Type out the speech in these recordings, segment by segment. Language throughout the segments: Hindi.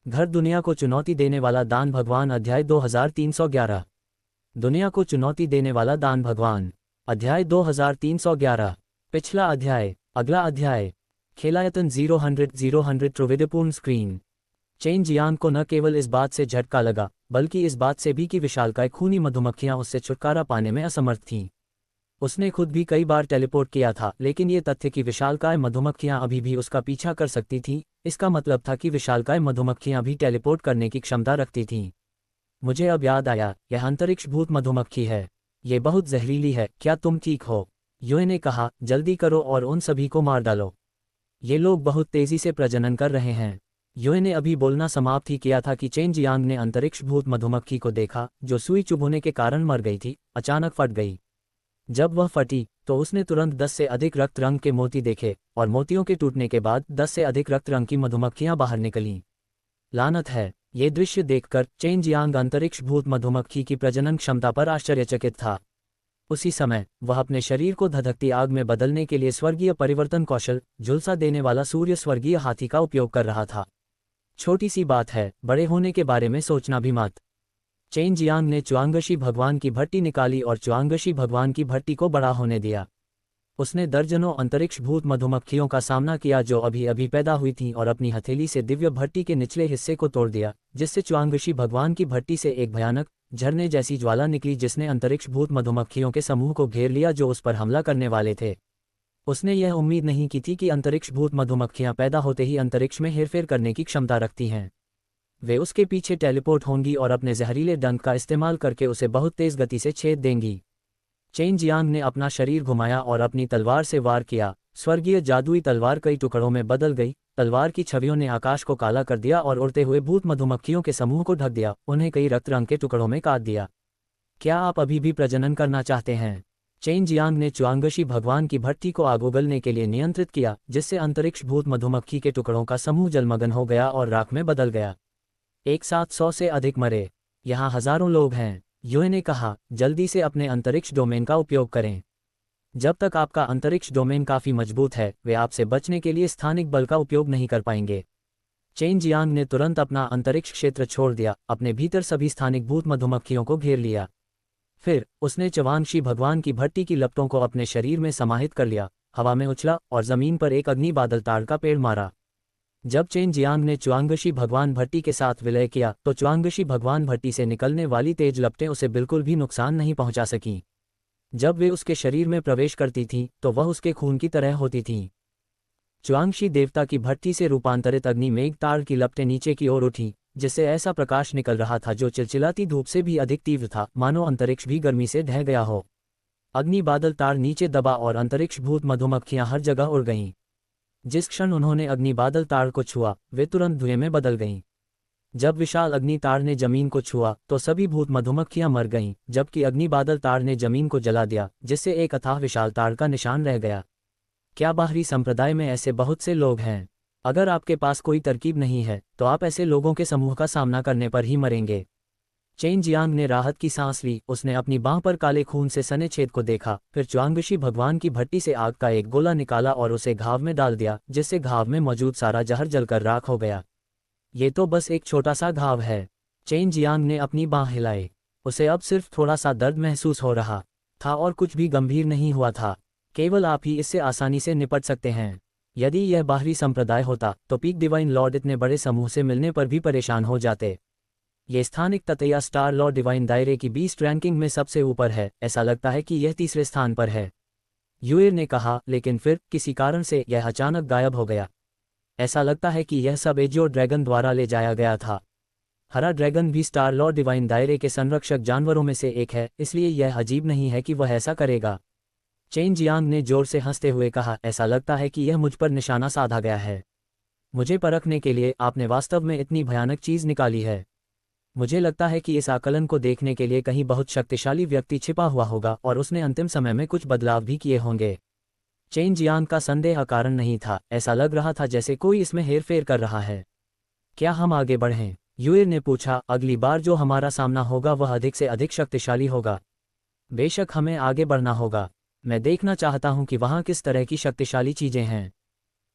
घर दुनिया को चुनौती देने वाला दान भगवान अध्याय 2311। दुनिया को चुनौती देने वाला दान भगवान अध्याय 2311। पिछला अध्याय। अगला अध्याय। खेलायतन 0 त्रिविधपूर्ण स्क्रीन। चेन जियांग को न केवल इस बात से झटका लगा बल्कि इस बात से भी कि विशालकाय खूनी मधुमक्खियां उससे छुटकारा पाने में असमर्थ थीं। उसने खुद भी कई बार टेलीपोर्ट किया था, लेकिन ये तथ्य कि विशालकाय मधुमक्खियां अभी भी उसका पीछा कर सकती थीं, इसका मतलब था कि विशालकाय मधुमक्खियां भी टेलीपोर्ट करने की क्षमता रखती थीं। मुझे अब याद आया, यह अंतरिक्ष भूत मधुमक्खी है। ये बहुत जहरीली है। क्या तुम ठीक हो? युए ने कहा, जल्दी करो और उन सभी को मार डालो। ये लोग बहुत तेजी से प्रजनन कर रहे हैं। युए ने अभी बोलना समाप्त ही किया था कि चेन जियांग ने अंतरिक्ष भूत मधुमक्खी को देखा, जो सुई चुभने के कारण मर गई थी, अचानक फट गई। जब वह फटी तो उसने तुरंत 10 से अधिक रक्त रंग के मोती देखे और मोतियों के टूटने के बाद 10 से अधिक रक्त रंग की मधुमक्खियां बाहर निकलीं। लानत है। ये दृश्य देखकर चेन जियांग अंतरिक्ष भूत मधुमक्खी की प्रजनन क्षमता पर आश्चर्यचकित था। उसी समय वह अपने शरीर को धधकती आग में बदलने के लिए स्वर्गीय परिवर्तन कौशल, झुलसा देने वाला सूर्य स्वर्गीय हाथी का उपयोग कर रहा था। छोटी सी बात है, बड़े होने के बारे में सोचना भी मत। चेन जियांग ने च्वांगशी भगवान की भट्टी निकाली और च्वांगशी भगवान की भट्टी को बड़ा होने दिया। उसने दर्जनों अंतरिक्ष भूत मधुमक्खियों का सामना किया जो अभी अभी पैदा हुई थीं और अपनी हथेली से दिव्य भट्टी के निचले हिस्से को तोड़ दिया, जिससे च्वांगशी भगवान की भट्टी से एक भयानक झरने जैसी ज्वाला निकली जिसने अंतरिक्ष भूत मधुमक्खियों के समूह को घेर लिया जो उस पर हमला करने वाले थे। उसने यह उम्मीद नहीं की थी कि अंतरिक्ष भूत मधुमक्खियां पैदा होते ही अंतरिक्ष में हेरफेर करने की क्षमता रखती हैं। वे उसके पीछे टेलीपोर्ट होंगी और अपने जहरीले डंक का इस्तेमाल करके उसे बहुत तेज गति से छेद देंगी। चेन जियांग ने अपना शरीर घुमाया और अपनी तलवार से वार किया। स्वर्गीय जादुई तलवार कई टुकड़ों में बदल गई। तलवार की छवियों ने आकाश को काला कर दिया और उड़ते हुए भूत मधुमक्खियों के समूह को ढक दिया, उन्हें कई रक्त रंग के टुकड़ों में काट दिया। क्या आप अभी भी प्रजनन करना चाहते हैं? चेन जियांग ने च्वांगशी भगवान की भट्टी को आग उगलने के लिए नियंत्रित किया, जिससे अंतरिक्ष भूत मधुमक्खी के टुकड़ों का समूह जलमग्न हो गया और राख में बदल गया। एक साथ 100 से अधिक मरे। यहाँ हजारों लोग हैं। युए ने कहा, जल्दी से अपने अंतरिक्ष डोमेन का उपयोग करें। जब तक आपका अंतरिक्ष डोमेन काफी मजबूत है, वे आपसे बचने के लिए स्थानिक बल का उपयोग नहीं कर पाएंगे। चेन जियांग ने तुरंत अपना अंतरिक्ष क्षेत्र छोड़ दिया, अपने भीतर सभी स्थानिक भूत मधुमक्खियों को घेर लिया। फिर उसने च्वांगशी भगवान की भट्टी की लपटों को अपने शरीर में समाहित कर लिया, हवा में उछला और जमीन पर एक अग्नि बादल ताड़ का पेड़ मारा। जब चेन जियांग ने च्वांगशी भगवान भट्टी के साथ विलय किया तो च्वांगशी भगवान भट्टी से निकलने वाली तेज लपटें उसे बिल्कुल भी नुकसान नहीं पहुंचा सकीं। जब वे उसके शरीर में प्रवेश करती थीं तो वह उसके खून की तरह होती थीं। च्वांगशी देवता की भट्टी से रूपांतरित अग्नि मेघ ताड़ की लपटें नीचे की ओर उठी, जिससे ऐसा प्रकाश निकल रहा था जो चिलचिलाती धूप से भी अधिक तीव्र था, मानो अंतरिक्ष भी गर्मी से ढह गया हो। अग्नि बादल ताड़ नीचे दबा और अंतरिक्ष भूत मधुमक्खियां हर जगह उड़ गईं। जिस क्षण उन्होंने अग्नि बादल ताड़ को छुआ, वे तुरंत धुएं में बदल गईं। जब विशाल अग्नि ताड़ ने जमीन को छुआ तो सभी भूत मधुमक्खियां मर गईं, जबकि अग्नि बादल ताड़ ने जमीन को जला दिया, जिससे एक अथाह विशाल ताड़ का निशान रह गया। क्या बाहरी संप्रदाय में ऐसे बहुत से लोग हैं? अगर आपके पास कोई तरकीब नहीं है तो आप ऐसे लोगों के समूह का सामना करने पर ही मरेंगे। चेन जियांग ने राहत की सांस ली। उसने अपनी बांह पर काले खून से सने छेद को देखा, फिर च्वांगशी भगवान की भट्टी से आग का एक गोला निकाला और उसे घाव में डाल दिया, जिससे घाव में मौजूद सारा जहर जलकर राख हो गया। ये तो बस एक छोटा सा घाव है। चेन जियांग ने अपनी बांह हिलाई। उसे अब सिर्फ थोड़ा सा दर्द महसूस हो रहा था और कुछ भी गंभीर नहीं हुआ था। केवल आप ही इससे आसानी से निपट सकते हैं। यदि यह बाहरी संप्रदाय होता तो पीक डिवाइन लॉर्ड इतने बड़े समूह से मिलने पर भी परेशान हो जाते। ये स्थानिक ततैया स्टार लॉर्ड डिवाइन दायरे की 20 रैंकिंग में सबसे ऊपर है। ऐसा लगता है कि यह तीसरे स्थान पर है, युए ने कहा, लेकिन फिर किसी कारण से यह अचानक गायब हो गया। ऐसा लगता है कि यह सब एजियो ड्रैगन द्वारा ले जाया गया था। हरा ड्रैगन भी स्टार लॉर्ड डिवाइन दायरे के संरक्षक जानवरों में से एक है, इसलिए यह अजीब नहीं है कि वह ऐसा करेगा। चेन जियांग ने जोर से हंसते हुए कहा, ऐसा लगता है कि यह मुझ पर निशाना साधा गया है। मुझे परखने के लिए आपने वास्तव में इतनी भयानक चीज निकाली है। मुझे लगता है कि इस आकलन को देखने के लिए कहीं बहुत शक्तिशाली व्यक्ति छिपा हुआ होगा और उसने अंतिम समय में कुछ बदलाव भी किए होंगे। चेन जियांग का संदेह अकारण नहीं था। ऐसा लग रहा था जैसे कोई इसमें हेरफेर कर रहा है। क्या हम आगे बढ़ें? युए ने पूछा। अगली बार जो हमारा सामना होगा वह अधिक से अधिक शक्तिशाली होगा। बेशक हमें आगे बढ़ना होगा। मैं देखना चाहता हूं कि वहां किस तरह की शक्तिशाली चीजें हैं।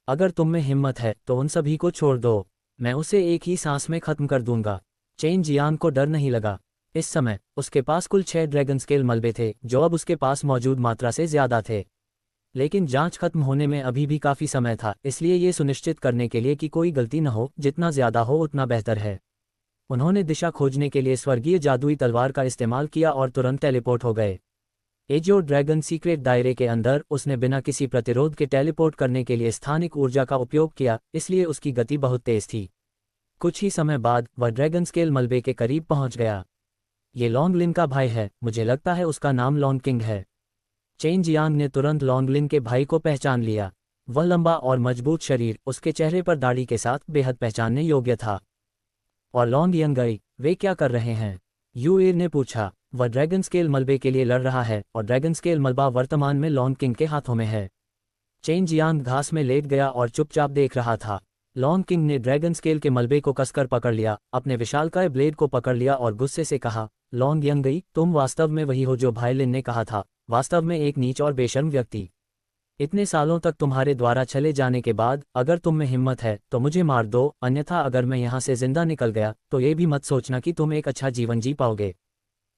अगर तुम में हिम्मत है तो उन सभी को छोड़ दो। मैं उसे एक ही सांस में खत्म कर दूंगा। चेन जियांग को डर नहीं लगा। इस समय उसके पास कुल 6 ड्रैगन स्केल मलबे थे, जो अब उसके पास मौजूद मात्रा से ज्यादा थे। लेकिन जांच खत्म होने में अभी भी काफी समय था, इसलिए ये सुनिश्चित करने के लिए कि कोई गलती न हो, जितना ज्यादा हो उतना बेहतर है। उन्होंने दिशा खोजने के लिए स्वर्गीय जादुई तलवार का इस्तेमाल किया और तुरंत टेलीपोर्ट हो गए। एजियो ड्रैगन सीक्रेट दायरे के अंदर उसने बिना किसी प्रतिरोध के टेलीपोर्ट करने के लिए स्थानिक ऊर्जा का उपयोग किया, इसलिए उसकी गति बहुत तेज थी। कुछ ही समय बाद वह ड्रैगन स्केल मलबे के करीब पहुंच गया। ये लॉन्गलिन का भाई है, मुझे लगता है उसका नाम लॉन्ग किंग है। चेन जियांग ने तुरंत लॉन्गलिन के भाई को पहचान लिया। वह लंबा और मजबूत शरीर, उसके चेहरे पर दाढ़ी के साथ बेहद पहचानने योग्य था। और लॉन्ग यंगई, वे क्या कर रहे हैं? यूएर ने पूछा। वह ड्रैगन स्केल मलबे के लिए लड़ रहा है और ड्रैगन स्केल मलबा वर्तमान में लॉन्ग किंग के हाथों में है। चेन जियांग घास में लेट गया और चुपचाप देख रहा था। लॉन्ग किंग ने ड्रैगन स्केल के मलबे को कसकर पकड़ लिया, अपने विशालकाय ब्लेड को पकड़ लिया और गुस्से से कहा, लॉन्ग यंगई, तुम वास्तव में वही हो जो भाई लिन ने कहा था, वास्तव में एक नीच और बेशर्म व्यक्ति। इतने सालों तक तुम्हारे द्वारा चले जाने के बाद अगर तुम में हिम्मत है तो मुझे मार दो, अन्यथा अगर मैं यहाँ से जिंदा निकल गया तो ये भी मत सोचना कि तुम एक अच्छा जीवन जी पाओगे।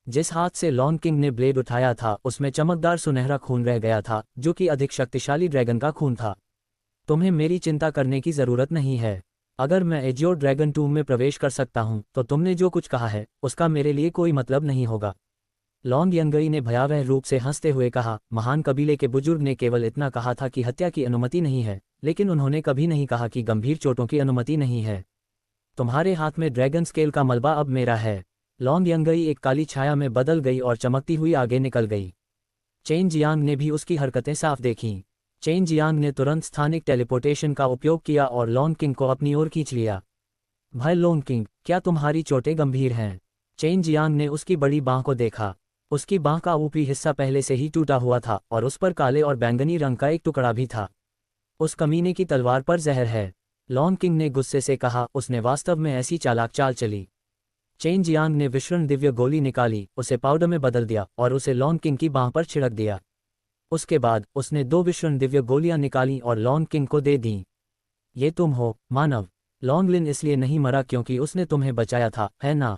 जिस हाथ से लॉन्ग किंग ने ब्लेड उठाया था उसमें चमकदार सुनहरा खून रह गया था, जो कि अधिक शक्तिशाली ड्रैगन का खून था। तुम्हें मेरी चिंता करने की जरूरत नहीं है। अगर मैं एजियो ड्रैगन टूम में प्रवेश कर सकता हूं तो तुमने जो कुछ कहा है उसका मेरे लिए कोई मतलब नहीं होगा। लॉन्ग यंगई ने भयावह रूप से हंसते हुए कहा, महान कबीले के बुजुर्ग ने केवल इतना कहा था कि हत्या की अनुमति नहीं है, लेकिन उन्होंने कभी नहीं कहा कि गंभीर चोटों की अनुमति नहीं है। तुम्हारे हाथ में ड्रैगन स्केल का मलबा अब मेरा है। लॉन्ग यंगई एक काली छाया में बदल गई और चमकती हुई आगे निकल गई। चेन जियांग ने भी उसकी हरकतें साफ देखीं। चेन जियांग ने तुरंत स्थानिक टेलीपोर्टेशन का उपयोग किया और लॉन्ग किंग को अपनी ओर खींच लिया। भाई लॉन्ग किंग, क्या तुम्हारी चोटें गंभीर हैं? चेन जियांग ने उसकी बड़ी बांह को देखा। उसकी बांह का ऊपरी हिस्सा पहले से ही टूटा हुआ था और उस पर काले और बैंगनी रंग का एक टुकड़ा भी था। उस कमीने की तलवार पर जहर है। लॉन्ग किंग ने गुस्से से कहा, उसने वास्तव में ऐसी चालाक चाल चली। चेन जियांग ने विश्रण दिव्य गोली निकाली, उसे पाउडर में बदल दिया और उसे लॉन्ग किंग की बांह पर छिड़क दिया। उसके बाद उसने 2 विश्रण दिव्य गोलियां निकालीं और लॉन्ग किंग को दे दीं। ये तुम हो, मानव। लॉन्गलिन इसलिए नहीं मरा क्योंकि उसने तुम्हें बचाया था, है ना?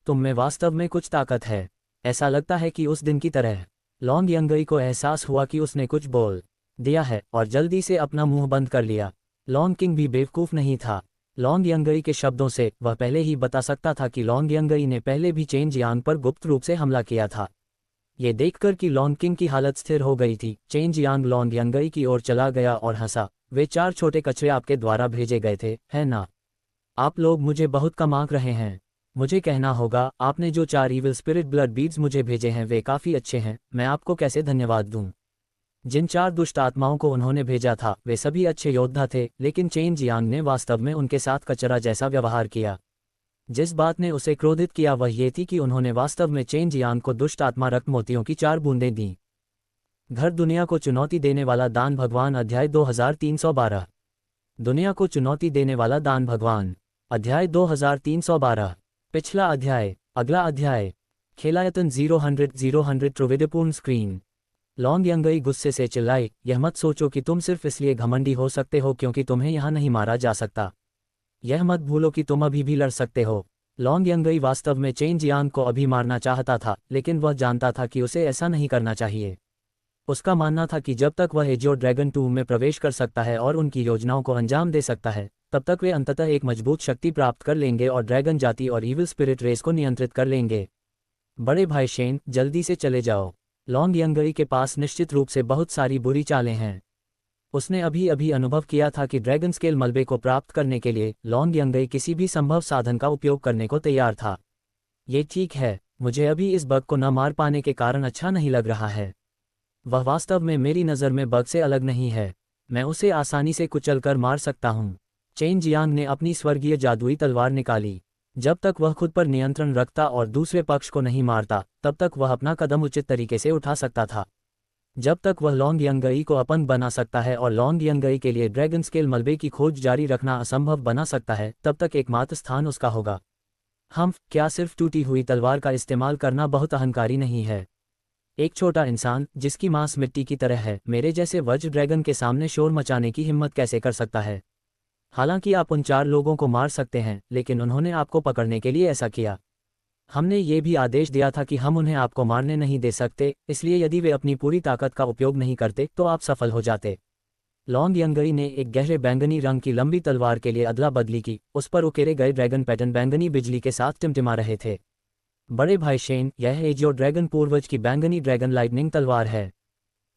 तुम में वास्तव में कुछ ताकत है। ऐसा लगता है कि उस दिन की तरह। लॉन्ग यंगई को एहसास हुआ कि उसने कुछ बोल दिया है और जल्दी से अपना मुंह बंद कर लिया। लॉन्ग किंग भी बेवकूफ नहीं था। लॉन्ग यंगई के शब्दों से वह पहले ही बता सकता था कि लॉन्ग यंगई ने पहले भी चेन जियांग पर गुप्त रूप से हमला किया था। ये देखकर कि लॉन्ग किंग की हालत स्थिर हो गई थी, चेन जियांग लॉन्ग यंगई की ओर चला गया और हंसा। वे 4 छोटे कचरे आपके द्वारा भेजे गए थे, है ना? आप लोग मुझे बहुत कम आंक रहे हैं। मुझे कहना होगा, आपने जो 4 ईविल स्पिरिट ब्लड बीड्स मुझे भेजे हैं वे काफ़ी अच्छे हैं। मैं आपको कैसे धन्यवाद दूं? जिन 4 दुष्ट आत्माओं को उन्होंने भेजा था वे सभी अच्छे योद्धा थे, लेकिन चेन जियांग ने वास्तव में उनके साथ कचरा जैसा व्यवहार किया। जिस बात ने उसे क्रोधित किया वह ये थी कि उन्होंने वास्तव में चेन जियांग को दुष्ट आत्मा रक्त मोतियों की 4 बूंदें दीं। घर दुनिया को चुनौती देने वाला दान भगवान अध्याय 2312। दुनिया को चुनौती देने वाला दान भगवान अध्याय 2312। पिछला अध्याय। अगला अध्याय। खेलायतन 000 त्रिविधपूर्ण स्क्रीन। लॉन्ग यंगई गुस्से से चिल्लाई, यह मत सोचो कि तुम सिर्फ इसलिए घमंडी हो सकते हो क्योंकि तुम्हें यहाँ नहीं मारा जा सकता। यह मत भूलो कि तुम अभी भी लड़ सकते हो। लॉन्ग यंगई वास्तव में चेन जियांग को अभी मारना चाहता था, लेकिन वह जानता था कि उसे ऐसा नहीं करना चाहिए। उसका मानना था कि जब तक वह एजियो ड्रैगन टूम में प्रवेश कर सकता है और उनकी योजनाओं को अंजाम दे सकता है, तब तक वे अंततः एक मजबूत शक्ति प्राप्त कर लेंगे और ड्रैगन जाति और ईविल स्पिरिट रेस को नियंत्रित कर लेंगे। बड़े भाई शेन, जल्दी से चले जाओ। लॉन्ग यंगई के पास निश्चित रूप से बहुत सारी बुरी चालें हैं। उसने अभी अभी अनुभव किया था कि ड्रैगन स्केल मलबे को प्राप्त करने के लिए लॉन्ग यंगई किसी भी संभव साधन का उपयोग करने को तैयार था। ये ठीक है, मुझे अभी इस बग को न मार पाने के कारण अच्छा नहीं लग रहा है। वह वास्तव में मेरी नज़र में बग से अलग नहीं है। मैं उसे आसानी से कुचलकर मार सकता हूँ। चेन जियांग ने अपनी स्वर्गीय जादुई तलवार निकाली। जब तक वह खुद पर नियंत्रण रखता और दूसरे पक्ष को नहीं मारता, तब तक वह अपना कदम उचित तरीके से उठा सकता था। जब तक वह लॉन्ग यंगई को अपंग बना सकता है और लॉन्ग यंगई के लिए ड्रैगन स्केल मलबे की खोज जारी रखना असंभव बना सकता है, तब तक एकमात्र स्थान उसका होगा। क्या सिर्फ टूटी हुई तलवार का इस्तेमाल करना बहुत अहंकारी नहीं है? एक छोटा इंसान जिसकी मांस मिट्टी की तरह है, मेरे जैसे वज्र ड्रैगन के सामने शोर मचाने की हिम्मत कैसे कर सकता है? हालांकि आप उन 4 लोगों को मार सकते हैं, लेकिन उन्होंने आपको पकड़ने के लिए ऐसा किया। हमने ये भी आदेश दिया था कि हम उन्हें आपको मारने नहीं दे सकते, इसलिए यदि वे अपनी पूरी ताकत का उपयोग नहीं करते तो आप सफल हो जाते। लॉन्ग यंगई ने एक गहरे बैंगनी रंग की लंबी तलवार के लिए अदला बदली की। उस पर उकेरे गए ड्रैगन पैटर्न बैंगनी बिजली के साथ टिमटिमा रहे थे। बड़े भाई शेन, यह एजियो ड्रैगन पूर्वज की बैंगनी ड्रैगन लाइटनिंग तलवार है।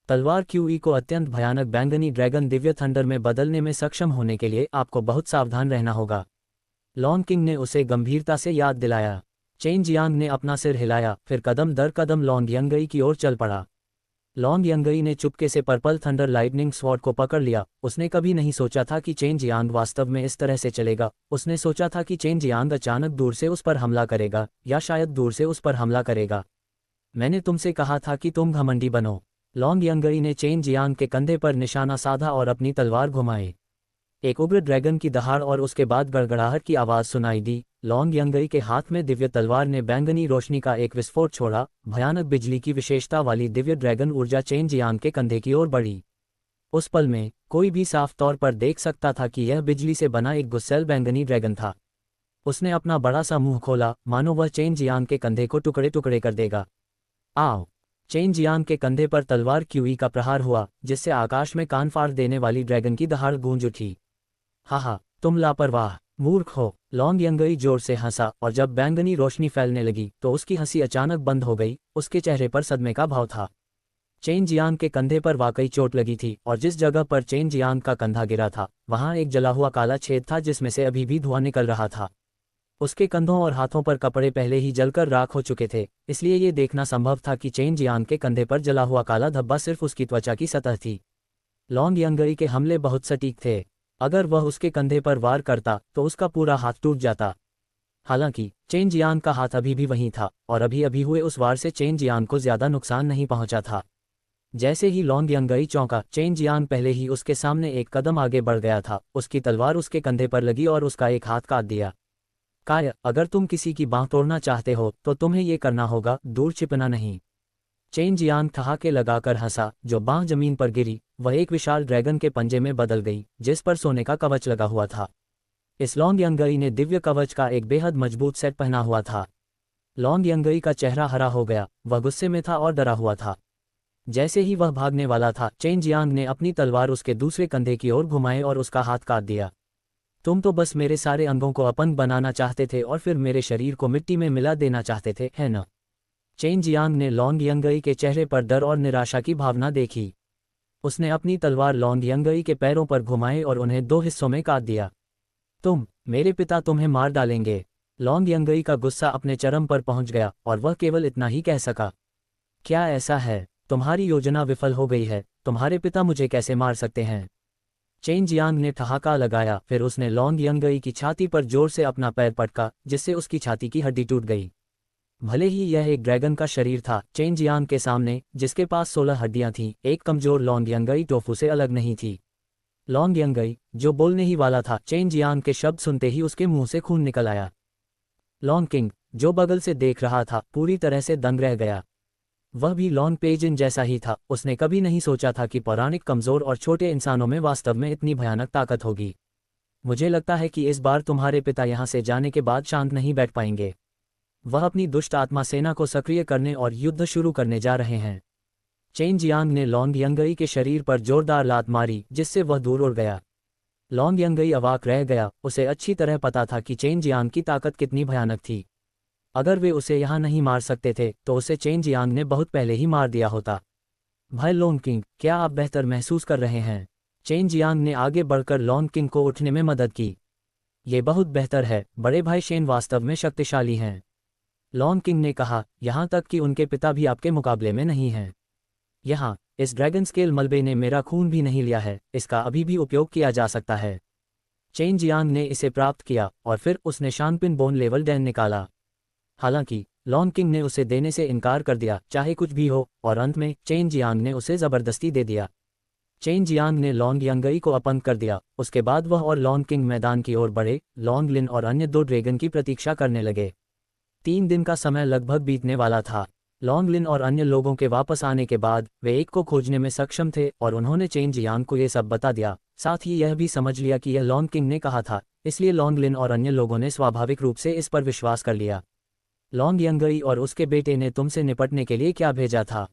तलवार क्यूई को अत्यंत भयानक बैंगनी ड्रैगन दिव्य थंडर में बदलने में सक्षम होने के लिए आपको बहुत सावधान रहना होगा। लॉन्ग किंग ने उसे गंभीरता से याद दिलाया। चेन जियांग ने अपना सिर हिलाया, फिर कदम दर कदम लॉन्ग यंगई की ओर चल पड़ा। लॉन्ग यंगई ने चुपके से पर्पल थंडर लाइटनिंग स्वॉर्ड को पकड़ लिया। उसने कभी नहीं सोचा था कि चेन जियांग वास्तव में इस तरह से चलेगा। उसने सोचा था कि चेन जियांग अचानक दूर से उस पर हमला करेगा, या शायद दूर से उस पर हमला करेगा। मैंने तुमसे कहा था कि तुम घमंडी बनो। लॉन्ग यंगई ने चेन जियांग के कंधे पर निशाना साधा और अपनी तलवार घुमाई। एक उग्र ड्रैगन की दहाड़ और उसके बाद गड़गड़ाहट की आवाज़ सुनाई दी। लॉन्ग यंगई के हाथ में दिव्य तलवार ने बैंगनी रोशनी का एक विस्फोट छोड़ा। भयानक बिजली की विशेषता वाली दिव्य ड्रैगन ऊर्जा चेन जियांग के कंधे की ओर बढ़ी। उस पल में कोई भी साफ तौर पर देख सकता था कि यह बिजली से बना एक गुस्सैल बैंगनी ड्रैगन था। उसने अपना बड़ा सा मुंह खोला, मानो वह चेन जियांग के कंधे को टुकड़े टुकड़े कर देगा। आओ! चेन जियांग के कंधे पर तलवार क्यूई का प्रहार हुआ, जिससे आकाश में कान फाड़ देने वाली ड्रैगन की दहाड़ गूंज उठी। हा, तुम लापरवाह मूर्ख हो। लॉन्ग यंगई जोर से हंसा, और जब बैंगनी रोशनी फैलने लगी तो उसकी हंसी अचानक बंद हो गई। उसके चेहरे पर सदमे का भाव था। चेन जियांग के कंधे पर वाकई चोट लगी थी, और जिस जगह पर चेन जियांग का कंधा गिरा था वहां एक जला हुआ काला छेद था जिसमें से अभी भी धुआं निकल रहा था। उसके कंधों और हाथों पर कपड़े पहले ही जलकर राख हो चुके थे, इसलिए ये देखना संभव था कि चेन जियांग के कंधे पर जला हुआ काला धब्बा सिर्फ उसकी त्वचा की सतह थी। लॉन्ग यंगई के हमले बहुत सटीक थे। अगर वह उसके कंधे पर वार करता तो उसका पूरा हाथ टूट जाता। हालांकि चेन जियांग का हाथ अभी भी वहीं था, और अभी अभी हुए उस वार से चेन जियांग को ज्यादा नुकसान नहीं पहुंचा था। जैसे ही लॉन्ग यंगई चौंका, चेन जियांग पहले ही उसके सामने एक कदम आगे बढ़ गया था। उसकी तलवार उसके कंधे पर लगी और उसका एक हाथ काट दिया। काय, अगर तुम किसी की बांह तोड़ना चाहते हो तो तुम्हें ये करना होगा, दूर छिपना नहीं। चेन जियांग ठहाके लगाकर हंसा। जो बांह जमीन पर गिरी वह एक विशाल ड्रैगन के पंजे में बदल गई, जिस पर सोने का कवच लगा हुआ था। इस लॉन्ग यंगई ने दिव्य कवच का एक बेहद मजबूत सेट पहना हुआ था। लॉन्ग यंगई का चेहरा हरा हो गया। वह गुस्से में था और डरा हुआ था। जैसे ही वह भागने वाला था, चेन जियांग ने अपनी तलवार उसके दूसरे कंधे की ओर घुमाई और उसका हाथ काट दिया। तुम तो बस मेरे सारे अंगों को अपंग बनाना चाहते थे और फिर मेरे शरीर को मिट्टी में मिला देना चाहते थे, है न? चेन जियांग ने लॉन्ग यंगई के चेहरे पर डर और निराशा की भावना देखी। उसने अपनी तलवार लॉन्ग यंगई के पैरों पर घुमाई और उन्हें 2 हिस्सों में काट दिया। मेरे पिता तुम्हें मार डालेंगे। लॉन्ग यंगई का गुस्सा अपने चरम पर पहुंच गया, और वह केवल इतना ही कह सका, क्या ऐसा है? तुम्हारी योजना विफल हो गई है। तुम्हारे पिता मुझे कैसे मार सकते हैं? चेन जियांग ने ठहाका लगाया। फिर उसने लॉन्ग यंगई की छाती पर जोर से अपना पैर पटका, जिससे उसकी छाती की हड्डी टूट गई। भले ही यह एक ड्रैगन का शरीर था, चेन जियांग के सामने जिसके पास 16 हड्डियां थीं, एक कमजोर लॉन्ग यंगई टोफू से अलग नहीं थी। लॉन्ग यंगई, जो बोलने ही वाला था, चेन जियांग के शब्द सुनते ही उसके मुंह से खून निकल आया। लॉन्ग किंग, जो बगल से देख रहा था, पूरी तरह से दंग रह गया। वह भी लॉन्ग पेजिन जैसा ही था। उसने कभी नहीं सोचा था कि पौराणिक कमजोर और छोटे इंसानों में वास्तव में इतनी भयानक ताकत होगी। मुझे लगता है कि इस बार तुम्हारे पिता यहाँ से जाने के बाद शांत नहीं बैठ पाएंगे। वह अपनी दुष्ट आत्मा सेना को सक्रिय करने और युद्ध शुरू करने जा रहे हैं। चेन जियांग ने लॉन्ग यंगई के शरीर पर जोरदार लात मारी, जिससे वह दूर उड़ गया। लॉन्ग यंगई अवाक रह गया। उसे अच्छी तरह पता था कि चेन जियांग की ताकत कितनी भयानक थी। अगर वे उसे यहाँ नहीं मार सकते थे तो उसे चेन जियांग ने बहुत पहले ही मार दिया होता। भाई लॉन्ग किंग, क्या आप बेहतर महसूस कर रहे हैं? चेन जियांग ने आगे बढ़कर लॉन्ग किंग को उठने में मदद की। ये बहुत बेहतर है। बड़े भाई शेन वास्तव में शक्तिशाली हैं। लॉन्ग किंग ने कहा, यहाँ तक कि उनके पिता भी आपके मुकाबले में नहीं हैं। यहाँ इस ड्रैगन स्केल मलबे ने मेरा खून भी नहीं लिया है। इसका अभी भी उपयोग किया जा सकता है। चेन जियांग ने इसे प्राप्त किया, और फिर उसने शानपिन बोन लेवल 10 निकाला। हालांकि लॉन्ग किंग ने उसे देने से इनकार कर दिया, चाहे कुछ भी हो, और अंत में चेन जियांग ने उसे जबरदस्ती दे दिया। चेन जियांग ने लॉन्ग यंगई को अपंग कर दिया। उसके बाद वह और लॉन्ग किंग मैदान की ओर बढ़े। लॉन्ग लिन और अन्य 2 ड्रैगन की प्रतीक्षा करने लगे। 3 दिन का समय लगभग बीतने वाला था। लॉन्ग लिन और अन्य लोगों के वापस आने के बाद वे एक को खोजने में सक्षम थे, और उन्होंने चेन जियांग को ये सब बता दिया। साथ ही यह भी समझ लिया कि यह लॉन्ग किंग ने कहा था, इसलिए लॉन्गलिन और अन्य लोगों ने स्वाभाविक रूप से इस पर विश्वास कर लिया। लॉन्ग यंगई और उसके बेटे ने तुमसे निपटने के लिए क्या भेजा था?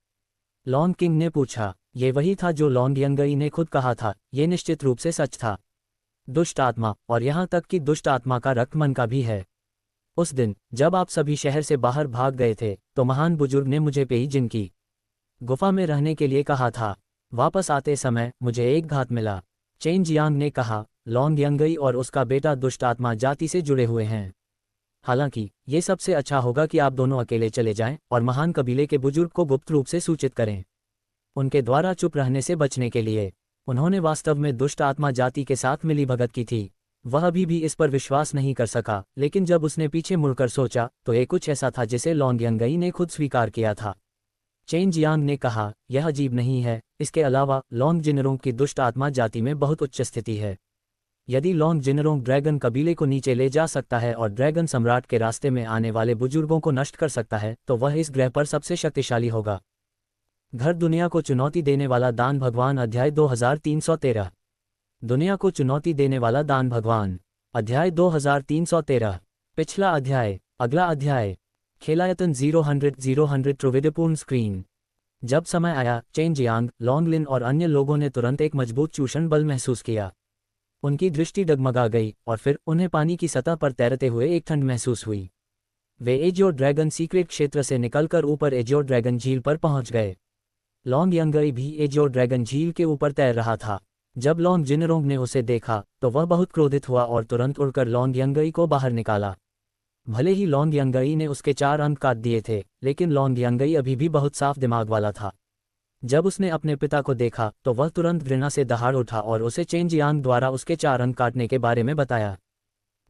लॉन्ग किंग ने पूछा। ये वही था जो लॉन्ग यंगई ने खुद कहा था, ये निश्चित रूप से सच था। दुष्ट आत्मा, और यहाँ तक कि दुष्ट आत्मा का रक्त मन का भी है। उस दिन जब आप सभी शहर से बाहर भाग गए थे तो महान बुजुर्ग ने मुझे पेई जिन की गुफा में रहने के लिए कहा था। वापस आते समय मुझे एक घात मिला। चेन जियांग ने कहा, लॉन्ग यंगई और उसका बेटा दुष्ट आत्मा जाति से जुड़े हुए हैं। हालांकि ये सबसे अच्छा होगा कि आप दोनों अकेले चले जाएं और महान कबीले के बुजुर्ग को गुप्त रूप से सूचित करें। उनके द्वारा चुप रहने से बचने के लिए। उन्होंने वास्तव में दुष्ट आत्मा जाति के साथ मिलीभगत की थी। वह अभी भी इस पर विश्वास नहीं कर सका, लेकिन जब उसने पीछे मुड़कर सोचा तो ये कुछ ऐसा था जिसे लॉन्ग यंगई ने खुद स्वीकार किया था। चेन जियांग ने कहा, यह अजीब नहीं है। इसके अलावा लॉन्ग जिनरोंग की दुष्ट आत्मा जाति में बहुत उच्च स्थिति है। यदि लॉन्ग जिनरोंग ड्रैगन कबीले को नीचे ले जा सकता है और ड्रैगन सम्राट के रास्ते में आने वाले बुजुर्गों को नष्ट कर सकता है तो वह इस ग्रह पर सबसे शक्तिशाली होगा। घर दुनिया को चुनौती देने वाला दान भगवान अध्याय 2313। दुनिया को चुनौती देने वाला दान भगवान अध्याय 2313। पिछला अध्याय। अगला अध्याय। खेलायतन 000 त्रिविधपूर्ण स्क्रीन। जब समय आया, चेन जियांग, लॉन्गलिन और अन्य लोगों ने तुरंत एक मजबूत चूषण बल महसूस किया। उनकी दृष्टि डगमगा गई और फिर उन्हें पानी की सतह पर तैरते हुए एक ठंड महसूस हुई। वे एजियो ड्रैगन सीक्रेट क्षेत्र से निकलकर ऊपर एजियो ड्रैगन झील पर पहुंच गए। लॉन्ग यंगई भी एजियो ड्रैगन झील के ऊपर तैर रहा था। जब लॉन्ग जिनरोंग ने उसे देखा तो वह बहुत क्रोधित हुआ और तुरंत उड़कर लॉन्ग यंगई को बाहर निकाला। भले ही लॉन्ग यंगई ने उसके 4 अंक काट दिए थे, लेकिन लॉन्ग यंगई अभी भी बहुत साफ दिमाग वाला था। जब उसने अपने पिता को देखा तो वह तुरंत घृणा से दहाड़ उठा और उसे चेन जियांग द्वारा उसके 4 अंक काटने के बारे में बताया।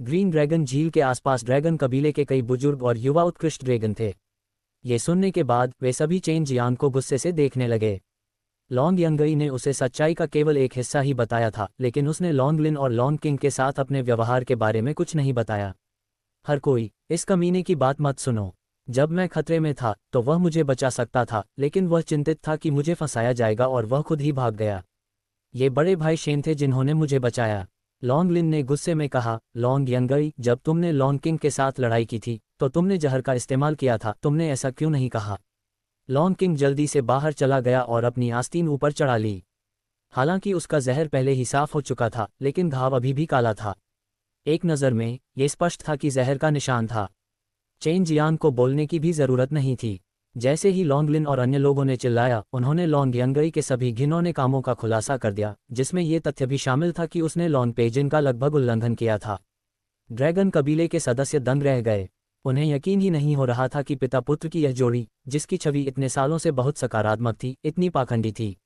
ग्रीन ड्रैगन झील के आसपास ड्रैगन कबीले के कई बुजुर्ग और युवा उत्कृष्ट ड्रैगन थे। ये सुनने के बाद वे सभी चेन जियांग को गुस्से से देखने लगे। लॉन्ग यंगई ने उसे सच्चाई का केवल एक हिस्सा ही बताया था, लेकिन उसने लॉन्गलिन और लॉन्ग किंग के साथ अपने व्यवहार के बारे में कुछ नहीं बताया। हर कोई, इस कमीने की बात मत सुनो। जब मैं खतरे में था तो वह मुझे बचा सकता था, लेकिन वह चिंतित था कि मुझे फंसाया जाएगा और वह खुद ही भाग गया। ये बड़े भाई शेन थे जिन्होंने मुझे बचाया। लॉन्गलिन ने गुस्से में कहा, लॉन्ग यंगई, जब तुमने लॉन्ग किंग के साथ लड़ाई की थी तो तुमने जहर का इस्तेमाल किया था, तुमने ऐसा क्यों नहीं कहा? लॉन्ग किंग जल्दी से बाहर चला गया और अपनी आस्तीन ऊपर चढ़ा ली। हालांकि उसका जहर पहले ही साफ हो चुका था, लेकिन घाव अभी भी काला था। एक नज़र में ये स्पष्ट था कि जहर का निशान था। चेन जियांग को बोलने की भी जरूरत नहीं थी। जैसे ही लॉन्गलिन और अन्य लोगों ने चिल्लाया, उन्होंने लॉन्ग यंगई के सभी घिनौने कामों का खुलासा कर दिया, जिसमें यह तथ्य भी शामिल था कि उसने लॉन्ग पेजिन का लगभग उल्लंघन किया था। ड्रैगन कबीले के सदस्य दंग रह गए। उन्हें यकीन ही नहीं हो रहा था कि पिता पुत्र की यह जोड़ी, जिसकी छवि इतने सालों से बहुत सकारात्मक थी, इतनी पाखंडी थी।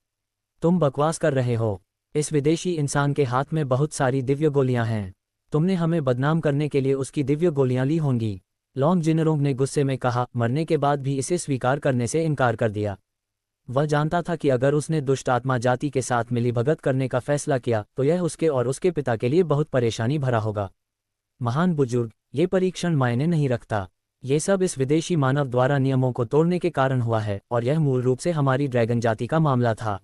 तुम बकवास कर रहे हो। इस विदेशी इंसान के हाथ में बहुत सारी दिव्य गोलियां हैं। तुमने हमें बदनाम करने के लिए उसकी दिव्य गोलियां ली होंगी। लॉन्ग जिनरोंग ने गुस्से में कहा, मरने के बाद भी इसे स्वीकार करने से इनकार कर दिया। वह जानता था कि अगर उसने दुष्ट आत्मा जाति के साथ मिलीभगत करने का फैसला किया तो यह उसके और उसके पिता के लिए बहुत परेशानी भरा होगा। महान बुजुर्ग, ये परीक्षण मायने नहीं रखता। ये सब इस विदेशी मानव द्वारा नियमों को तोड़ने के कारण हुआ है और यह मूल रूप से हमारी ड्रैगन जाति का मामला था।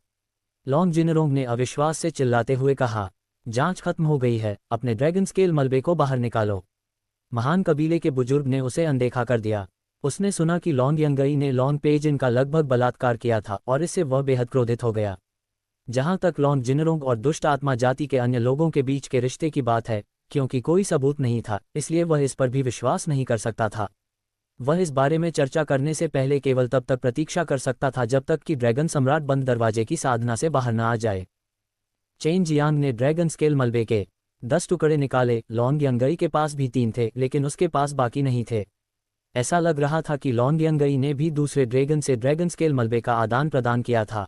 लॉन्ग जिनरोंग ने अविश्वास से चिल्लाते हुए कहा, जांच खत्म हो गई है, अपने ड्रैगन स्केल मलबे को बाहर निकालो। महान कबीले के बुजुर्ग ने उसे अनदेखा कर दिया। उसने सुना कि लॉन्ग यंगई ने लॉन्ग पेजिन का लगभग बलात्कार किया था और इससे वह बेहद क्रोधित हो गया। जहां तक लॉन्ग जिनरोंग और दुष्ट आत्मा जाति के अन्य लोगों के बीच के रिश्ते की बात है, क्योंकि कोई सबूत नहीं था, इसलिए वह इस पर भी विश्वास नहीं कर सकता था। वह इस बारे में चर्चा करने से पहले केवल तब तक प्रतीक्षा कर सकता था जब तक कि ड्रैगन सम्राट बंद दरवाजे की साधना से बाहर न आ जाए। चेन जियांग ने ड्रैगन स्केल मलबे के 10 टुकड़े निकाले। लॉन्ग यंगई के पास भी 3 थे, लेकिन उसके पास बाकी नहीं थे। ऐसा लग रहा था कि लॉन्ग यंगई ने भी दूसरे ड्रैगन से ड्रैगन स्केल मलबे का आदान प्रदान किया था।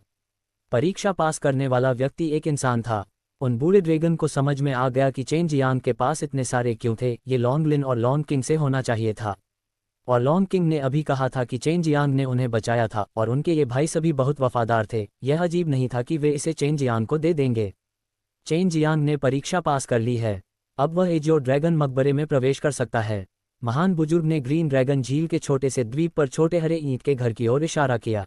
परीक्षा पास करने वाला व्यक्ति एक इंसान था। उन बूढ़े ड्रैगन को समझ में आ गया कि चेन जियांग के पास इतने सारे क्यों थे। ये लॉन्गलिन और लॉन्ग किंग से होना चाहिए था। और लॉन्ग किंग ने अभी कहा था कि चेन जियांग ने उन्हें बचाया था और उनके ये भाई सभी बहुत वफादार थे। यह अजीब नहीं था कि वे इसे चेन जियांग को दे देंगे। चेन जियांग ने परीक्षा पास कर ली है। अब वह एजियो ड्रैगन मकबरे में प्रवेश कर सकता है। महान बुजुर्ग ने ग्रीन ड्रैगन झील के छोटे से द्वीप पर छोटे हरे ईंट के घर की ओर इशारा किया।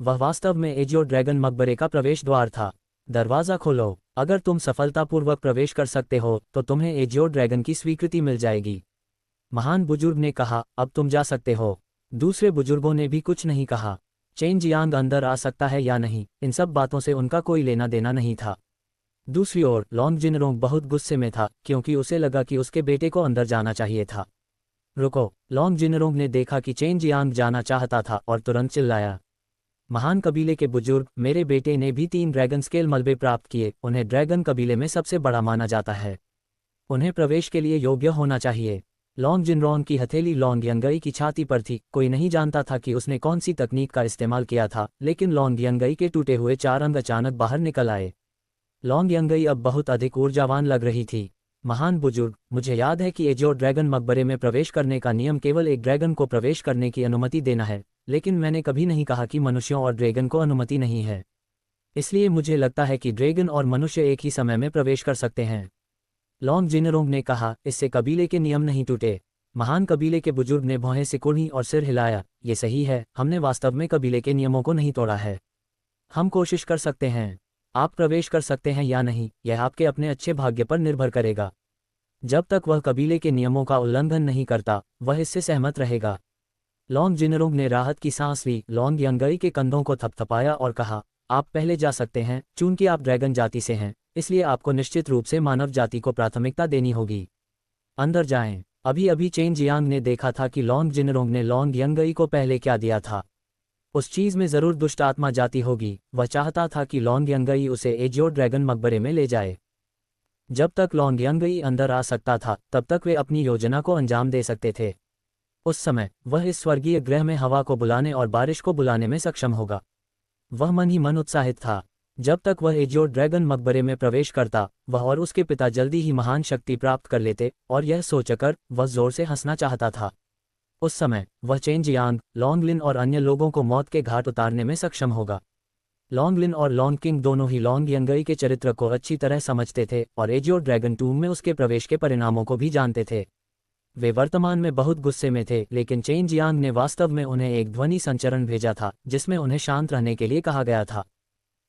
वह वास्तव में एजियो ड्रैगन मकबरे का प्रवेश द्वार था। दरवाज़ा खोलो। अगर तुम सफलतापूर्वक प्रवेश कर सकते हो तो तुम्हें एजियो ड्रैगन की स्वीकृति मिल जाएगी। महान बुजुर्ग ने कहा, अब तुम जा सकते हो। दूसरे बुजुर्गों ने भी कुछ नहीं कहा। चेन जियांग अंदर आ सकता है या नहीं, इन सब बातों से उनका कोई लेना देना नहीं था। दूसरी ओर लॉन्ग जिनरोंग बहुत गुस्से में था क्योंकि उसे लगा कि उसके बेटे को अंदर जाना चाहिए था। रुको! लॉन्ग जिनरोंग ने देखा कि चेन जियांग जाना चाहता था और तुरंत चिल्लाया, महान कबीले के बुजुर्ग, मेरे बेटे ने भी 3 ड्रैगन स्केल मलबे प्राप्त किए, उन्हें ड्रैगन कबीले में सबसे बड़ा माना जाता है। उन्हें प्रवेश के लिए योग्य होना चाहिए। लॉन्ग जिनरोंग की हथेली लॉन्ग यंगई की छाती पर थी। कोई नहीं जानता था कि उसने कौन सी तकनीक का इस्तेमाल किया था, लेकिन लॉन्ग यंगई के टूटे हुए 4 अंग अचानक बाहर निकल आए। लॉन्ग यंगई अब बहुत अधिक ऊर्जावान लग रही थी। महान बुजुर्ग, मुझे याद है कि एजियो ड्रैगन मकबरे में प्रवेश करने का नियम केवल एक ड्रैगन को प्रवेश करने की अनुमति देना है, लेकिन मैंने कभी नहीं कहा कि मनुष्यों और ड्रैगन को अनुमति नहीं है। इसलिए मुझे लगता है कि ड्रैगन और मनुष्य एक ही समय में प्रवेश कर सकते हैं। लॉन्ग जिनरोंग ने कहा, इससे कबीले के नियम नहीं टूटे। महान कबीले के बुजुर्ग ने भौहें सिकुड़ी और सिर हिलाया, ये सही है, हमने वास्तव में कबीले के नियमों को नहीं तोड़ा है। हम कोशिश कर सकते हैं। आप प्रवेश कर सकते हैं या नहीं, यह आपके अपने अच्छे भाग्य पर निर्भर करेगा। जब तक वह कबीले के नियमों का उल्लंघन नहीं करता, वह इससे सहमत रहेगा। लॉन्ग जिनरोंग ने राहत की सांस ली। लॉन्ग यंगई के कंधों को थपथपाया और कहा, आप पहले जा सकते हैं। चूंकि आप ड्रैगन जाति से हैं, इसलिए आपको निश्चित रूप से मानव जाति को प्राथमिकता देनी होगी। अंदर जाएं। अभी अभी चेन जियांग ने देखा था कि लॉन्ग जिनरोंग ने लॉन्ग यंगई को पहले क्या दिया था। उस चीज में जरूर दुष्ट आत्मा जाती होगी। वह चाहता था कि लॉन्ग यंगई उसे एजियो ड्रैगन मकबरे में ले जाए। जब तक लॉन्ग यंगई अंदर आ सकता था, तब तक वे अपनी योजना को अंजाम दे सकते थे। उस समय वह इस स्वर्गीय ग्रह में हवा को बुलाने और बारिश को बुलाने में सक्षम होगा। वह मन ही मन उत्साहित था। जब तक वह एजियो ड्रैगन मकबरे में प्रवेश करता, वह और उसके पिता जल्दी ही महान शक्ति प्राप्त कर लेते, और यह सोचकर वह जोर से हंसना चाहता था। उस समय वह चेन जियांग, लॉन्ग लिन और अन्य लोगों को मौत के घाट उतारने में सक्षम होगा। लॉन्ग लिन और लॉन्ग किंग दोनों ही लॉन्ग यंगई के चरित्र को अच्छी तरह समझते थे और एजियो ड्रैगन टूम में उसके प्रवेश के परिणामों को भी जानते थे। वे वर्तमान में बहुत गुस्से में थे, लेकिन चेन जियांग ने वास्तव में उन्हें एक ध्वनि संचरण भेजा था जिसमें उन्हें शांत रहने के लिए कहा गया था।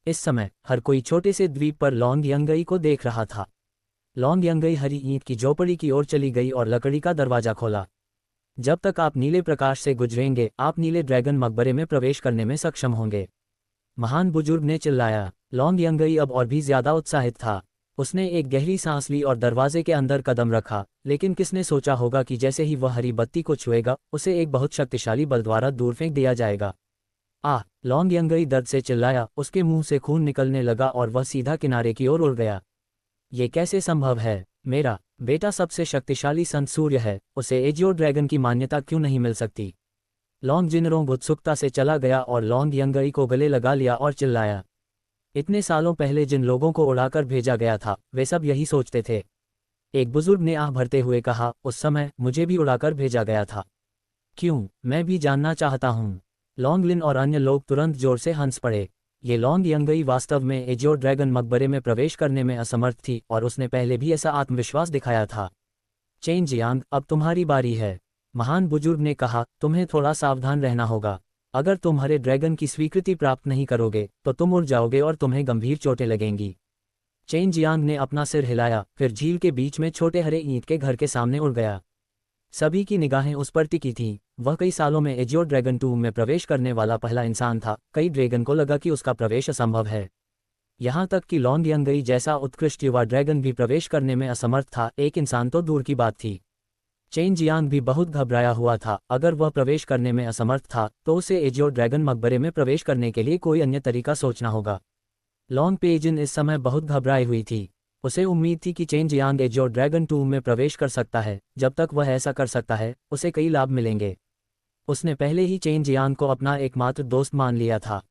इस समय हर कोई छोटे से द्वीप पर लॉन्ग यंगई को देख रहा था। लॉन्ग यंगई हरी ईंट की झोपड़ी की ओर चली गई और लकड़ी का दरवाजा खोला। जब तक आप नीले प्रकाश से गुजरेंगे, आप नीले ड्रैगन मकबरे में प्रवेश करने में सक्षम होंगे। महान बुजुर्ग ने चिल्लाया। लॉन्ग यंगई अब और भी ज्यादा उत्साहित था। उसने एक गहरी सांस ली और दरवाजे के अंदर कदम रखा, लेकिन किसने सोचा होगा कि जैसे ही वह हरी बत्ती को छुएगा, उसे एक बहुत शक्तिशाली बल द्वारा दूर फेंक दिया जाएगा। लॉन्ग यंगई दर्द से चिल्लाया। उसके मुंह से खून निकलने लगा और वह सीधा किनारे की ओर उड़ गया। ये कैसे संभव है? मेरा बेटा सबसे शक्तिशाली संत सूर्य है, उसे एजियो ड्रैगन की मान्यता क्यों नहीं मिल सकती? लॉन्ग जिनरोंग उत्सुकता से चला गया और लॉन्ग यंगई को गले लगा लिया और चिल्लाया। इतने सालों पहले जिन लोगों को उड़ाकर भेजा गया था, वे सब यही सोचते थे। एक बुजुर्ग ने आह भरते हुए कहा, उस समय मुझे भी उड़ाकर भेजा गया था। क्यों? मैं भी जानना चाहता हूँ। लॉन्ग लिन और अन्य लोग तुरंत जोर से हंस पड़े। ये लॉन्ग यंगई वास्तव में एजियो ड्रैगन मकबरे में प्रवेश करने में असमर्थ थी और उसने पहले भी ऐसा आत्मविश्वास दिखाया था। चेन जियांग, अब तुम्हारी बारी है। महान बुजुर्ग ने कहा, तुम्हें थोड़ा सावधान रहना होगा। अगर तुम हरे ड्रैगन की स्वीकृति प्राप्त नहीं करोगे तो तुम उड़ जाओगे और तुम्हें गंभीर चोटें लगेंगी। चेन जियांग ने अपना सिर हिलाया, फिर झील के बीच में छोटे हरे ईंट के घर के सामने उड़ गया। सभी की निगाहें उस पर टिकी थीं। वह कई सालों में एजियो ड्रैगन टूम में प्रवेश करने वाला पहला इंसान था। कई ड्रैगन को लगा कि उसका प्रवेश असंभव है। यहाँ तक कि लॉन्ग यंगई जैसा उत्कृष्ट युवा ड्रैगन भी प्रवेश करने में असमर्थ था। एक इंसान तो दूर की बात थी। चेन जियांग भी बहुत घबराया हुआ था। अगर वह प्रवेश करने में असमर्थ था, तो उसे एजियो ड्रैगन मकबरे में प्रवेश करने के लिए कोई अन्य तरीका सोचना होगा। लॉन्ग पेजिन इस समय बहुत घबराई हुई थी। उसे उम्मीद थी कि चेन जियांग एजियो ड्रैगन टूम में प्रवेश कर सकता है। जब तक वह ऐसा कर सकता है, उसे कई लाभ मिलेंगे। उसने पहले ही चेन जियांग को अपना एकमात्र दोस्त मान लिया था।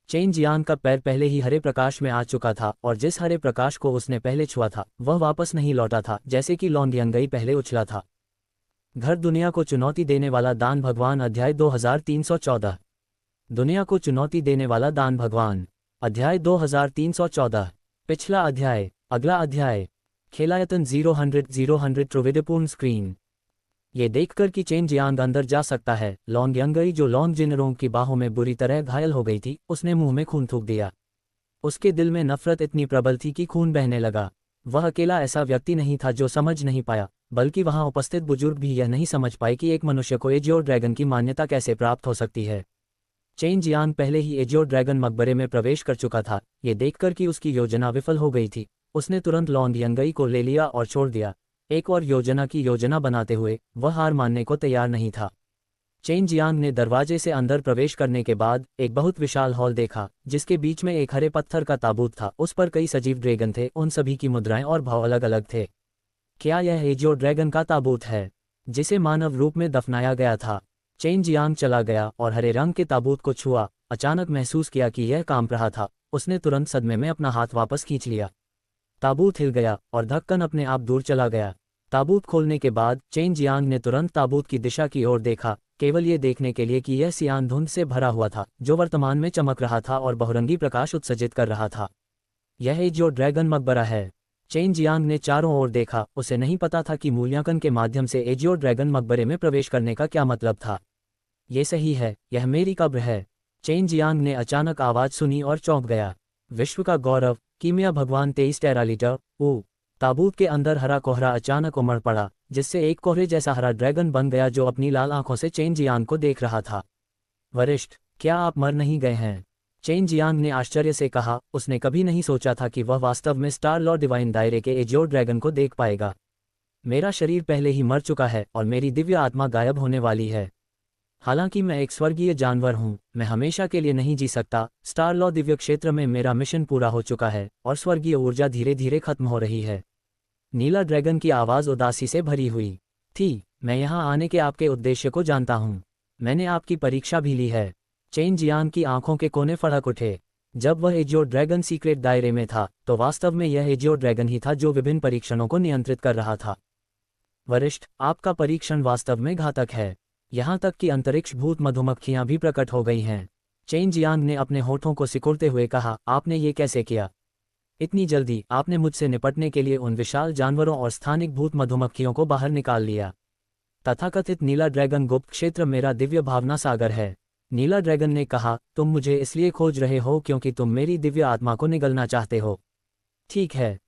चेन जियांग का पैर पहले ही हरे प्रकाश में आ चुका था और जिस हरे प्रकाश को उसने पहले छुआ था, वह वापस नहीं लौटा था, जैसे कि लॉन्ग यंगई पहले उछला था। घर दुनिया को चुनौती देने वाला दान भगवान अध्याय 2314। दुनिया को चुनौती देने वाला दान भगवान अध्याय 2314। पिछला अध्याय। अगला अध्याय। खेलायतन 000 त्रिविधपूर्ण स्क्रीन। ये देखकर कि चेन जियांग अंदर जा सकता है, लॉन्ग यंगई जो लॉन्ग जिनरोंग की बाहों में बुरी तरह घायल हो गई थी, उसने मुंह में खून थूक दिया। उसके दिल में नफरत इतनी प्रबल थी कि खून बहने लगा। वह अकेला ऐसा व्यक्ति नहीं था जो समझ नहीं पाया, बल्कि वहां उपस्थित बुजुर्ग भी यह नहीं समझ पाए कि एक मनुष्य को एजियोर ड्रैगन की मान्यता कैसे प्राप्त हो सकती है। चेन जियांग पहले ही एजियोर ड्रैगन मकबरे में प्रवेश कर चुका था। ये देखकर कि उसकी योजना विफल हो गई थी, उसने तुरंत लॉन्ग यंगई को ले लिया और छोड़ दिया। एक और योजना की योजना बनाते हुए वह हार मानने को तैयार नहीं था। चेन जियांग ने दरवाजे से अंदर प्रवेश करने के बाद एक बहुत विशाल हॉल देखा, जिसके बीच में एक हरे पत्थर का ताबूत था। उस पर कई सजीव ड्रैगन थे, उन सभी की मुद्राएं और भाव अलग अलग थे। क्या यह एजियोर ड्रैगन का ताबूत है जिसे मानव रूप में दफनाया गया था? चेन जियांग चला गया और हरे रंग के ताबूत को छुआ। अचानक महसूस किया कि यह कांप रहा था। उसने तुरंत सदमे में अपना हाथ वापस खींच लिया। ताबूत हिल गया और ढक्कन अपने आप दूर चला गया। ताबूत खोलने के बाद चेन जियांग ने तुरंत ताबूत की दिशा की ओर देखा, केवल ये देखने के लिए कि यह सियान धुंध से भरा हुआ था जो वर्तमान में चमक रहा था और बहुरंगी प्रकाश उत्सर्जित कर रहा था। यह एजियोर ड्रैगन मकबरा है। चेन जियांग ने चारों ओर देखा। उसे नहीं पता था कि मूल्यांकन के माध्यम से एजियोर ड्रैगन मकबरे में प्रवेश करने का क्या मतलब था। ये सही है, यह मेरी कब्र है। चेन जियांग ने अचानक आवाज सुनी और चौंक गया। विश्व का गौरव, कीमिया भगवान 23 टेरालीटर। ताबूत के अंदर हरा कोहरा अचानक उमड़ पड़ा, जिससे एक कोहरे जैसा हरा ड्रैगन बन गया जो अपनी लाल आंखों से चेन जियांग को देख रहा था। वरिष्ठ, क्या आप मर नहीं गए हैं? चेन जियांग ने आश्चर्य से कहा। उसने कभी नहीं सोचा था कि वह वास्तव में स्टार लॉर्ड डिवाइन दायरे के एजियोर ड्रैगन को देख पाएगा। मेरा शरीर पहले ही मर चुका है और मेरी दिव्य आत्मा गायब होने वाली है। हालांकि मैं एक स्वर्गीय जानवर हूं, मैं हमेशा के लिए नहीं जी सकता। स्टार लॉ दिव्य क्षेत्र में मेरा मिशन पूरा हो चुका है और स्वर्गीय ऊर्जा धीरे धीरे खत्म हो रही है। नीला ड्रैगन की आवाज़ उदासी से भरी हुई थी। मैं यहाँ आने के आपके उद्देश्य को जानता हूँ। मैंने आपकी परीक्षा भी ली है। चेन जियांग की आंखों के कोने फड़क उठे। जब वह एजियोर ड्रैगन सीक्रेट दायरे में था तो वास्तव में यह एजियोर ड्रैगन ही था जो विभिन्न परीक्षणों को नियंत्रित कर रहा था। वरिष्ठ, आपका परीक्षण वास्तव में घातक है। यहाँ तक कि अंतरिक्ष भूत मधुमक्खियाँ भी प्रकट हो गई हैं। चेन जियांग ने अपने होठों को सिकुड़ते हुए कहा, आपने ये कैसे किया? इतनी जल्दी आपने मुझसे निपटने के लिए उन विशाल जानवरों और स्थानिक भूत मधुमक्खियों को बाहर निकाल लिया। तथाकथित नीला ड्रैगन गुप्त क्षेत्र मेरा दिव्य भावना सागर है। नीला ड्रैगन ने कहा, तुम मुझे इसलिए खोज रहे हो क्योंकि तुम मेरी दिव्य आत्मा को निगलना चाहते हो। ठीक है,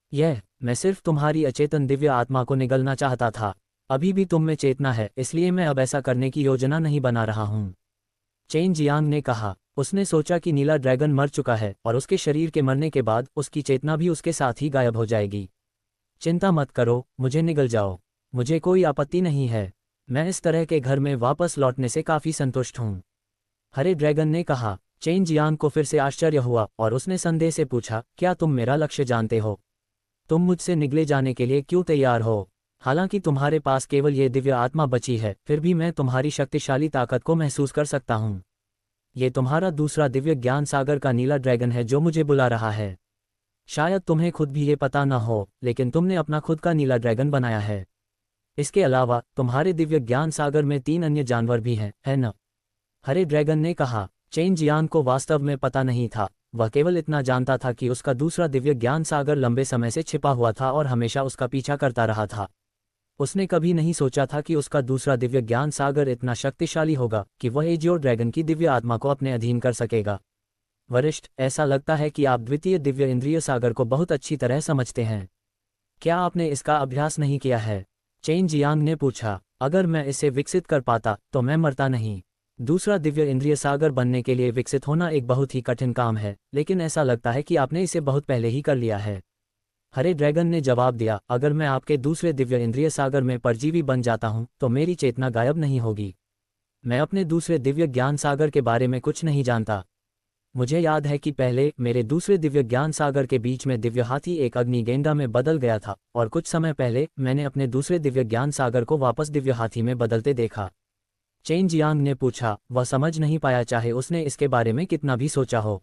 मैं सिर्फ तुम्हारी अचेतन दिव्य आत्मा को निगलना चाहता था। अभी भी तुम में चेतना है, इसलिए मैं अब ऐसा करने की योजना नहीं बना रहा हूँ। चेन जियांग ने कहा। उसने सोचा कि नीला ड्रैगन मर चुका है और उसके शरीर के मरने के बाद उसकी चेतना भी उसके साथ ही गायब हो जाएगी। चिंता मत करो, मुझे निगल जाओ, मुझे कोई आपत्ति नहीं है। मैं इस तरह के घर में वापस लौटने से काफ़ी संतुष्ट हूँ। हरे ड्रैगन ने कहा। चेन जियांग को फिर से आश्चर्य हुआ और उसने संदेह से पूछा, क्या तुम मेरा लक्ष्य जानते हो? तुम मुझसे निगले जाने के लिए क्यों तैयार हो? हालांकि तुम्हारे पास केवल ये दिव्य आत्मा बची है, फिर भी मैं तुम्हारी शक्तिशाली ताकत को महसूस कर सकता हूँ। ये तुम्हारा दूसरा दिव्य ज्ञान सागर का नीला ड्रैगन है जो मुझे बुला रहा है। शायद तुम्हें खुद भी ये पता न हो, लेकिन तुमने अपना खुद का नीला ड्रैगन बनाया है। इसके अलावा तुम्हारे दिव्य ज्ञान सागर में 3 अन्य जानवर भी हैं, है न? हरे ड्रैगन ने कहा। चेन जियांग को वास्तव में पता नहीं था। वह केवल इतना जानता था कि उसका दूसरा दिव्य ज्ञान सागर लंबे समय से छिपा हुआ था और हमेशा उसका पीछा करता रहा था। उसने कभी नहीं सोचा था कि उसका दूसरा दिव्य ज्ञान सागर इतना शक्तिशाली होगा कि वह एजियोर ड्रैगन की दिव्य आत्मा को अपने अधीन कर सकेगा। वरिष्ठ, ऐसा लगता है कि आप द्वितीय दिव्य इंद्रिय सागर को बहुत अच्छी तरह समझते हैं। क्या आपने इसका अभ्यास नहीं किया है? चेन जियांग ने पूछा। अगर मैं इसे विकसित कर पाता तो मैं मरता नहीं। दूसरा दिव्य इंद्रिय सागर बनने के लिए विकसित होना एक बहुत ही कठिन काम है, लेकिन ऐसा लगता है कि आपने इसे बहुत पहले ही कर लिया है। हरे ड्रैगन ने जवाब दिया, अगर मैं आपके दूसरे दिव्य इंद्रिय सागर में परजीवी बन जाता हूं तो मेरी चेतना गायब नहीं होगी। मैं अपने दूसरे दिव्य ज्ञान सागर के बारे में कुछ नहीं जानता। मुझे याद है कि पहले मेरे दूसरे दिव्य ज्ञान सागर के बीच में दिव्य हाथी एक अग्नि गेंडा में बदल गया था और कुछ समय पहले मैंने अपने दूसरे दिव्य ज्ञान सागर को वापस दिव्य हाथी में बदलते देखा। चेन जियांग ने पूछा। वह समझ नहीं पाया चाहे उसने इसके बारे में कितना भी सोचा हो।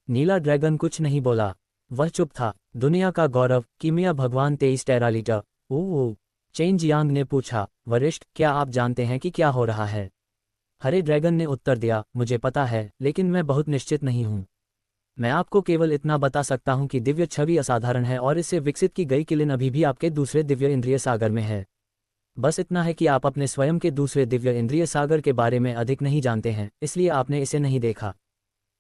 नीला ड्रैगन कुछ नहीं बोला, वह चुप था। दुनिया का गौरव, कीमिया भगवान 23 टेरालीटर। ओह, चेन जियांग ने पूछा। वरिष्ठ, क्या आप जानते हैं कि क्या हो रहा है? हरे ड्रैगन ने उत्तर दिया, मुझे पता है, लेकिन मैं बहुत निश्चित नहीं हूँ। मैं आपको केवल इतना बता सकता हूँ कि दिव्य छवि असाधारण है और इससे विकसित की गई किलिन अभी भी आपके दूसरे दिव्य इंद्रिय सागर में है। बस इतना है कि आप अपने स्वयं के दूसरे दिव्य इंद्रिय सागर के बारे में अधिक नहीं जानते हैं, इसलिए आपने इसे नहीं देखा।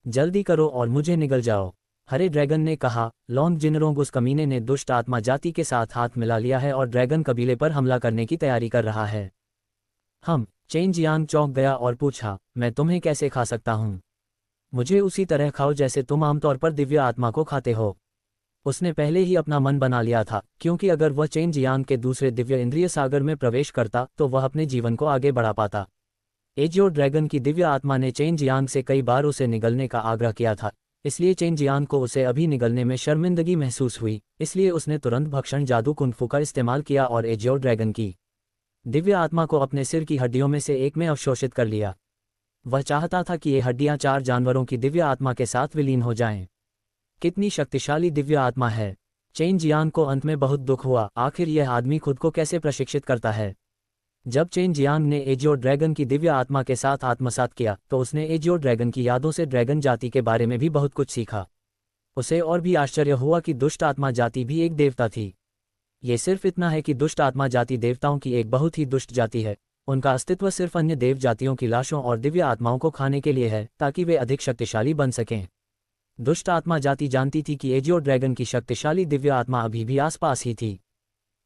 जल्दी करो और मुझे निगल जाओ। हरे ड्रैगन ने कहा, लॉन्ग जिनरोंग उस कमीने ने दुष्ट आत्मा जाति के साथ हाथ मिला लिया है और ड्रैगन कबीले पर हमला करने की तैयारी कर रहा है। चेन जियांग चौंक गया और पूछा, मैं तुम्हें कैसे खा सकता हूँ? मुझे उसी तरह खाओ जैसे तुम आमतौर पर दिव्य आत्मा को खाते हो। उसने पहले ही अपना मन बना लिया था, क्योंकि अगर वह चेन जियांग के दूसरे दिव्य इंद्रिय सागर में प्रवेश करता तो वह अपने जीवन को आगे बढ़ा पाता। एजियो ड्रैगन की दिव्य आत्मा ने चेन जियांग से कई बार उसे निगलने का आग्रह किया था, इसलिए चेन जियांग को उसे अभी निगलने में शर्मिंदगी महसूस हुई, इसलिए उसने तुरंत भक्षण जादू कुंफू का इस्तेमाल किया और एजियो ड्रैगन की दिव्य आत्मा को अपने सिर की हड्डियों में से एक में अवशोषित कर लिया। वह चाहता था कि ये हड्डियां 4 जानवरों की दिव्य आत्मा के साथ विलीन हो जाएं। कितनी शक्तिशाली दिव्य आत्मा है! चेन जियांग को अंत में बहुत दुख हुआ, आखिर यह आदमी खुद को कैसे प्रशिक्षित करता है। जब चेन जियांग ने एजियो ड्रैगन की दिव्य आत्मा के साथ आत्मसात किया तो उसने एजियो ड्रैगन की यादों से ड्रैगन जाति के बारे में भी बहुत कुछ सीखा। उसे और भी आश्चर्य हुआ कि दुष्ट आत्मा जाति भी एक देवता थी। ये सिर्फ इतना है कि दुष्ट आत्मा जाति देवताओं की एक बहुत ही दुष्ट जाति है। उनका अस्तित्व सिर्फ अन्य देव जातियों की लाशों और दिव्य आत्माओं को खाने के लिए है, ताकि वे अधिक शक्तिशाली बन सकें। दुष्ट आत्मा जाति जानती थी कि एजियो ड्रैगन की शक्तिशाली दिव्य आत्मा अभी भी आसपास ही थी।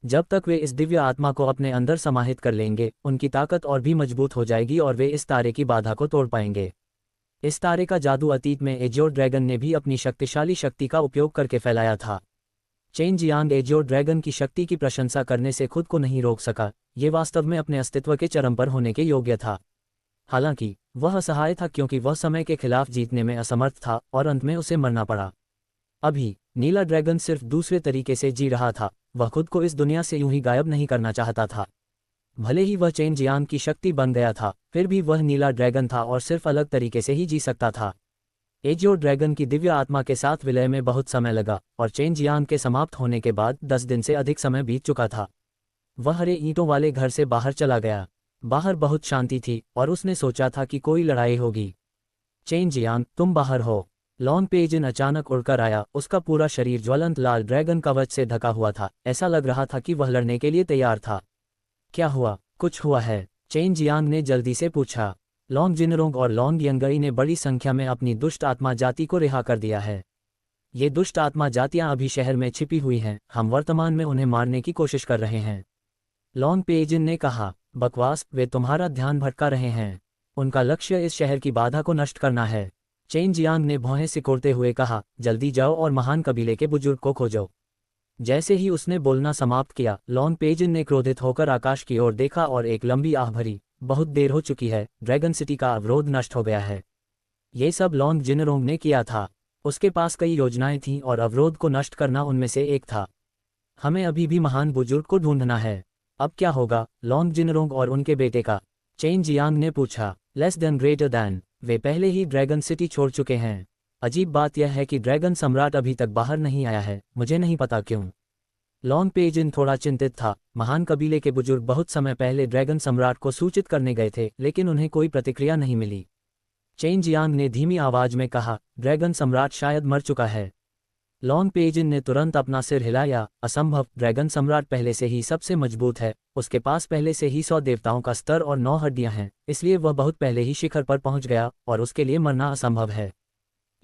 जब तक वे इस दिव्य आत्मा को अपने अंदर समाहित कर लेंगे, उनकी ताकत और भी मजबूत हो जाएगी और वे इस तारे की बाधा को तोड़ पाएंगे। इस तारे का जादू अतीत में एजियो ड्रैगन ने भी अपनी शक्तिशाली शक्ति का उपयोग करके फैलाया था। चेन जियांग एजियो ड्रैगन की शक्ति की प्रशंसा करने से खुद को नहीं रोक सका। ये वास्तव में अपने अस्तित्व के चरम पर होने के योग्य था। हालांकि वह असहाय था क्योंकि वह समय के खिलाफ जीतने में असमर्थ था और अंत में उसे मरना पड़ा। अभी नीला ड्रैगन सिर्फ दूसरे तरीके से जी रहा था। वह खुद को इस दुनिया से यूं ही गायब नहीं करना चाहता था। भले ही वह चेन जियांग की शक्ति बन गया था, फिर भी वह नीला ड्रैगन था और सिर्फ अलग तरीके से ही जी सकता था। एजियो ड्रैगन की दिव्य आत्मा के साथ विलय में बहुत समय लगा और चेन जियांग के समाप्त होने के बाद 10 दिन से अधिक समय बीत चुका था। वह हरे ईंटों वाले घर से बाहर चला गया। बाहर बहुत शांति थी और उसने सोचा था कि कोई लड़ाई होगी। चेन जियांग, तुम बाहर हो। लॉन्ग पेजिन अचानक उड़कर आया। उसका पूरा शरीर ज्वलंत लाल ड्रैगन कवच से ढका हुआ था। ऐसा लग रहा था कि वह लड़ने के लिए तैयार था। क्या हुआ? कुछ हुआ है? चेन जियांग ने जल्दी से पूछा। लॉन्ग जिनरोंग और लॉन्ग यंगई ने बड़ी संख्या में अपनी दुष्ट आत्मा जाति को रिहा कर दिया है। ये दुष्ट आत्मा जातियां अभी शहर में छिपी हुई हैं। हम वर्तमान में उन्हें मारने की कोशिश कर रहे हैं। लॉन्ग पेजिन ने कहा। बकवास, वे तुम्हारा ध्यान भटका रहे हैं। उनका लक्ष्य इस शहर की बाधा को नष्ट करना है। चेन जियांग ने भौहें सिकोड़ते हुए कहा, जल्दी जाओ और महान कबीले के बुजुर्ग को खोजो। जैसे ही उसने बोलना समाप्त किया, लॉन्ग पेजिन ने क्रोधित होकर आकाश की ओर देखा और एक लंबी आह भरी, बहुत देर हो चुकी है, ड्रैगन सिटी का अवरोध नष्ट हो गया है। ये सब लॉन्ग जिनरोंग ने किया था। उसके पास कई योजनाएं थीं और अवरोध को नष्ट करना उनमें से एक था। हमें अभी भी महान बुजुर्ग को ढूंढना है। अब क्या होगा लॉन्ग जिनरोंग और उनके बेटे का? चेन जियांग ने पूछा। लेस देन ग्रेटर दैन, वे पहले ही ड्रैगन सिटी छोड़ चुके हैं। अजीब बात यह है कि ड्रैगन सम्राट अभी तक बाहर नहीं आया है, मुझे नहीं पता क्यों। लॉन्ग पेजिन थोड़ा चिंतित था। महान कबीले के बुजुर्ग बहुत समय पहले ड्रैगन सम्राट को सूचित करने गए थे, लेकिन उन्हें कोई प्रतिक्रिया नहीं मिली। चेन जियांग ने धीमी आवाज में कहा, ड्रैगन सम्राट शायद मर चुका है। लॉन्ग पेजिन ने तुरंत अपना सिर हिलाया। असंभव, ड्रैगन सम्राट पहले से ही सबसे मजबूत है। उसके पास पहले से ही 100 देवताओं का स्तर और 9 हड्डियां हैं, इसलिए वह बहुत पहले ही शिखर पर पहुंच गया और उसके लिए मरना असंभव है।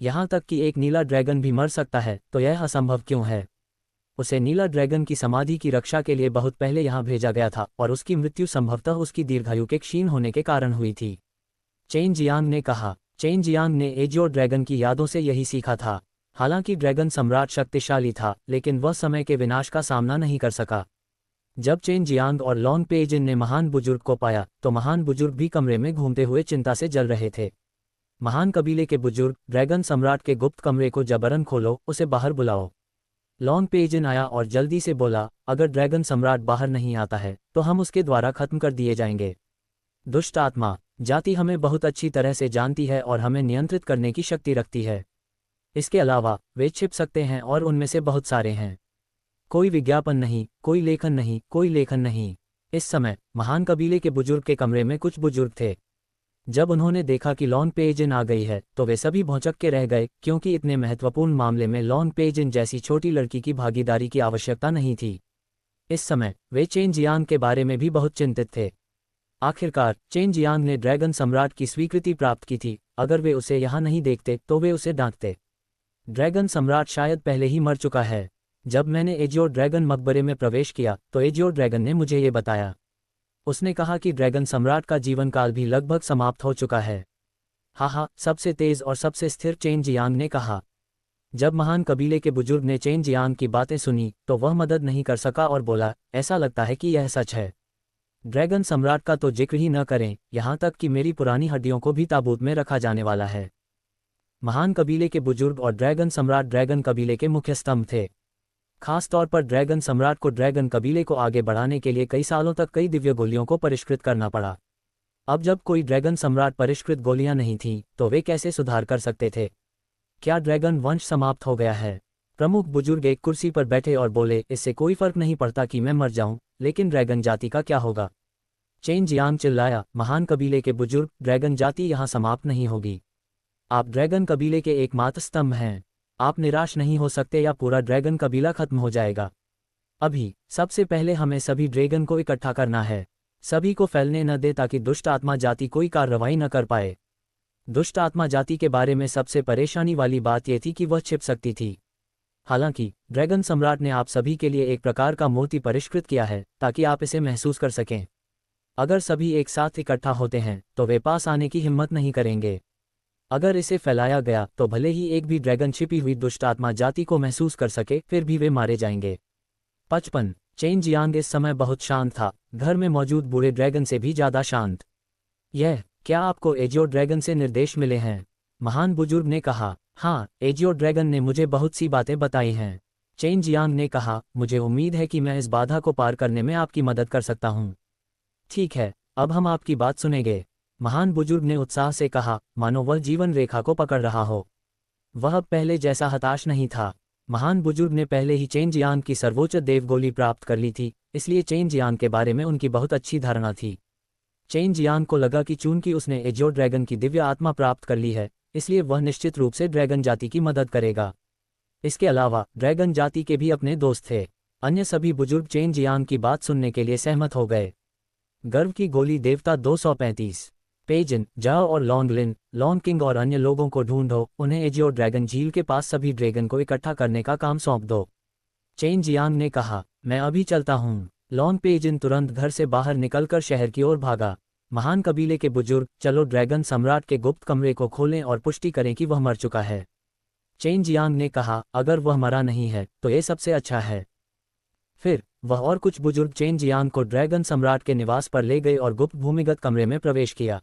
यहां तक कि एक नीला ड्रैगन भी मर सकता है, तो यह असंभव क्यों है? उसे नीला ड्रैगन की समाधि की रक्षा के लिए बहुत पहले यहां भेजा गया था और उसकी मृत्यु संभवतः उसकी दीर्घायु के क्षीण होने के कारण हुई थी। चेन जियांग ने कहा। चेन जियांग ने एजियो ड्रैगन की यादों से यही सीखा था। हालांकि ड्रैगन सम्राट शक्तिशाली था, लेकिन वह समय के विनाश का सामना नहीं कर सका। जब चेन जियांग और लॉन्ग पेजिन ने महान बुजुर्ग को पाया, तो महान बुजुर्ग भी कमरे में घूमते हुए चिंता से जल रहे थे। महान कबीले के बुजुर्ग, ड्रैगन सम्राट के गुप्त कमरे को जबरन खोलो, उसे बाहर बुलाओ। लॉन्ग पेजिन आया और जल्दी से बोला, अगर ड्रैगन सम्राट बाहर नहीं आता है तो हम उसके द्वारा खत्म कर दिए जाएंगे। दुष्ट आत्मा जाति हमें बहुत अच्छी तरह से जानती है और हमें नियंत्रित करने की शक्ति रखती है। इसके अलावा वे छिप सकते हैं और उनमें से बहुत सारे हैं। कोई विज्ञापन नहीं, कोई लेखन नहीं, कोई लेखन नहीं। इस समय महान कबीले के बुजुर्ग के कमरे में कुछ बुजुर्ग थे। जब उन्होंने देखा कि लॉन्ग पेजिन आ गई है तो वे सभी भौंचक के रह गए, क्योंकि इतने महत्वपूर्ण मामले में लॉन्ग पेजिन जैसी छोटी लड़की की भागीदारी की आवश्यकता नहीं थी। इस समय वे चेन जियांग के बारे में भी बहुत चिंतित थे। आखिरकार चेन जियांग ने ड्रैगन सम्राट की स्वीकृति प्राप्त की थी। अगर वे उसे यहाँ नहीं देखते तो वे उसे डांटते। ड्रैगन सम्राट शायद पहले ही मर चुका है। जब मैंने एजियो ड्रैगन मकबरे में प्रवेश किया तो एजियो ड्रैगन ने मुझे ये बताया। उसने कहा कि ड्रैगन सम्राट का जीवन काल भी लगभग समाप्त हो चुका है। हाँ, सबसे तेज और सबसे स्थिर चेन जियांग ने कहा। जब महान कबीले के बुजुर्ग ने चेन जियांग की बातें सुनी तो वह मदद नहीं कर सका और बोला, ऐसा लगता है कि यह सच है। ड्रैगन सम्राट का तो जिक्र ही न करें, यहाँ तक कि मेरी पुरानी हड्डियों को भी ताबूत में रखा जाने वाला है। महान कबीले के बुजुर्ग और ड्रैगन सम्राट ड्रैगन कबीले के मुख्य स्तंभ थे। खास तौर पर ड्रैगन सम्राट को ड्रैगन कबीले को आगे बढ़ाने के लिए कई सालों तक कई दिव्य गोलियों को परिष्कृत करना पड़ा। अब जब कोई ड्रैगन सम्राट परिष्कृत गोलियां नहीं थीं, तो वे कैसे सुधार कर सकते थे? क्या ड्रैगन वंश समाप्त हो गया है? प्रमुख बुजुर्ग एक कुर्सी पर बैठे और बोले, इससे कोई फर्क नहीं पड़ता कि मैं मर जाऊं, लेकिन ड्रैगन जाति का क्या होगा? चेन जियांग चिल्लाया, महान कबीले के बुजुर्ग, ड्रैगन जाति यहाँ समाप्त नहीं होगी। आप ड्रैगन कबीले के एकमात्र स्तंभ हैं। आप निराश नहीं हो सकते या पूरा ड्रैगन कबीला खत्म हो जाएगा। अभी सबसे पहले हमें सभी ड्रैगन को इकट्ठा करना है। सभी को फैलने न दे ताकि दुष्ट आत्मा जाति कोई कार्रवाई न कर पाए। दुष्ट आत्मा जाति के बारे में सबसे परेशानी वाली बात यह थी कि वह छिप सकती थी। हालांकि ड्रैगन सम्राट ने आप सभी के लिए एक प्रकार का मूर्ति परिष्कृत किया है ताकि आप इसे महसूस कर सकें। अगर सभी एक साथ इकट्ठा होते हैं तो वे पास आने की हिम्मत नहीं करेंगे। अगर इसे फैलाया गया तो भले ही एक भी ड्रैगन छिपी हुई दुष्ट आत्मा जाति को महसूस कर सके, फिर भी वे मारे जाएंगे। 55 चेन जियांग इस समय बहुत शांत था, घर में मौजूद बूढ़े ड्रैगन से भी ज्यादा शांत। क्या आपको एजियो ड्रैगन से निर्देश मिले हैं? महान बुजुर्ग ने कहा। हाँ, एजियो ड्रैगन ने मुझे बहुत सी बातें बताई हैं। चेन जियांग ने कहा, मुझे उम्मीद है कि मैं इस बाधा को पार करने में आपकी मदद कर सकता हूँ। ठीक है, अब हम आपकी बात सुनेंगे। महान बुजुर्ग ने उत्साह से कहा, मानो वह जीवन रेखा को पकड़ रहा हो। वह पहले जैसा हताश नहीं था। महान बुजुर्ग ने पहले ही चेन जियांग की सर्वोच्च देवगोली प्राप्त कर ली थी, इसलिए चेन जियांग के बारे में उनकी बहुत अच्छी धारणा थी। चेन जियांग को लगा कि चूंकि उसने एजियो ड्रैगन की दिव्य आत्मा प्राप्त कर ली है, इसलिए वह निश्चित रूप से ड्रैगन जाति की मदद करेगा। इसके अलावा ड्रैगन जाति के भी अपने दोस्त थे। अन्य सभी बुजुर्ग चेन जियांग की बात सुनने के लिए सहमत हो गए। गर्व की गोली देवता 235 पेजिन, जाओ और लॉन्गलिन, लॉन्ग किंग और अन्य लोगों को ढूंढो, उन्हें एजियो ड्रैगन झील के पास सभी ड्रैगन को इकट्ठा करने का काम सौंप दो। चेन जियांग ने कहा, मैं अभी चलता हूँ। लॉन्ग पेजिन तुरंत घर से बाहर निकलकर शहर की ओर भागा। महान कबीले के बुजुर्ग, चलो ड्रैगन सम्राट के गुप्त कमरे को खोलें और पुष्टि करें कि वह मर चुका है। चेन जियांग ने कहा, अगर वह मरा नहीं है तो ये सबसे अच्छा है। फिर वह और कुछ बुजुर्ग चेन जियांग को ड्रैगन सम्राट के निवास पर ले गए और गुप्त भूमिगत कमरे में प्रवेश किया।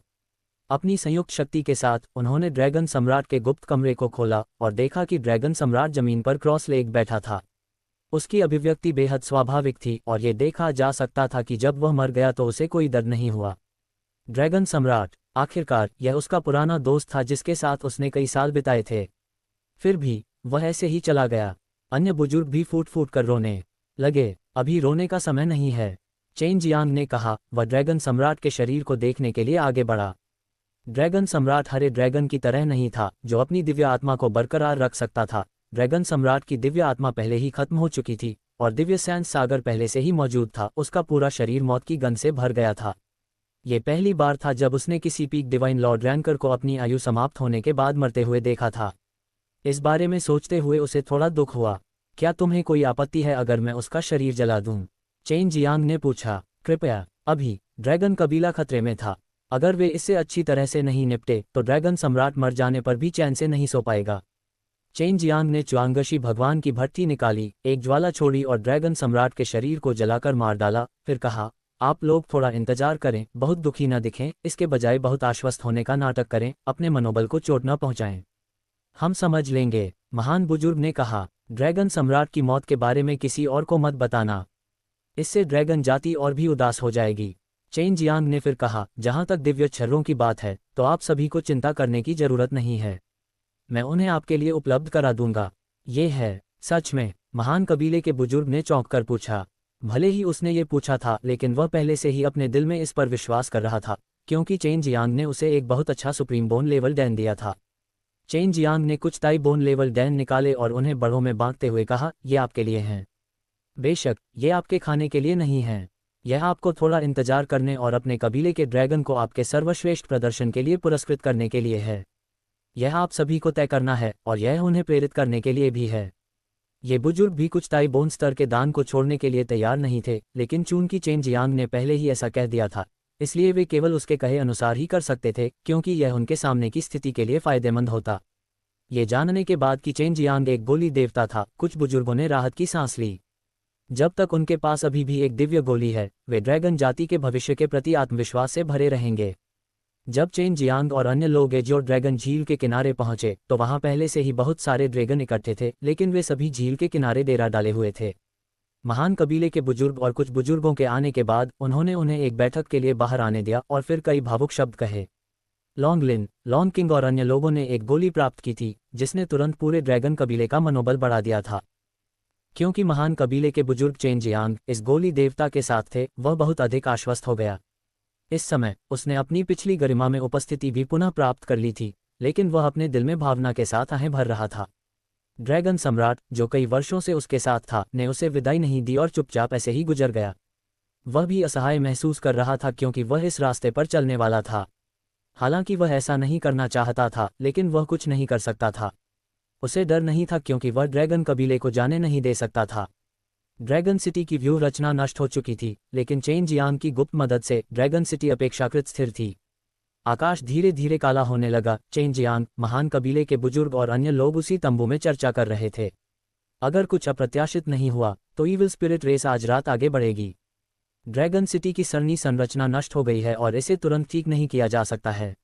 अपनी संयुक्त शक्ति के साथ उन्होंने ड्रैगन सम्राट के गुप्त कमरे को खोला और देखा कि ड्रैगन सम्राट जमीन पर क्रॉस लेग बैठा था। उसकी अभिव्यक्ति बेहद स्वाभाविक थी और ये देखा जा सकता था कि जब वह मर गया तो उसे कोई दर्द नहीं हुआ। ड्रैगन सम्राट, आखिरकार यह उसका पुराना दोस्त था जिसके साथ उसने कई साल बिताए थे। फिर भी वह ऐसे ही चला गया। अन्य बुजुर्ग भी फूट फूट कर रोने लगे। अभी रोने का समय नहीं है, चेन जियांग ने कहा। वह ड्रैगन सम्राट के शरीर को देखने के लिए आगे बढ़ा। ड्रैगन सम्राट हरे ड्रैगन की तरह नहीं था जो अपनी दिव्य आत्मा को बरकरार रख सकता था। ड्रैगन सम्राट की दिव्य आत्मा पहले ही खत्म हो चुकी थी और दिव्य सैंड सागर पहले से ही मौजूद था। उसका पूरा शरीर मौत की गंध से भर गया था। ये पहली बार था जब उसने किसी पीक डिवाइन लॉर्ड रैंकर को अपनी आयु समाप्त होने के बाद मरते हुए देखा था। इस बारे में सोचते हुए उसे थोड़ा दुख हुआ। क्या तुम्हें कोई आपत्ति है अगर मैं उसका शरीर जला दूं? चेन जियांग ने पूछा। कृपया। अभी ड्रैगन कबीला खतरे में था। अगर वे इससे अच्छी तरह से नहीं निपटे तो ड्रैगन सम्राट मर जाने पर भी चैन से नहीं सो पाएगा। चेन जियांग ने च्वांगशी भगवान की भट्टी निकाली, एक ज्वाला छोड़ी और ड्रैगन सम्राट के शरीर को जलाकर मार डाला। फिर कहा, आप लोग थोड़ा इंतजार करें, बहुत दुखी न दिखें, इसके बजाय बहुत आश्वस्त होने का नाटक करें, अपने मनोबल को चोट न पहुंचाएं। हम समझ लेंगे, महान बुजुर्ग ने कहा। ड्रैगन सम्राट की मौत के बारे में किसी और को मत बताना, इससे ड्रैगन जाति और भी उदास हो जाएगी। चेन जियांग ने फिर कहा, जहां तक दिव्य छर्रों की बात है तो आप सभी को चिंता करने की जरूरत नहीं है, मैं उन्हें आपके लिए उपलब्ध करा दूंगा। ये है सच में? महान कबीले के बुजुर्ग ने चौंक कर पूछा। भले ही उसने ये पूछा था, लेकिन वह पहले से ही अपने दिल में इस पर विश्वास कर रहा था, क्योंकि चेन जियांग ने उसे एक बहुत अच्छा सुप्रीम बोन लेवल डैन दिया था। चेन जियांग ने कुछ ताई बोन लेवल डैन निकाले और उन्हें बड़ों में बांटते हुए कहा, ये आपके लिए हैं। बेशक ये आपके खाने के लिए नहीं है, यह आपको थोड़ा इंतजार करने और अपने कबीले के ड्रैगन को आपके सर्वश्रेष्ठ प्रदर्शन के लिए पुरस्कृत करने के लिए है। यह आप सभी को तय करना है और यह उन्हें प्रेरित करने के लिए भी है। ये बुजुर्ग भी कुछ ताई बोन स्तर के दान को छोड़ने के लिए तैयार नहीं थे, लेकिन चून की चेन जियांग ने पहले ही ऐसा कह दिया था, इसलिए वे केवल उसके कहे अनुसार ही कर सकते थे, क्योंकि यह उनके सामने की स्थिति के लिए फायदेमंद होता। ये जानने के बाद कि चेन जियांग एक गोली देवता था, कुछ बुजुर्गों ने राहत की सांस ली। जब तक उनके पास अभी भी एक दिव्य गोली है, वे ड्रैगन जाति के भविष्य के प्रति आत्मविश्वास से भरे रहेंगे। जब चेन जियांग और अन्य लोग एजियो ड्रैगन झील के किनारे पहुंचे तो वहां पहले से ही बहुत सारे ड्रैगन इकट्ठे थे, लेकिन वे सभी झील के किनारे डेरा डाले हुए थे। महान कबीले के बुजुर्ग और कुछ बुजुर्गों के आने के बाद उन्होंने उन्हें एक बैठक के लिए बाहर आने दिया और फिर कई भावुक शब्द कहे। लॉन्गलिन, लॉन्ग किंग और अन्य लोगों ने एक गोली प्राप्त की थी, जिसने तुरंत पूरे ड्रैगन कबीले का मनोबल बढ़ा दिया था। क्योंकि महान कबीले के बुजुर्ग चेन जियांग इस गोली देवता के साथ थे, वह बहुत अधिक आश्वस्त हो गया। इस समय उसने अपनी पिछली गरिमा में उपस्थिति भी पुनः प्राप्त कर ली थी, लेकिन वह अपने दिल में भावना के साथ आहें भर रहा था। ड्रैगन सम्राट, जो कई वर्षों से उसके साथ था, ने उसे विदाई नहीं दी और चुपचाप ऐसे ही गुजर गया। वह भी असहाय महसूस कर रहा था क्योंकि वह इस रास्ते पर चलने वाला था। हालांकि वह ऐसा नहीं करना चाहता था, लेकिन वह कुछ नहीं कर सकता था। उसे डर नहीं था क्योंकि वह ड्रैगन कबीले को जाने नहीं दे सकता था। ड्रैगन सिटी की व्यूह रचना नष्ट हो चुकी थी, लेकिन चेन जियांग की गुप्त मदद से ड्रैगन सिटी अपेक्षाकृत स्थिर थी। आकाश धीरे धीरे काला होने लगा। चेन जियांग, महान कबीले के बुजुर्ग और अन्य लोग उसी तंबू में चर्चा कर रहे थे। अगर कुछ अप्रत्याशित नहीं हुआ तो ईविल स्पिरिट रेस आज रात आगे बढ़ेगी। ड्रैगन सिटी की सरनी संरचना नष्ट हो गई है और इसे तुरंत ठीक नहीं किया जा सकता है।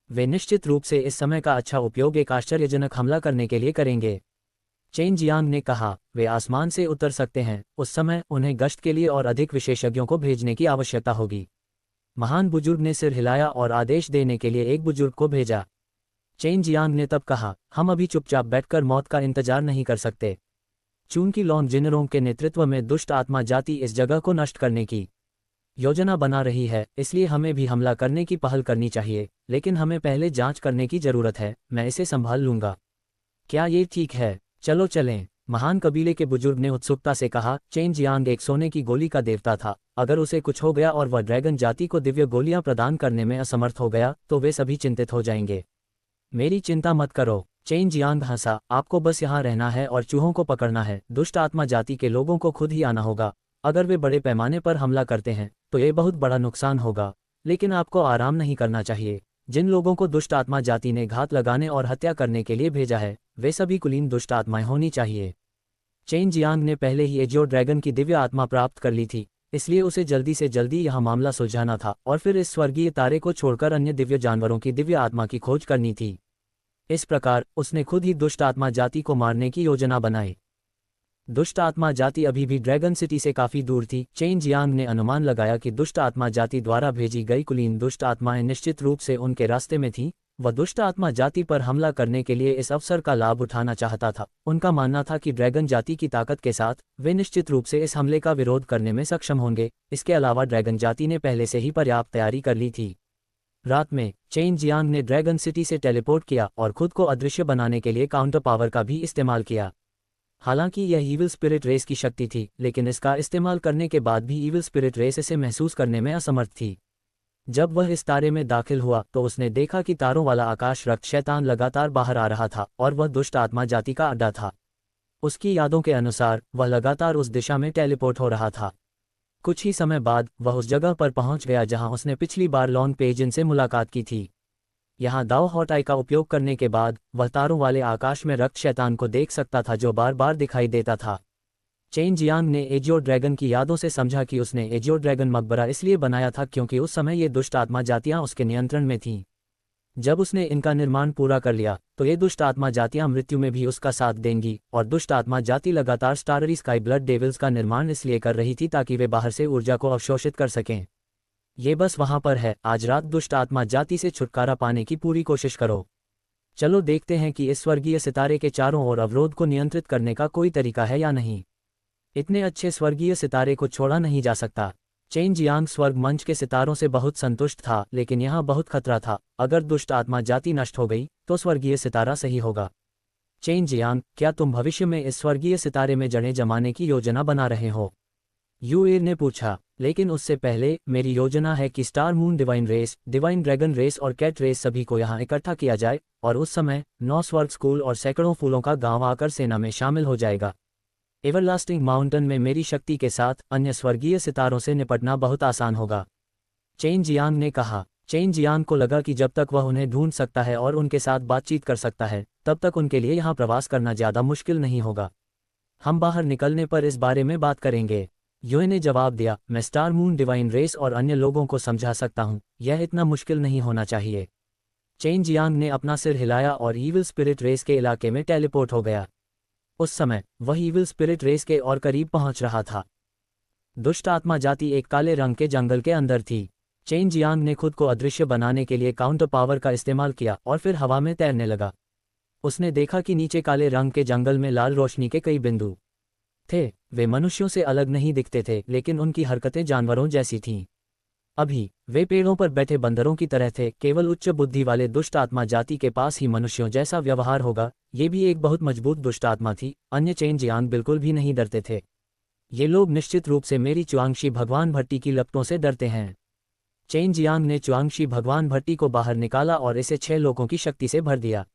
वे निश्चित रूप से इस समय का अच्छा उपयोग एक आश्चर्यजनक हमला करने के लिए करेंगे। चेन जियांग ने कहा, वे आसमान से उतर सकते हैं, उस समय उन्हें गश्त के लिए और अधिक विशेषज्ञों को भेजने की आवश्यकता होगी। महान बुजुर्ग ने सिर हिलाया और आदेश देने के लिए एक बुजुर्ग को भेजा। चेन जियांग ने तब कहा, हम अभी चुपचाप बैठकर मौत का इंतजार नहीं कर सकते। चूंकि लॉन्ग जिनरों के नेतृत्व में दुष्ट आत्मा जाति इस जगह को नष्ट करने की योजना बना रही है, इसलिए हमें भी हमला करने की पहल करनी चाहिए, लेकिन हमें पहले जांच करने की जरूरत है। मैं इसे संभाल लूंगा। क्या ये ठीक है? चलो चलें। महान कबीले के बुजुर्ग ने उत्सुकता से कहा। चेन जियांग एक सोने की गोली का देवता था। अगर उसे कुछ हो गया और वह ड्रैगन जाति को दिव्य गोलियां प्रदान करने में असमर्थ हो गया तो वे सभी चिंतित हो जाएंगे। मेरी चिंता मत करो। चेन जियांग हंसा, आपको बस यहाँ रहना है और चूहों को पकड़ना है। दुष्ट आत्मा जाति के लोगों को खुद ही आना होगा। अगर वे बड़े पैमाने पर हमला करते हैं तो ये बहुत बड़ा नुकसान होगा, लेकिन आपको आराम नहीं करना चाहिए। जिन लोगों को दुष्ट आत्मा जाति ने घात लगाने और हत्या करने के लिए भेजा है, वे सभी कुलीन दुष्ट आत्माएं होनी चाहिए। चेन जियांग ने पहले ही एजियो ड्रैगन की दिव्य आत्मा प्राप्त कर ली थी, इसलिए उसे जल्दी से जल्दी यह मामला सुलझाना था और फिर इस स्वर्गीय तारे को छोड़कर अन्य दिव्य जानवरों की दिव्य आत्मा की खोज करनी थी। इस प्रकार उसने खुद ही दुष्ट आत्मा जाति को मारने की योजना बनाई। दुष्ट आत्मा जाति अभी भी ड्रैगन सिटी से काफी दूर थी। चेन जियांग ने अनुमान लगाया कि दुष्ट आत्मा जाति द्वारा भेजी गई कुलीन दुष्ट आत्माएं निश्चित रूप से उनके रास्ते में थीं। वह दुष्ट आत्मा जाति पर हमला करने के लिए इस अवसर का लाभ उठाना चाहता था। उनका मानना था कि ड्रैगन जाति की ताकत के साथ वे निश्चित रूप से इस हमले का विरोध करने में सक्षम होंगे। इसके अलावा ड्रैगन जाति ने पहले से ही पर्याप्त तैयारी कर ली थी। रात में चेन जियांग ने ड्रैगन सिटी से टेलीपोर्ट किया और खुद को अदृश्य बनाने के लिए काउंटर पावर का भी इस्तेमाल किया। हालांकि यह ईविल स्पिरिट रेस की शक्ति थी, लेकिन इसका इस्तेमाल करने के बाद भी ईविल स्पिरिट रेस इसे महसूस करने में असमर्थ थी। जब वह इस तारे में दाखिल हुआ तो उसने देखा कि तारों वाला आकाश रक्त शैतान लगातार बाहर आ रहा था और वह दुष्ट आत्मा जाति का अड्डा था। उसकी यादों के अनुसार वह लगातार उस दिशा में टेलीपोर्ट हो रहा था। कुछ ही समय बाद वह उस जगह पर पहुंच गया जहां उसने पिछली बार लॉन्ग पेजिन से मुलाकात की थी। यहाँ दाओ हॉटाई का उपयोग करने के बाद वह तारों वाले आकाश में रक्त शैतान को देख सकता था जो बार बार दिखाई देता था। चेन जियांग ने एजियो ड्रैगन की यादों से समझा कि उसने एजियो ड्रैगन मकबरा इसलिए बनाया था क्योंकि उस समय ये दुष्ट आत्मा जातियां उसके नियंत्रण में थीं। जब उसने इनका निर्माण पूरा कर लिया तो ये दुष्ट आत्मा जातियां मृत्यु में भी उसका साथ देंगी, और दुष्ट आत्मा जाति लगातार स्टाररी स्काई ब्लड डेविल्स का निर्माण इसलिए कर रही थी ताकि वे बाहर से ऊर्जा को अवशोषित कर सकें। ये बस वहां पर है। आज रात दुष्ट आत्मा जाति से छुटकारा पाने की पूरी कोशिश करो। चलो देखते हैं कि इस स्वर्गीय सितारे के चारों ओर अवरोध को नियंत्रित करने का कोई तरीका है या नहीं। इतने अच्छे स्वर्गीय सितारे को छोड़ा नहीं जा सकता। चेन जियांग स्वर्ग मंच के सितारों से बहुत संतुष्ट था, लेकिन यहाँ बहुत खतरा था। अगर दुष्ट आत्मा जाति नष्ट हो गई तो स्वर्गीय सितारा सही होगा। चेन जियांग, क्या तुम भविष्य में इस स्वर्गीय सितारे में जड़ें जमाने की योजना बना रहे हो? यूएर ने पूछा। लेकिन उससे पहले मेरी योजना है कि star moon divine race, divine dragon race और कैट रेस सभी को यहाँ इकट्ठा किया जाए, और उस समय 9 स्वर्ग स्कूल और सैकड़ों फूलों का गांव आकर सेना में शामिल हो जाएगा। एवरलास्टिंग माउंटेन में मेरी शक्ति के साथ अन्य स्वर्गीय सितारों से निपटना बहुत आसान होगा, चेन जियांग ने कहा। चेन जियांग को लगा कि जब तक वह उन्हें ढूंढ सकता है और उनके साथ बातचीत कर सकता है, तब तक उनके लिए यहाँ प्रवास करना ज़्यादा मुश्किल नहीं होगा। हम बाहर निकलने पर इस बारे में बात करेंगे, यूए ने जवाब दिया। मैं स्टार मून डिवाइन रेस और अन्य लोगों को समझा सकता हूँ, यह इतना मुश्किल नहीं होना चाहिए। चेन जियांग ने अपना सिर हिलाया और ईविल स्पिरिट रेस के इलाके में टेलीपोर्ट हो गया। उस समय वह ईविल स्पिरिट रेस के और करीब पहुंच रहा था। दुष्ट आत्मा जाति एक काले रंग के जंगल के अंदर थी। चेन जियांग ने खुद को अदृश्य बनाने के लिए काउंटर पावर का इस्तेमाल किया और फिर हवा में तैरने लगा। उसने देखा कि नीचे काले रंग के जंगल में लाल रोशनी के कई बिंदु थे। वे मनुष्यों से अलग नहीं दिखते थे, लेकिन उनकी हरकतें जानवरों जैसी थीं। अभी वे पेड़ों पर बैठे बंदरों की तरह थे। केवल उच्च बुद्धि वाले दुष्ट आत्मा जाति के पास ही मनुष्यों जैसा व्यवहार होगा। ये भी एक बहुत मजबूत दुष्ट आत्मा थी। अन्य चेन जियांग बिल्कुल भी नहीं डरते थे। ये लोग निश्चित रूप से मेरी च्वांगशी भगवान भट्टी की लपटों से डरते हैं। चेन जियांग ने च्वांगशी भगवान भट्टी को बाहर निकाला और इसे 6 लोगों की शक्ति से भर दिया।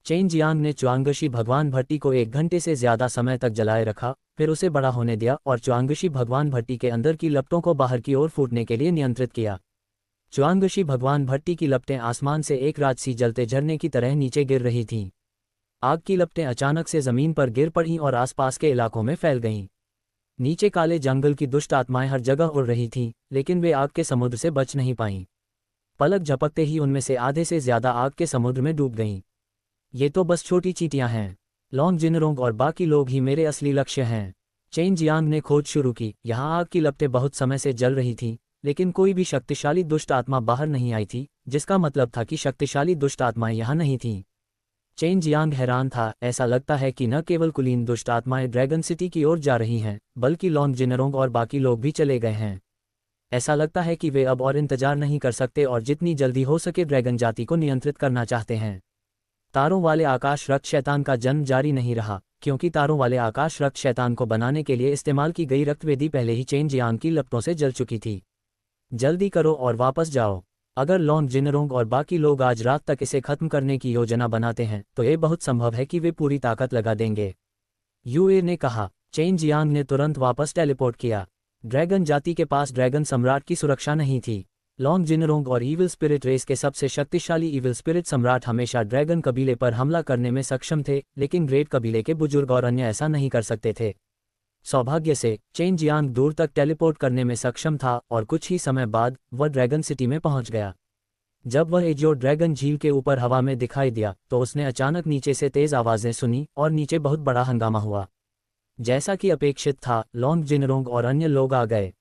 चेन जियांग ने च्वांगशी भगवान भट्टी को 1 घंटे से ज्यादा समय तक जलाए रखा, फिर उसे बड़ा होने दिया और च्वांगशी भगवान भट्टी के अंदर की लपटों को बाहर की ओर फूटने के लिए नियंत्रित किया। च्वांगशी भगवान भट्टी की लपटें आसमान से एक राजसी जलते झरने की तरह नीचे गिर रही थीं। आग की लपटें अचानक से जमीन पर गिर पड़ीं और आसपास के इलाकों में फैल गईं। नीचे काले जंगल की दुष्ट आत्माएं हर जगह उड़ रही थीं, लेकिन वे आग के समुद्र से बच नहीं पाईं। पलक झपकते ही उनमें से आधे से ज्यादा आग के समुद्र में डूब गईं। ये तो बस छोटी चींटियां हैं। लॉन्ग जिनरोंग और बाकी लोग ही मेरे असली लक्ष्य हैं। चेन जियांग ने खोज शुरू की। यहाँ आग की लपटें बहुत समय से जल रही थीं, लेकिन कोई भी शक्तिशाली दुष्ट आत्मा बाहर नहीं आई थी, जिसका मतलब था कि शक्तिशाली दुष्ट आत्माएं यहाँ नहीं थीं। चेन जियांग हैरान था। ऐसा लगता है कि न केवल कुलीन दुष्ट आत्माएं ड्रैगन सिटी की ओर जा रही हैं, बल्कि लॉन्ग जिनरोंग और बाकी लोग भी चले गए हैं। ऐसा लगता है कि वे अब और इंतजार नहीं कर सकते और जितनी जल्दी हो सके ड्रैगन जाति को नियंत्रित करना चाहते हैं। तारों वाले आकाश रक्त शैतान का जन्म जारी नहीं रहा, क्योंकि तारों वाले आकाश रक्त शैतान को बनाने के लिए इस्तेमाल की गई रक्तवेदी पहले ही चेन जियांग की लपटों से जल चुकी थी। जल्दी करो और वापस जाओ। अगर लॉन्ग जिनरोंग और बाकी लोग आज रात तक इसे खत्म करने की योजना बनाते हैं, तो ये बहुत संभव है कि वे पूरी ताकत लगा देंगे, यूए ने कहा। चेन जियांग ने तुरंत वापस टेलीपोर्ट किया। ड्रैगन जाति के पास ड्रैगन सम्राट की सुरक्षा नहीं थी। लॉन्ग जिनरोंग और ईविल स्पिरिट रेस के सबसे शक्तिशाली ईविल स्पिरिट सम्राट हमेशा ड्रैगन कबीले पर हमला करने में सक्षम थे, लेकिन ग्रेट कबीले के बुजुर्ग और अन्य ऐसा नहीं कर सकते थे। सौभाग्य से चेन जियांग दूर तक टेलीपोर्ट करने में सक्षम था और कुछ ही समय बाद वह ड्रैगन सिटी में पहुंच गया। जब वह एजियो ड्रैगन झील के ऊपर हवा में दिखाई दिया, तो उसने अचानक नीचे से तेज आवाजें सुनी और नीचे बहुत बड़ा हंगामा हुआ। जैसा कि अपेक्षित था, लॉन्ग जिनरोंग और अन्य लोग आ गए।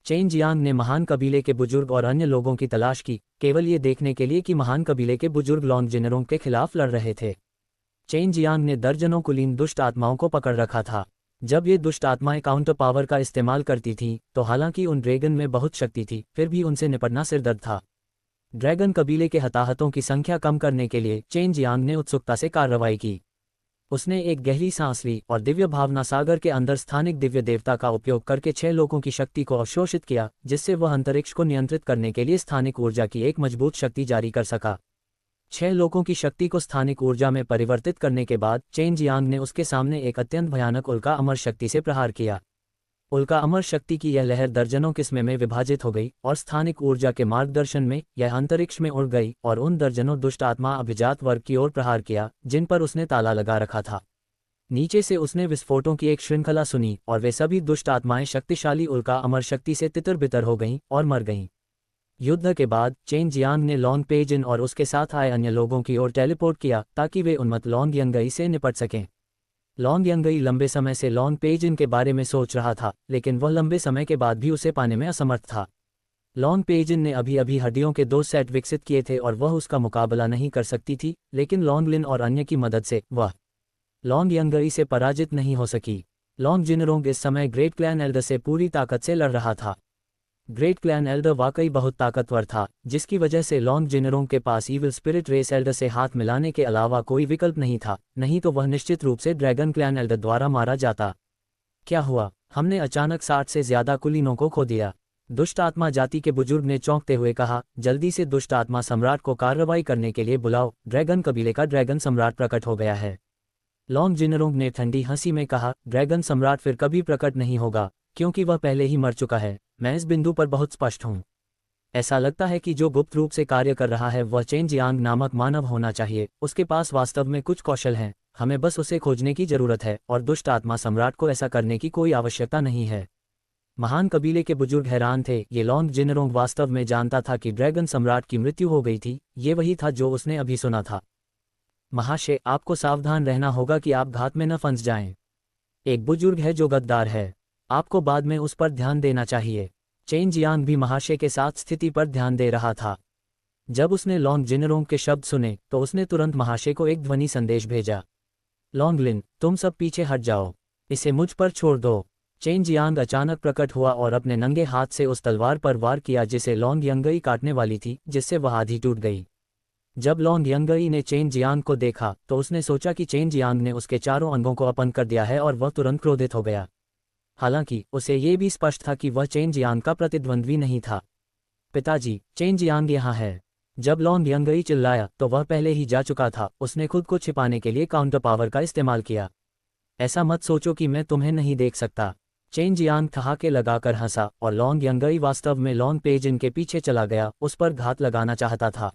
चेन जियांग ने महान कबीले के बुजुर्ग और अन्य लोगों की तलाश की, केवल ये देखने के लिए कि महान कबीले के बुजुर्ग लॉन्ग जिनरोंग के खिलाफ लड़ रहे थे। चेन जियांग ने दर्जनों कुलीन दुष्ट आत्माओं को पकड़ रखा था। जब ये दुष्ट आत्माएं काउंटर पावर का इस्तेमाल करती थीं, तो हालांकि उन ड्रैगन में बहुत शक्ति थी, फिर भी उनसे निपटना सिरदर्द था। ड्रैगन कबीले के हताहतों की संख्या कम करने के लिए चेन जियांग ने उत्सुकता से कार्रवाई की। उसने एक गहरी सांस ली और दिव्य भावना सागर के अंदर स्थानिक दिव्य देवता का उपयोग करके 6 लोगों की शक्ति को अवशोषित किया, जिससे वह अंतरिक्ष को नियंत्रित करने के लिए स्थानिक ऊर्जा की एक मजबूत शक्ति जारी कर सका। 6 लोगों की शक्ति को स्थानिक ऊर्जा में परिवर्तित करने के बाद चेन जियांग ने उसके सामने एक अत्यंत भयानक उल्का अमर शक्ति से प्रहार किया। उल्का अमर शक्ति की यह लहर दर्जनों किस्में में विभाजित हो गई और स्थानिक ऊर्जा के मार्गदर्शन में यह अंतरिक्ष में उड़ गई और उन दर्जनों दुष्ट आत्मा अभिजात वर्ग की ओर प्रहार किया, जिन पर उसने ताला लगा रखा था। नीचे से उसने विस्फोटों की एक श्रृंखला सुनी और वे सभी दुष्ट आत्माएं शक्तिशाली उल्का अमर शक्ति से तितर-बितर हो गईं और मर गईं। युद्ध के बाद चेन जियांग ने लॉन्ग पेजिन और उसके साथ आए अन्य लोगों की ओर टेलीपोर्ट किया, ताकि वे उन्मत्त लॉन्ग यंगई से निपट सकें। लॉन्ग यंगई लंबे समय से लॉन्ग पेजिन के बारे में सोच रहा था, लेकिन वह लंबे समय के बाद भी उसे पाने में असमर्थ था। लॉन्ग पेजिन ने अभी अभी हड्डियों के 2 सेट विकसित किए थे और वह उसका मुकाबला नहीं कर सकती थी, लेकिन लॉन्ग लिन और अन्य की मदद से वह लॉन्ग यंगई से पराजित नहीं हो सकी। लॉन्ग जिनरोंग इस समय ग्रेट क्लैन एल्डर से पूरी ताकत से लड़ रहा था। ग्रेट क्लैन एल्डर वाकई बहुत ताकतवर था, जिसकी वजह से लॉन्ग जिनरोंग के पास ईविल स्पिरिट रेस एल्डर से हाथ मिलाने के अलावा कोई विकल्प नहीं था, नहीं तो वह निश्चित रूप से ड्रैगन क्लैन एल्डर द्वारा मारा जाता। क्या हुआ? हमने अचानक 60 से ज्यादा कुलीनों को खो दिया। दुष्ट आत्मा जाति के बुजुर्ग ने चौंकते हुए कहा, जल्दी से दुष्ट आत्मा सम्राट को कार्रवाई करने के लिए बुलाओ, ड्रैगन कबीले का ड्रैगन सम्राट प्रकट हो गया है। लॉन्ग जिनरोंग ने ठंडी हंसी में कहा, ड्रैगन सम्राट फिर कभी प्रकट नहीं होगा, क्योंकि वह पहले ही मर चुका है। मैं इस बिंदु पर बहुत स्पष्ट हूँ। ऐसा लगता है कि जो गुप्त रूप से कार्य कर रहा है वह चेन जियांग नामक मानव होना चाहिए। उसके पास वास्तव में कुछ कौशल हैं, हमें बस उसे खोजने की जरूरत है, और दुष्ट आत्मा सम्राट को ऐसा करने की कोई आवश्यकता नहीं है। महान कबीले के बुजुर्ग हैरान थे। ये लॉन्ग जिनरोंग वास्तव में जानता था कि ड्रैगन सम्राट की मृत्यु हो गई थी। ये वही था जो उसने अभी सुना था। महाशय, आपको सावधान रहना होगा कि आप घात में न फंस जाएं। एक बुजुर्ग है जो गद्दार है, आपको बाद में उस पर ध्यान देना चाहिए। चेन जियांग भी महाशय के साथ स्थिति पर ध्यान दे रहा था। जब उसने लॉन्ग जिनरोंग के शब्द सुने तो उसने तुरंत महाशय को एक ध्वनि संदेश भेजा, लॉन्गलिन, तुम सब पीछे हट जाओ, इसे मुझ पर छोड़ दो। चेन जियांग अचानक प्रकट हुआ और अपने नंगे हाथ से उस तलवार पर वार किया जिसे लॉन्ग यंगई काटने वाली थी, जिससे वह आधी टूट गई। जब लॉन्ग यंगई ने चेन जियांग को देखा तो उसने सोचा कि चेन जियांग ने उसके चारों अंगों को अपंग कर दिया है और वह तुरंत क्रोधित हो गया। हालांकि उसे ये भी स्पष्ट था कि वह चेन जियांग का प्रतिद्वंद्वी नहीं था। पिताजी, चेन जियांग यहाँ है। जब लॉन्ग यंगई चिल्लाया तो वह पहले ही जा चुका था। उसने खुद को छिपाने के लिए काउंटर पावर का इस्तेमाल किया। ऐसा मत सोचो कि मैं तुम्हें नहीं देख सकता। चेन जियांग ठहाके लगाकर हंसा और लॉन्ग यंगई वास्तव में लॉन्ग पेजिन के पीछे चला गया, उस पर घात लगाना चाहता था।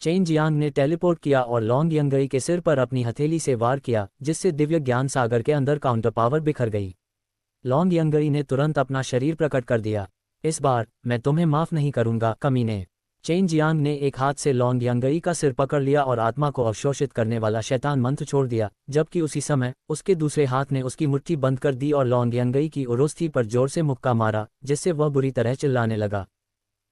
चेन जियांग ने टेलीपोर्ट किया और लॉन्ग यंगई के सिर पर अपनी हथेली से वार किया, जिससे दिव्य ज्ञान सागर के अंदर काउंटर पावर बिखर गई। लॉन्ग यंगई ने तुरंत अपना शरीर प्रकट कर दिया। इस बार मैं तुम्हें माफ नहीं करूंगा, कमीने। चेन जियांग ने एक हाथ से लॉन्ग यंगई का सिर पकड़ लिया और आत्मा को अवशोषित करने वाला शैतान मंत्र छोड़ दिया, जबकि उसी समय उसके दूसरे हाथ ने उसकी मुट्ठी बंद कर दी और लॉन्ग यंगई की उरोस्थी पर जोर से मुक्का मारा, जिससे वह बुरी तरह चिल्लाने लगा।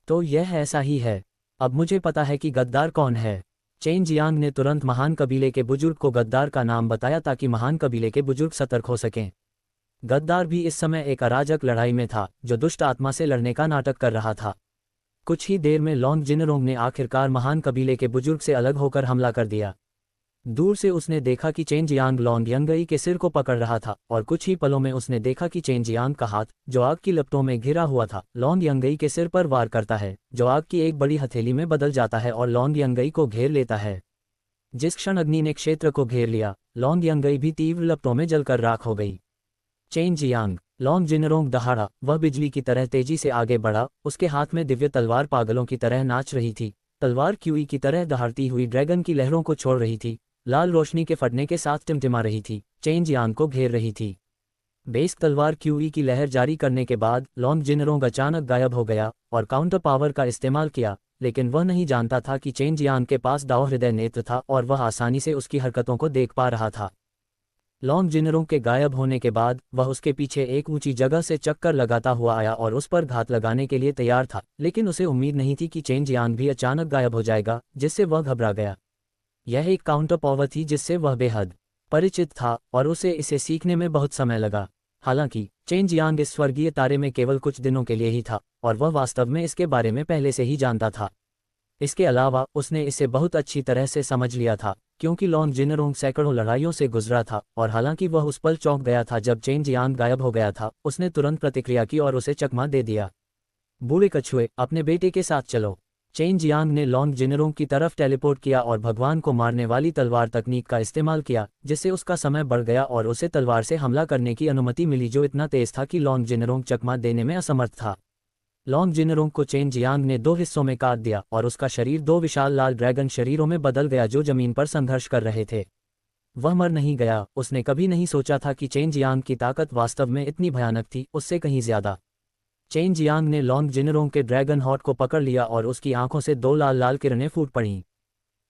तो यह ऐसा ही है, अब मुझे पता है कि गद्दार कौन है। चेन जियांग ने तुरंत महान कबीले के बुजुर्ग को गद्दार का नाम बताया ताकि महान कबीले के बुजुर्ग सतर्क हो सकें। गद्दार भी इस समय एक अराजक लड़ाई में था जो दुष्ट आत्मा से लड़ने का नाटक कर रहा था। कुछ ही देर में लॉन्ग जिनरोंग ने आखिरकार महान कबीले के बुजुर्ग से अलग होकर हमला कर दिया। दूर से उसने देखा कि चेन जियांग लॉन्ग यंगई के सिर को पकड़ रहा था और कुछ ही पलों में उसने देखा कि चेन जियांग का हाथ, जो आग की लपटों में घिरा हुआ था, लॉन्ग यंगई के सिर पर वार करता है, जो आग की एक बड़ी हथेली में बदल जाता है और लॉन्ग यंगई को घेर लेता है। जिस क्षण अग्नि ने क्षेत्र को घेर लिया, लॉन्ग यंगई भी तीव्र लपटों में जलकर राख हो गई। चेन जियांग, लॉन्ग जिनरोंग दहाड़ा। वह बिजली की तरह तेजी से आगे बढ़ा, उसके हाथ में दिव्य तलवार पागलों की तरह नाच रही थी। तलवार क्यूई की तरह दहाड़ती हुई ड्रैगन की लहरों को छोड़ रही थी, लाल रोशनी के फटने के साथ टिमटिमा रही थी, चेन जियांग को घेर रही थी। बेस तलवार क्यूई की लहर जारी करने के बाद लॉन्ग जिनरोंग अचानक गायब हो गया और काउंटर पावर का इस्तेमाल किया, लेकिन वह नहीं जानता था कि चेन जियांग के पास दाओ हृदय नेत्र था और वह आसानी से उसकी हरकतों को देख पा रहा था। लॉन्ग जिनरोंग के गायब होने के बाद वह उसके पीछे एक ऊंची जगह से चक्कर लगाता हुआ आया और उस पर घात लगाने के लिए तैयार था, लेकिन उसे उम्मीद नहीं थी कि चेन जियांग भी अचानक गायब हो जाएगा, जिससे वह घबरा गया। यह एक काउंटर पावर थी जिससे वह बेहद परिचित था और उसे इसे सीखने में बहुत समय लगा। हालांकि चेन जियांग इस स्वर्गीय तारे में केवल कुछ दिनों के लिए ही था और वह वास्तव में इसके बारे में पहले से ही जानता था। इसके अलावा उसने इसे बहुत अच्छी तरह से समझ लिया था, क्योंकि लॉन्ग जिनरोंग सैकड़ों लड़ाइयों से गुजरा था और हालांकि वह उस पल चौंक गया था जब चेन जियांग गायब हो गया था, उसने तुरंत प्रतिक्रिया की और उसे चकमा दे दिया। बूढ़े कछुए, अपने बेटे के साथ चलो। चेन जियांग ने लॉन्ग जिनरोंग की तरफ टेलीपोर्ट किया और भगवान को मारने वाली तलवार तकनीक का इस्तेमाल किया, जिससे उसका समय बढ़ गया और उसे तलवार से हमला करने की अनुमति मिली, जो इतना तेज था कि लॉन्ग जिनरोंग चकमा देने में असमर्थ था। लॉन्ग जिनरोंग को चेन जियांग ने 2 हिस्सों में काट दिया और उसका शरीर 2 विशाल लाल ड्रैगन शरीरों में बदल गया जो जमीन पर संघर्ष कर रहे थे। वह मर नहीं गया। उसने कभी नहीं सोचा था कि चेन जियांग की ताकत वास्तव में इतनी भयानक थी, उससे कहीं ज्यादा। चेन जियांग ने लॉन्ग जिनरोंग के ड्रैगन हॉट को पकड़ लिया और उसकी आंखों से 2 लाल लाल किरणें फूट पड़ीं।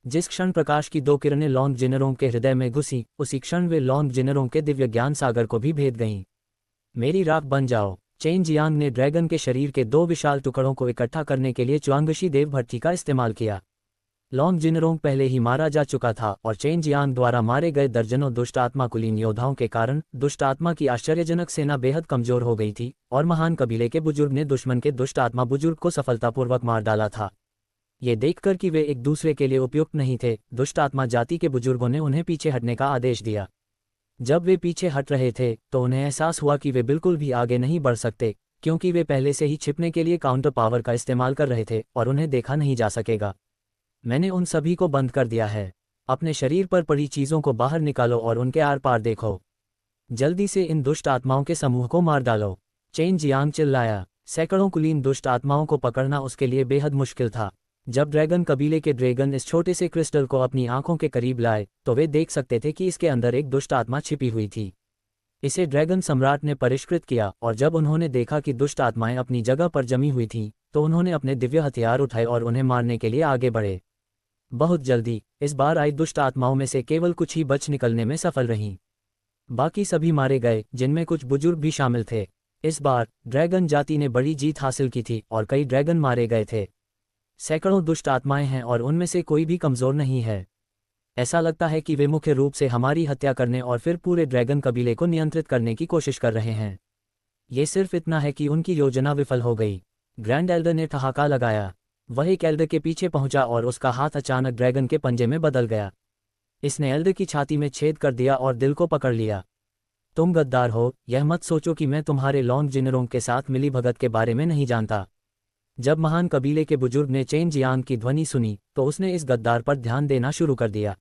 जिस क्षण प्रकाश की 2 किरणें लॉन्ग जिनरोंग के हृदय में घुसी, उसी क्षण वे लॉन्ग जिनरोंग के दिव्य ज्ञान सागर को भी भेद गईं। मेरी राख बन जाओ। चेन जियांग ने ड्रैगन के शरीर के 2 विशाल टुकड़ों को इकट्ठा करने के लिए च्वांगशी देव भट्टी का इस्तेमाल किया। लॉन्ग जिनरोंग पहले ही मारा जा चुका था और चेन जियांग द्वारा मारे गए दर्जनों दुष्ट आत्मा कुलीन योद्धाओं के कारण दुष्ट आत्मा की आश्चर्यजनक सेना बेहद कमजोर हो गई थी और महान कबीले के बुजुर्ग ने दुश्मन के दुष्ट आत्मा बुजुर्ग को सफलतापूर्वक मार डाला था। ये देखकर कि वे एक दूसरे के लिए उपयुक्त नहीं थे, दुष्ट आत्मा जाति के बुजुर्गों ने उन्हें पीछे हटने का आदेश दिया। जब वे पीछे हट रहे थे तो उन्हें एहसास हुआ कि वे बिल्कुल भी आगे नहीं बढ़ सकते, क्योंकि वे पहले से ही छिपने के लिए काउंटर पावर का इस्तेमाल कर रहे थे और उन्हें देखा नहीं जा सकेगा। मैंने उन सभी को बंद कर दिया है। अपने शरीर पर पड़ी चीज़ों को बाहर निकालो और उनके आर पार देखो। जल्दी से इन दुष्ट आत्माओं के समूह को मार डालो। चेन जियांग चिल्लाया। सैकड़ों कुलीन दुष्ट आत्माओं को पकड़ना उसके लिए बेहद मुश्किल था। जब ड्रैगन कबीले के ड्रैगन इस छोटे से क्रिस्टल को अपनी आंखों के करीब लाए तो वे देख सकते थे कि इसके अंदर एक दुष्ट आत्मा छिपी हुई थी। इसे ड्रैगन सम्राट ने परिष्कृत किया और जब उन्होंने देखा कि दुष्ट आत्माएं अपनी जगह पर जमी हुई थीं, तो उन्होंने अपने दिव्य हथियार उठाए और उन्हें मारने के लिए आगे बढ़े। बहुत जल्दी इस बार आई दुष्ट आत्माओं में से केवल कुछ ही बच निकलने में सफल रहीं। बाकी सभी मारे गए, जिनमें कुछ बुजुर्ग भी शामिल थे। इस बार ड्रैगन जाति ने बड़ी जीत हासिल की थी और कई ड्रैगन मारे गए थे। सैकड़ों दुष्ट आत्माएं हैं और उनमें से कोई भी कमज़ोर नहीं है। ऐसा लगता है कि वे मुख्य रूप से हमारी हत्या करने और फिर पूरे ड्रैगन कबीले को नियंत्रित करने की कोशिश कर रहे हैं। ये सिर्फ इतना है कि उनकी योजना विफल हो गई। ग्रैंड एल्डर ने ठहाका लगाया। वह एक एल्डर के पीछे पहुंचा और उसका हाथ अचानक ड्रैगन के पंजे में बदल गया। इसने एल्डर की छाती में छेद कर दिया और दिल को पकड़ लिया। तुम गद्दार हो, यह मत सोचो कि मैं तुम्हारे लॉन्ग जिनरोंग के साथ मिली भगत के बारे में नहीं जानता। जब महान कबीले के बुजुर्ग ने चेन जियांग की ध्वनि सुनी तो उसने इस गद्दार पर ध्यान देना शुरू कर दिया।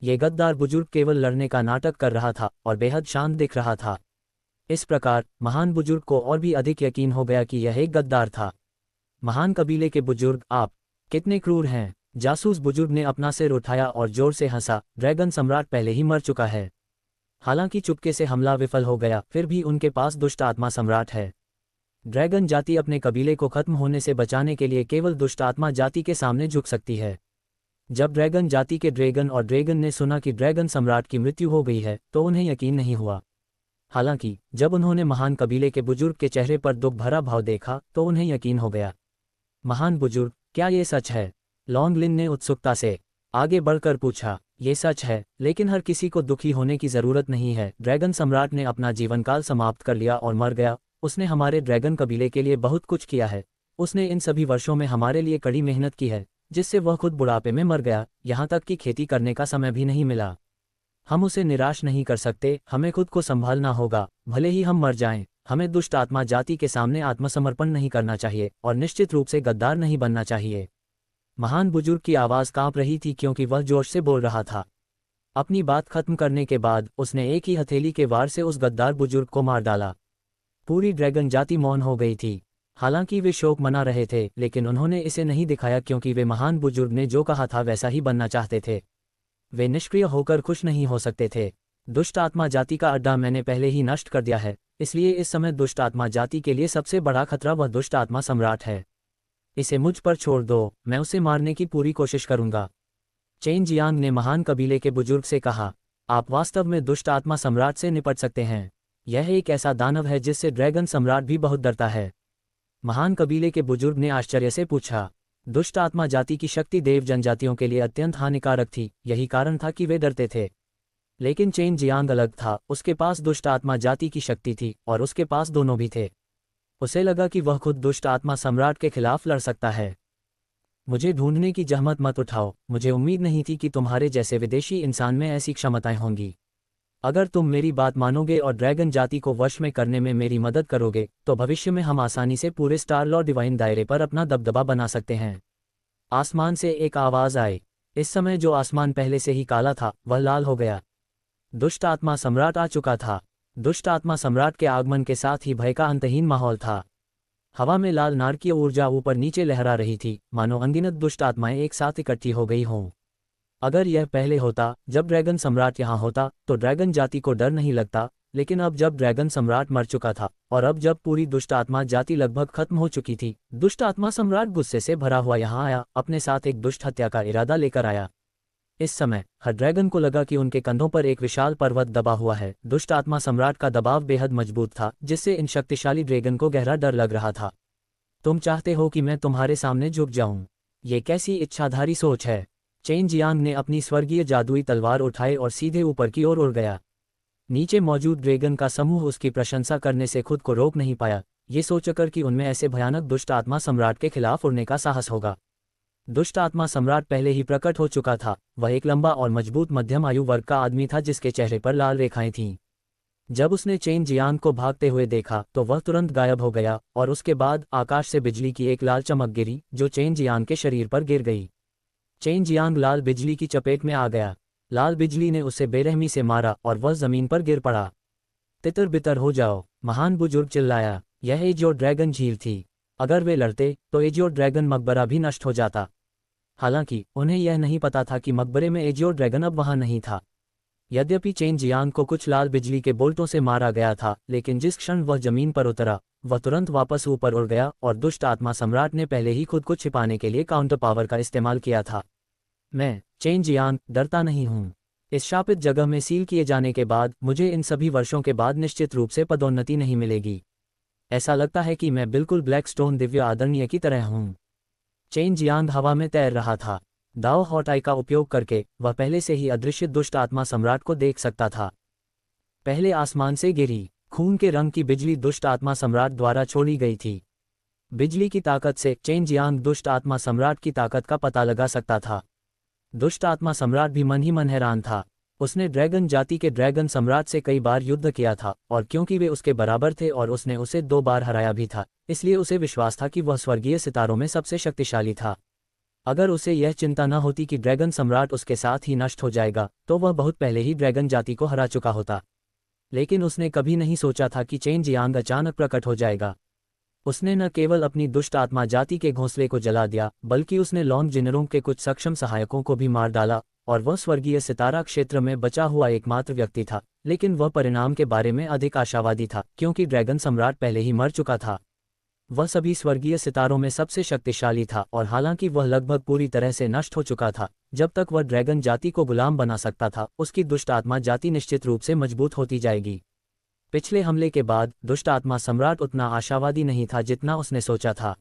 ये गद्दार बुजुर्ग केवल लड़ने का नाटक कर रहा था और बेहद शांत दिख रहा था। इस प्रकार महान बुजुर्ग को और भी अधिक यकीन हो गया कि यह एक गद्दार था। महान कबीले के बुजुर्ग, आप कितने क्रूर हैं। जासूस बुजुर्ग ने अपना सिर उठाया और जोर से हंसा। ड्रैगन सम्राट पहले ही मर चुका है। हालांकि चुपके से हमला विफल हो गया, फिर भी उनके पास दुष्ट आत्मा सम्राट है। ड्रैगन जाति अपने कबीले को खत्म होने से बचाने के लिए केवल दुष्ट आत्मा जाति के सामने झुक सकती है। जब ड्रैगन जाति के ड्रैगन और ड्रैगन ने सुना कि ड्रैगन सम्राट की मृत्यु हो गई है तो उन्हें यकीन नहीं हुआ। हालांकि जब उन्होंने महान कबीले के बुजुर्ग के चेहरे पर दुख भरा भाव देखा तो उन्हें यकीन हो गया। महान बुजुर्ग, क्या ये सच है? लॉन्गलिन ने उत्सुकता से आगे बढ़कर पूछा। ये सच है, लेकिन हर किसी को दुखी होने की जरूरत नहीं है। ड्रैगन सम्राट ने अपना जीवनकाल समाप्त कर लिया और मर गया। उसने हमारे ड्रैगन कबीले के लिए बहुत कुछ किया है। उसने इन सभी वर्षों में हमारे लिए कड़ी मेहनत की है, जिससे वह खुद बुढ़ापे में मर गया, यहाँ तक कि खेती करने का समय भी नहीं मिला। हम उसे निराश नहीं कर सकते। हमें खुद को संभालना होगा। भले ही हम मर जाएं, हमें दुष्ट आत्मा जाति के सामने आत्मसमर्पण नहीं करना चाहिए और निश्चित रूप से गद्दार नहीं बनना चाहिए। महान बुजुर्ग की आवाज़ कांप रही थी क्योंकि वह जोश से बोल रहा था। अपनी बात खत्म करने के बाद उसने एक ही हथेली के वार से उस गद्दार बुजुर्ग को मार डाला। पूरी ड्रैगन जाति मौन हो गई थी। हालांकि वे शोक मना रहे थे, लेकिन उन्होंने इसे नहीं दिखाया क्योंकि वे महान बुजुर्ग ने जो कहा था वैसा ही बनना चाहते थे। वे निष्क्रिय होकर खुश नहीं हो सकते थे। दुष्ट आत्मा जाति का अड्डा मैंने पहले ही नष्ट कर दिया है, इसलिए इस समय दुष्ट आत्मा जाति के लिए सबसे बड़ा खतरा वह दुष्ट आत्मा सम्राट है। इसे मुझ पर छोड़ दो, मैं उसे मारने की पूरी कोशिश करूंगा। चेन जियांग ने महान कबीले के बुजुर्ग से कहा, आप वास्तव में दुष्ट आत्मा सम्राट से निपट सकते हैं। यह एक ऐसा दानव है जिससे ड्रैगन सम्राट भी बहुत डरता है। महान कबीले के बुजुर्ग ने आश्चर्य से पूछा। दुष्ट आत्मा जाति की शक्ति देव जनजातियों के लिए अत्यंत हानिकारक थी, यही कारण था कि वे डरते थे। लेकिन चेन जियांग अलग था। उसके पास दुष्ट आत्मा जाति की शक्ति थी और उसके पास दोनों भी थे। उसे लगा कि वह खुद दुष्ट आत्मा सम्राट के खिलाफ लड़ सकता है। मुझे ढूंढने की जहमत मत उठाओ। मुझे उम्मीद नहीं थी कि तुम्हारे जैसे विदेशी इंसान में ऐसी क्षमताएं होंगी। अगर तुम मेरी बात मानोगे और ड्रैगन जाति को वश में करने में मेरी मदद करोगे तो भविष्य में हम आसानी से पूरे स्टार लॉ डिवाइन दायरे पर अपना दबदबा बना सकते हैं। आसमान से एक आवाज़ आई। इस समय जो आसमान पहले से ही काला था वह लाल हो गया। दुष्ट आत्मा सम्राट आ चुका था। दुष्ट आत्मा सम्राट के आगमन के साथ ही भय का अंतहीन माहौल था। हवा में लाल नारकीय ऊर्जा ऊपर नीचे लहरा रही थी, मानो अनगिनत दुष्ट आत्माएं एक साथ इकट्ठी हो गई हों। अगर यह पहले होता, जब ड्रैगन सम्राट यहाँ होता, तो ड्रैगन जाति को डर नहीं लगता। लेकिन अब जब ड्रैगन सम्राट मर चुका था और अब जब पूरी दुष्ट आत्मा जाति लगभग खत्म हो चुकी थी, दुष्ट आत्मा सम्राट गुस्से से भरा हुआ यहाँ आया, अपने साथ एक दुष्ट हत्या का इरादा लेकर आया। इस समय हर ड्रैगन को लगा कि उनके कंधों पर एक विशाल पर्वत दबा हुआ है। दुष्ट आत्मा सम्राट का दबाव बेहद मजबूत था, जिससे इन शक्तिशाली ड्रैगन को गहरा डर लग रहा था। तुम चाहते हो कि मैं तुम्हारे सामने झुक जाऊं? ये कैसी इच्छाधारी सोच है? चेन जियांग ने अपनी स्वर्गीय जादुई तलवार उठाई और सीधे ऊपर की ओर उड़ गया। नीचे मौजूद ड्रैगन का समूह उसकी प्रशंसा करने से खुद को रोक नहीं पाया, ये सोचकर कि उनमें ऐसे भयानक दुष्ट आत्मा सम्राट के खिलाफ उड़ने का साहस होगा। दुष्ट आत्मा सम्राट पहले ही प्रकट हो चुका था। वह एक लंबा और मजबूत मध्यम आयु वर्ग का आदमी था जिसके चेहरे पर लाल रेखाएं थीं। जब उसने चेन जियांग को भागते हुए देखा तो वह तुरंत गायब हो गया और उसके बाद आकाश से बिजली की एक लाल चमक गिरी जो चेन जियांग के शरीर पर गिर गई। चेन जियांग लाल बिजली की चपेट में आ गया। लाल बिजली ने उसे बेरहमी से मारा और वह जमीन पर गिर पड़ा। तितर बितर हो जाओ, महान बुजुर्ग चिल्लाया। यह एजियो ड्रैगन झील थी। अगर वे लड़ते तो एजियो ड्रैगन मकबरा भी नष्ट हो जाता। हालांकि उन्हें यह नहीं पता था कि मकबरे में एजियो ड्रैगन अब वहां नहीं था। यद्यपि चेन जियांग को कुछ लाल बिजली के बोल्टों से मारा गया था, लेकिन जिस क्षण वह जमीन पर उतरा वह तुरंत वापस ऊपर उड़ गया और दुष्ट आत्मा सम्राट ने पहले ही खुद को छिपाने के लिए काउंटर पावर का इस्तेमाल किया था। मैं चेन जियांग डरता नहीं हूँ। इस शापित जगह में सील किए जाने के बाद मुझे इन सभी वर्षों के बाद निश्चित रूप से पदोन्नति नहीं मिलेगी। ऐसा लगता है कि मैं बिल्कुल ब्लैक स्टोन दिव्य आदरणीय की तरह हूँ। चेन जियांग हवा में तैर रहा था। दाओ हॉटाई का उपयोग करके वह पहले से ही अदृश्य दुष्ट आत्मा सम्राट को देख सकता था। पहले आसमान से गिरी खून के रंग की बिजली दुष्ट आत्मा सम्राट द्वारा छोड़ी गई थी। बिजली की ताकत से चेन जियांग दुष्ट आत्मा सम्राट की ताकत का पता लगा सकता था। दुष्ट आत्मा सम्राट भी मन ही मन हैरान था। उसने ड्रैगन जाति के ड्रैगन सम्राट से कई बार युद्ध किया था और क्योंकि वे उसके बराबर थे और उसने उसे 2 बार हराया भी था, इसलिए उसे विश्वास था कि वह स्वर्गीय सितारों में सबसे शक्तिशाली था। अगर उसे यह चिंता न होती कि ड्रैगन सम्राट उसके साथ ही नष्ट हो जाएगा तो वह बहुत पहले ही ड्रैगन जाति को हरा चुका होता। लेकिन उसने कभी नहीं सोचा था कि चेन जियांग अचानक प्रकट हो जाएगा। उसने न केवल अपनी दुष्ट आत्मा जाति के घोंसले को जला दिया, बल्कि उसने लॉन्ग जिनरों के कुछ सक्षम सहायकों को भी मार डाला और वह स्वर्गीय सितारा क्षेत्र में बचा हुआ एकमात्र व्यक्ति था। लेकिन वह परिणाम के बारे में अधिक आशावादी था क्योंकि ड्रैगन सम्राट पहले ही मर चुका था। वह सभी स्वर्गीय सितारों में सबसे शक्तिशाली था और हालांकि वह लगभग पूरी तरह से नष्ट हो चुका था, जब तक वह ड्रैगन जाति को गुलाम बना सकता था उसकी दुष्ट आत्मा जाति निश्चित रूप से मजबूत होती जाएगी। पिछले हमले के बाद दुष्ट आत्मा सम्राट उतना आशावादी नहीं था जितना उसने सोचा था।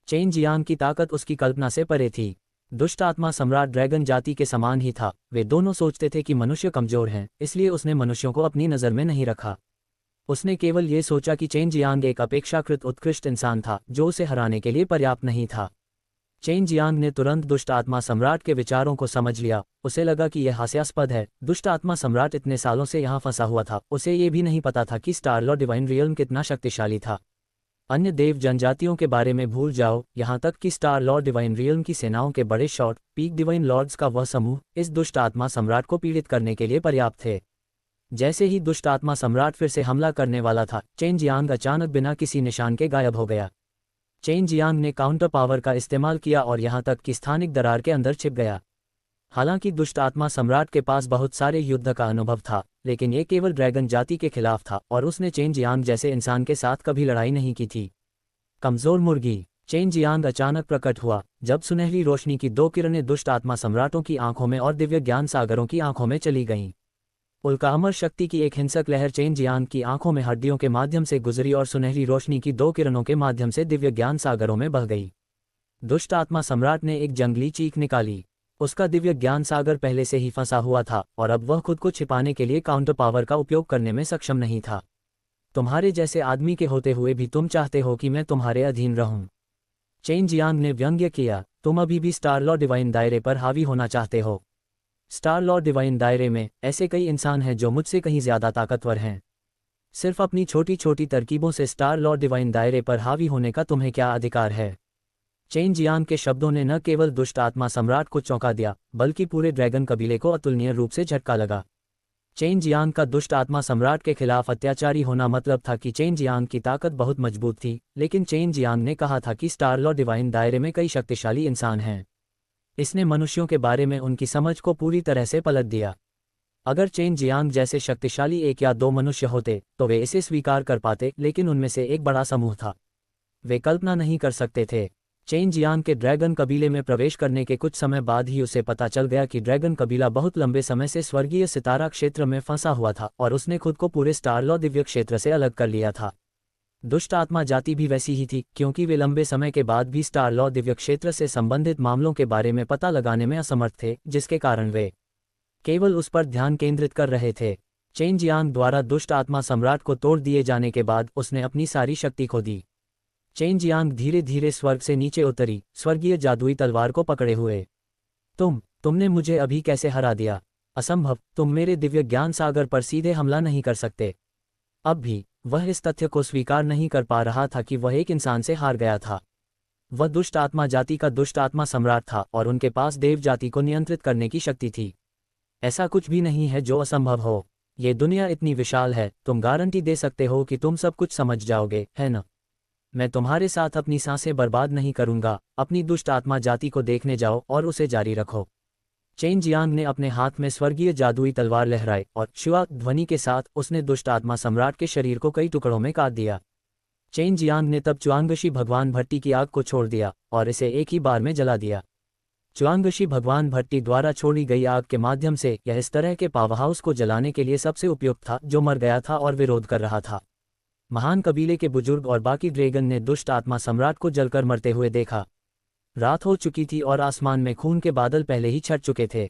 चेन जियांग की ताकत उसकी कल्पना से परे थी। दुष्ट आत्मा सम्राट ड्रैगन जाति के समान ही था। वे दोनों सोचते थे कि मनुष्य कमजोर हैं, इसलिए उसने मनुष्यों को अपनी नज़र में नहीं रखा। उसने केवल ये सोचा कि चेन जियांग एक अपेक्षाकृत उत्कृष्ट इंसान था जो उसे हराने के लिए पर्याप्त नहीं था। चेन जियांग ने तुरंत दुष्ट आत्मा सम्राट के विचारों को समझ लिया। उसे लगा कि यह हास्यास्पद है। दुष्ट आत्मा सम्राट इतने सालों से यहाँ फंसा हुआ था, उसे ये भी नहीं पता था कि स्टार लॉर्ड डिवाइन रियल्म कितना शक्तिशाली था। अन्य देव जनजातियों के बारे में भूल जाओ, यहाँ तक कि स्टार लॉर्ड डिवाइन रियल्म की सेनाओं के बड़े शॉर्ट पीक डिवाइन लॉर्ड्स का वह समूह इस दुष्ट आत्मा सम्राट को पीड़ित करने के लिए पर्याप्त थे। जैसे ही दुष्ट आत्मा सम्राट फिर से हमला करने वाला था, चेन जियांग अचानक बिना किसी निशान के गायब हो गया। चेन जियांग ने काउंटर पावर का इस्तेमाल किया और यहाँ तक कि स्थानिक दरार के अंदर छिप गया। हालांकि दुष्ट आत्मा सम्राट के पास बहुत सारे युद्ध का अनुभव था, लेकिन ये केवल ड्रैगन जाति के खिलाफ था और उसने चेन जियांग जैसे इंसान के साथ कभी लड़ाई नहीं की थी। कमजोर मुर्गी। चेन जियांग अचानक प्रकट हुआ जब सुनहरी रोशनी की 2 किरणें दुष्ट आत्मा सम्राटों की आंखों में और दिव्य ज्ञान सागरों की आंखों में चली गईं। उल्का अमर शक्ति की एक हिंसक लहर चेन जियांग की आंखों में हड्डियों के माध्यम से गुजरी और सुनहरी रोशनी की 2 किरणों के माध्यम से दिव्य ज्ञान सागरों में बह गई। दुष्ट आत्मा सम्राट ने एक जंगली चीख निकाली। उसका दिव्य ज्ञान सागर पहले से ही फंसा हुआ था और अब वह खुद को छिपाने के लिए काउंटर पावर का उपयोग करने में सक्षम नहीं था। तुम्हारे जैसे आदमी के होते हुए भी तुम चाहते हो कि मैं तुम्हारे अधीन रहूं? चेन जियांग ने व्यंग्य किया। तुम अभी भी स्टार लॉर्ड डिवाइन दायरे पर हावी होना चाहते हो? स्टार लॉर्ड डिवाइन दायरे में ऐसे कई इंसान हैं जो मुझसे कहीं ज्यादा ताकतवर हैं। सिर्फ अपनी छोटी छोटी तरकीबों से स्टार लॉर्ड डिवाइन दायरे पर हावी होने का तुम्हें क्या अधिकार है? चेन जियांग के शब्दों ने न केवल दुष्ट आत्मा सम्राट को चौंका दिया, बल्कि पूरे ड्रैगन कबीले को अतुलनीय रूप से झटका लगा। चेन जियांग का दुष्ट आत्मा सम्राट के खिलाफ अत्याचारी होना मतलब था कि चेन जियांग की ताकत बहुत मजबूत थी, लेकिन चेन जियांग ने कहा था कि स्टार लॉर्ड डिवाइन दायरे में कई शक्तिशाली इंसान हैं। इसने मनुष्यों के बारे में उनकी समझ को पूरी तरह से पलट दिया। अगर चेन जियांग जैसे शक्तिशाली 1 या 2 मनुष्य होते तो वे इसे स्वीकार कर पाते, लेकिन उनमें से एक बड़ा समूह था। वे कल्पना नहीं कर सकते थे। चेन जियांग के ड्रैगन कबीले में प्रवेश करने के कुछ समय बाद ही उसे पता चल गया कि ड्रैगन कबीला बहुत लंबे समय से स्वर्गीय सितारा क्षेत्र में फंसा हुआ था और उसने खुद को पूरे स्टार लॉर्ड दिव्य क्षेत्र से अलग कर लिया था। दुष्ट आत्मा जाति भी वैसी ही थी, क्योंकि वे लंबे समय के बाद भी स्टार लॉर्ड दिव्य क्षेत्र से संबंधित मामलों के बारे में पता लगाने में असमर्थ थे, जिसके कारण वे केवल उस पर ध्यान केंद्रित कर रहे थे। चेन जियांग द्वारा दुष्ट आत्मा सम्राट को तोड़ दिए जाने के बाद उसने अपनी सारी शक्ति खो दी। चेन जियांग धीरे धीरे स्वर्ग से नीचे उतरी, स्वर्गीय जादुई तलवार को पकड़े हुए। तुमने मुझे अभी कैसे हरा दिया? असंभव, तुम मेरे दिव्य ज्ञान सागर पर सीधे हमला नहीं कर सकते। अब भी वह इस तथ्य को स्वीकार नहीं कर पा रहा था कि वह एक इंसान से हार गया था। वह दुष्ट आत्मा जाति का दुष्ट आत्मा सम्राट था और उनके पास देव जाति को नियंत्रित करने की शक्ति थी। ऐसा कुछ भी नहीं है जो असंभव हो। ये दुनिया इतनी विशाल है, तुम गारंटी दे सकते हो कि तुम सब कुछ समझ जाओगे, है न? मैं तुम्हारे साथ अपनी सांसें बर्बाद नहीं करूंगा। अपनी दुष्ट आत्मा जाति को देखने जाओ और उसे जारी रखो। चेन जियांग ने अपने हाथ में स्वर्गीय जादुई तलवार लहराई और शुआ ध्वनि के साथ उसने दुष्ट आत्मा सम्राट के शरीर को कई टुकड़ों में काट दिया। चेन जियांग ने तब चुआंगशी भगवान भट्टी की आग को छोड़ दिया और इसे एक ही बार में जला दिया। चुआंगशी भगवान भट्टी द्वारा छोड़ी गई आग के माध्यम से यह इस तरह के पावरहाउस को जलाने के लिए सबसे उपयुक्त था जो मर गया था और विरोध कर रहा था। महान कबीले के बुजुर्ग और बाकी ड्रैगन ने दुष्ट आत्मा सम्राट को जलकर मरते हुए देखा। रात हो चुकी थी और आसमान में खून के बादल पहले ही छट चुके थे।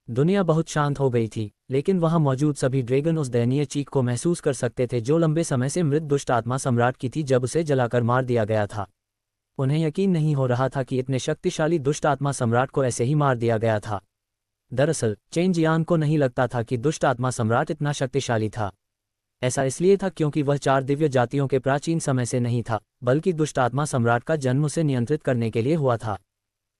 दुनिया बहुत शांत हो गई थी, लेकिन वहां मौजूद सभी ड्रैगन उस दयनीय चीख को महसूस कर सकते थे जो लंबे समय से मृत दुष्ट आत्मा सम्राट की थी जब उसे जलाकर मार दिया गया था। उन्हें यकीन नहीं हो रहा था कि इतने शक्तिशाली दुष्ट आत्मा सम्राट को ऐसे ही मार दिया गया था। दरअसल चेन जियांग को नहीं लगता था कि दुष्ट आत्मा सम्राट इतना शक्तिशाली था। ऐसा इसलिए था क्योंकि वह 4 दिव्य जातियों के प्राचीन समय से नहीं था, बल्कि दुष्ट आत्मा सम्राट का जन्म उसे नियंत्रित करने के लिए हुआ था।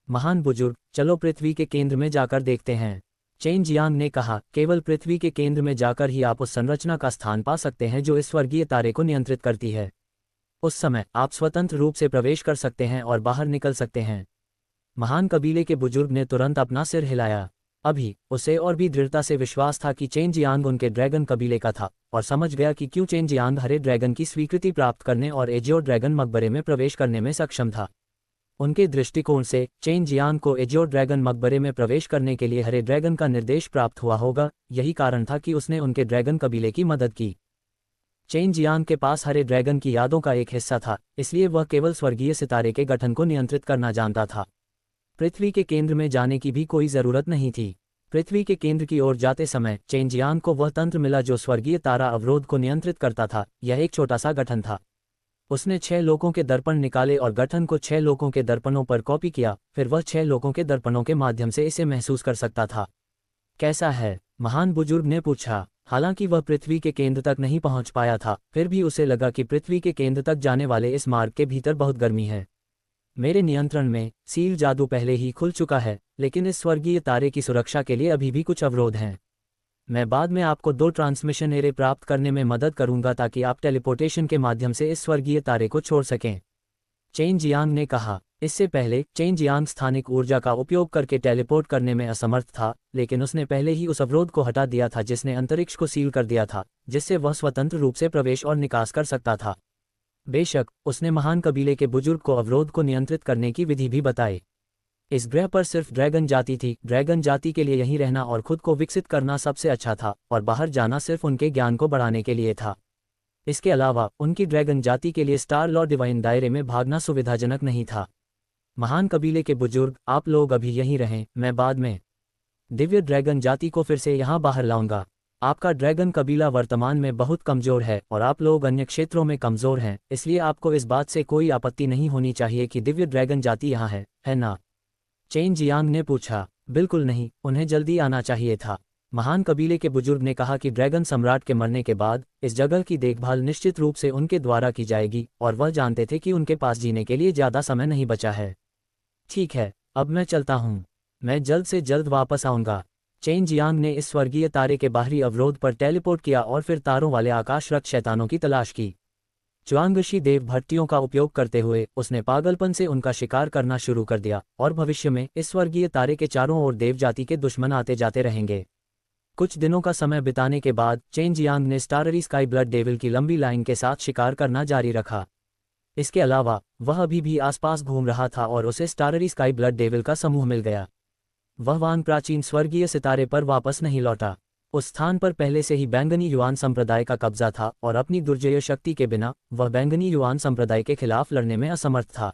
महान बुजुर्ग, चलो पृथ्वी के केंद्र में जाकर देखते हैं। चेन जियांग ने कहा, केवल पृथ्वी के केंद्र में जाकर ही आप उस संरचना का स्थान पा सकते हैं जो इस स्वर्गीय तारे को नियंत्रित करती है। उस समय आप स्वतंत्र रूप से प्रवेश कर सकते हैं और बाहर निकल सकते हैं। महान कबीले के बुजुर्ग ने तुरंत अपना सिर हिलाया। अभी उसे और भी दृढ़ता से विश्वास था कि चेन जियांग उनके ड्रैगन कबीले का था और समझ गया कि क्यों चेन जियांग हरे ड्रैगन की स्वीकृति प्राप्त करने और एजियो ड्रैगन मकबरे में प्रवेश करने में सक्षम था। उनके दृष्टिकोण से चेन जियांग को एजियो ड्रैगन मकबरे में प्रवेश करने के लिए हरे ड्रैगन का निर्देश प्राप्त हुआ होगा। यही कारण था कि उसने उनके ड्रैगन कबीले की मदद की। चेन जियांग के पास हरे ड्रैगन की यादों का एक हिस्सा था, इसलिए वह केवल स्वर्गीय सितारे के गठन को नियंत्रित करना जानता था। पृथ्वी के केंद्र में जाने की भी कोई जरूरत नहीं थी। पृथ्वी के केंद्र की ओर जाते समय चेन जियांग को वह तंत्र मिला जो स्वर्गीय तारा अवरोध को नियंत्रित करता था। यह एक छोटा सा गठन था। उसने 6 लोगों के दर्पण निकाले और गठन को 6 लोगों के दर्पणों पर कॉपी किया। फिर वह 6 लोगों के दर्पणों के माध्यम से इसे महसूस कर सकता था। कैसा है? महान बुजुर्ग ने पूछा। हालांकि वह पृथ्वी के केंद्र तक नहीं पहुंच पाया था, फिर भी उसे लगा कि पृथ्वी के केंद्र तक जाने वाले इस मार्ग के भीतर बहुत गर्मी है। मेरे नियंत्रण में सील जादू पहले ही खुल चुका है, लेकिन इस स्वर्गीय तारे की सुरक्षा के लिए अभी भी कुछ अवरोध हैं। मैं बाद में आपको 2 ट्रांसमिशन एरे प्राप्त करने में मदद करूंगा ताकि आप टेलीपोर्टेशन के माध्यम से इस स्वर्गीय तारे को छोड़ सकें। चेन जियांग ने कहा। इससे पहले चेन जियांग स्थानिक ऊर्जा का उपयोग करके टेलीपोर्ट करने में असमर्थ था, लेकिन उसने पहले ही उस अवरोध को हटा दिया था जिसने अंतरिक्ष को सील कर दिया था, जिससे वह स्वतंत्र रूप से प्रवेश और निकास कर सकता था। बेशक उसने महान कबीले के बुजुर्ग को अवरोध को नियंत्रित करने की विधि भी बताई। इस ग्रह पर सिर्फ ड्रैगन जाति थी। ड्रैगन जाति के लिए यहीं रहना और खुद को विकसित करना सबसे अच्छा था, और बाहर जाना सिर्फ उनके ज्ञान को बढ़ाने के लिए था। इसके अलावा उनकी ड्रैगन जाति के लिए स्टार लॉ डिवाइन दायरे में भागना सुविधाजनक नहीं था। महान कबीले के बुजुर्ग, आप लोग अभी यहीं रहें, मैं बाद में दिव्य ड्रैगन जाति को फिर से यहाँ बाहर लाऊंगा। आपका ड्रैगन कबीला वर्तमान में बहुत कमजोर है और आप लोग अन्य क्षेत्रों में कमजोर हैं, इसलिए आपको इस बात से कोई आपत्ति नहीं होनी चाहिए कि दिव्य ड्रैगन जाति यहाँ है ना? चेन जियांग ने पूछा। बिल्कुल नहीं, उन्हें जल्दी आना चाहिए था। महान कबीले के बुजुर्ग ने कहा कि ड्रैगन सम्राट के मरने के बाद इस जगह की देखभाल निश्चित रूप से उनके द्वारा की जाएगी, और वह जानते थे कि उनके पास जीने के लिए ज़्यादा समय नहीं बचा है। ठीक है, अब मैं चलता हूँ। मैं जल्द से जल्द वापस आऊँगा। चेन जियांग ने इस स्वर्गीय तारे के बाहरी अवरोध पर टेलीपोर्ट किया और फिर तारों वाले आकाश रक्त शैतानों की तलाश की। चुआंगशी देव भट्टियों का उपयोग करते हुए उसने पागलपन से उनका शिकार करना शुरू कर दिया, और भविष्य में इस स्वर्गीय तारे के चारों ओर देव जाति के दुश्मन आते जाते रहेंगे। कुछ दिनों का समय बिताने के बाद चेन जियांग ने स्टाररी स्काई ब्लड डेविल की लंबी लाइन के साथ शिकार करना जारी रखा। इसके अलावा वह अभी भी आसपास घूम रहा था और उसे स्टाररी स्काई ब्लड डेविल का समूह मिल गया। वह वान प्राचीन स्वर्गीय सितारे पर वापस नहीं लौटा। उस स्थान पर पहले से ही बैंगनी युआन संप्रदाय का कब्जा था, और अपनी दुर्जय शक्ति के बिना वह बैंगनी युआन संप्रदाय के खिलाफ लड़ने में असमर्थ था।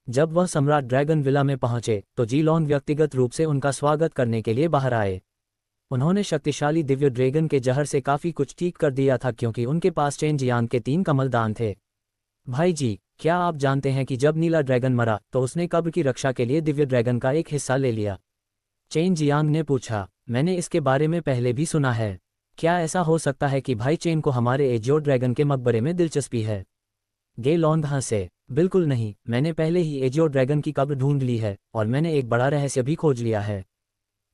जब वह सम्राट ड्रैगन विला में पहुंचे तो जीलॉन व्यक्तिगत रूप से उनका स्वागत करने के लिए बाहर आए। उन्होंने शक्तिशाली दिव्य ड्रैगन के जहर से काफी कुछ ठीक कर दिया था, क्योंकि उनके पास चेन जियांग के 3 कमल दान थे। भाई जी, क्या आप जानते हैं कि जब नीला ड्रैगन मरा तो उसने कब्र की रक्षा के लिए दिव्य ड्रैगन का एक हिस्सा ले लिया? चेन जियांग ने पूछा। मैंने इसके बारे में पहले भी सुना है। क्या ऐसा हो सकता है कि भाई चेन को हमारे एजियो ड्रैगन के मकबरे में दिलचस्पी है? गे लॉन्ग हंसे। बिल्कुल नहीं, मैंने पहले ही एजियो ड्रैगन की कब्र ढूंढ ली है और मैंने एक बड़ा रहस्य भी खोज लिया है।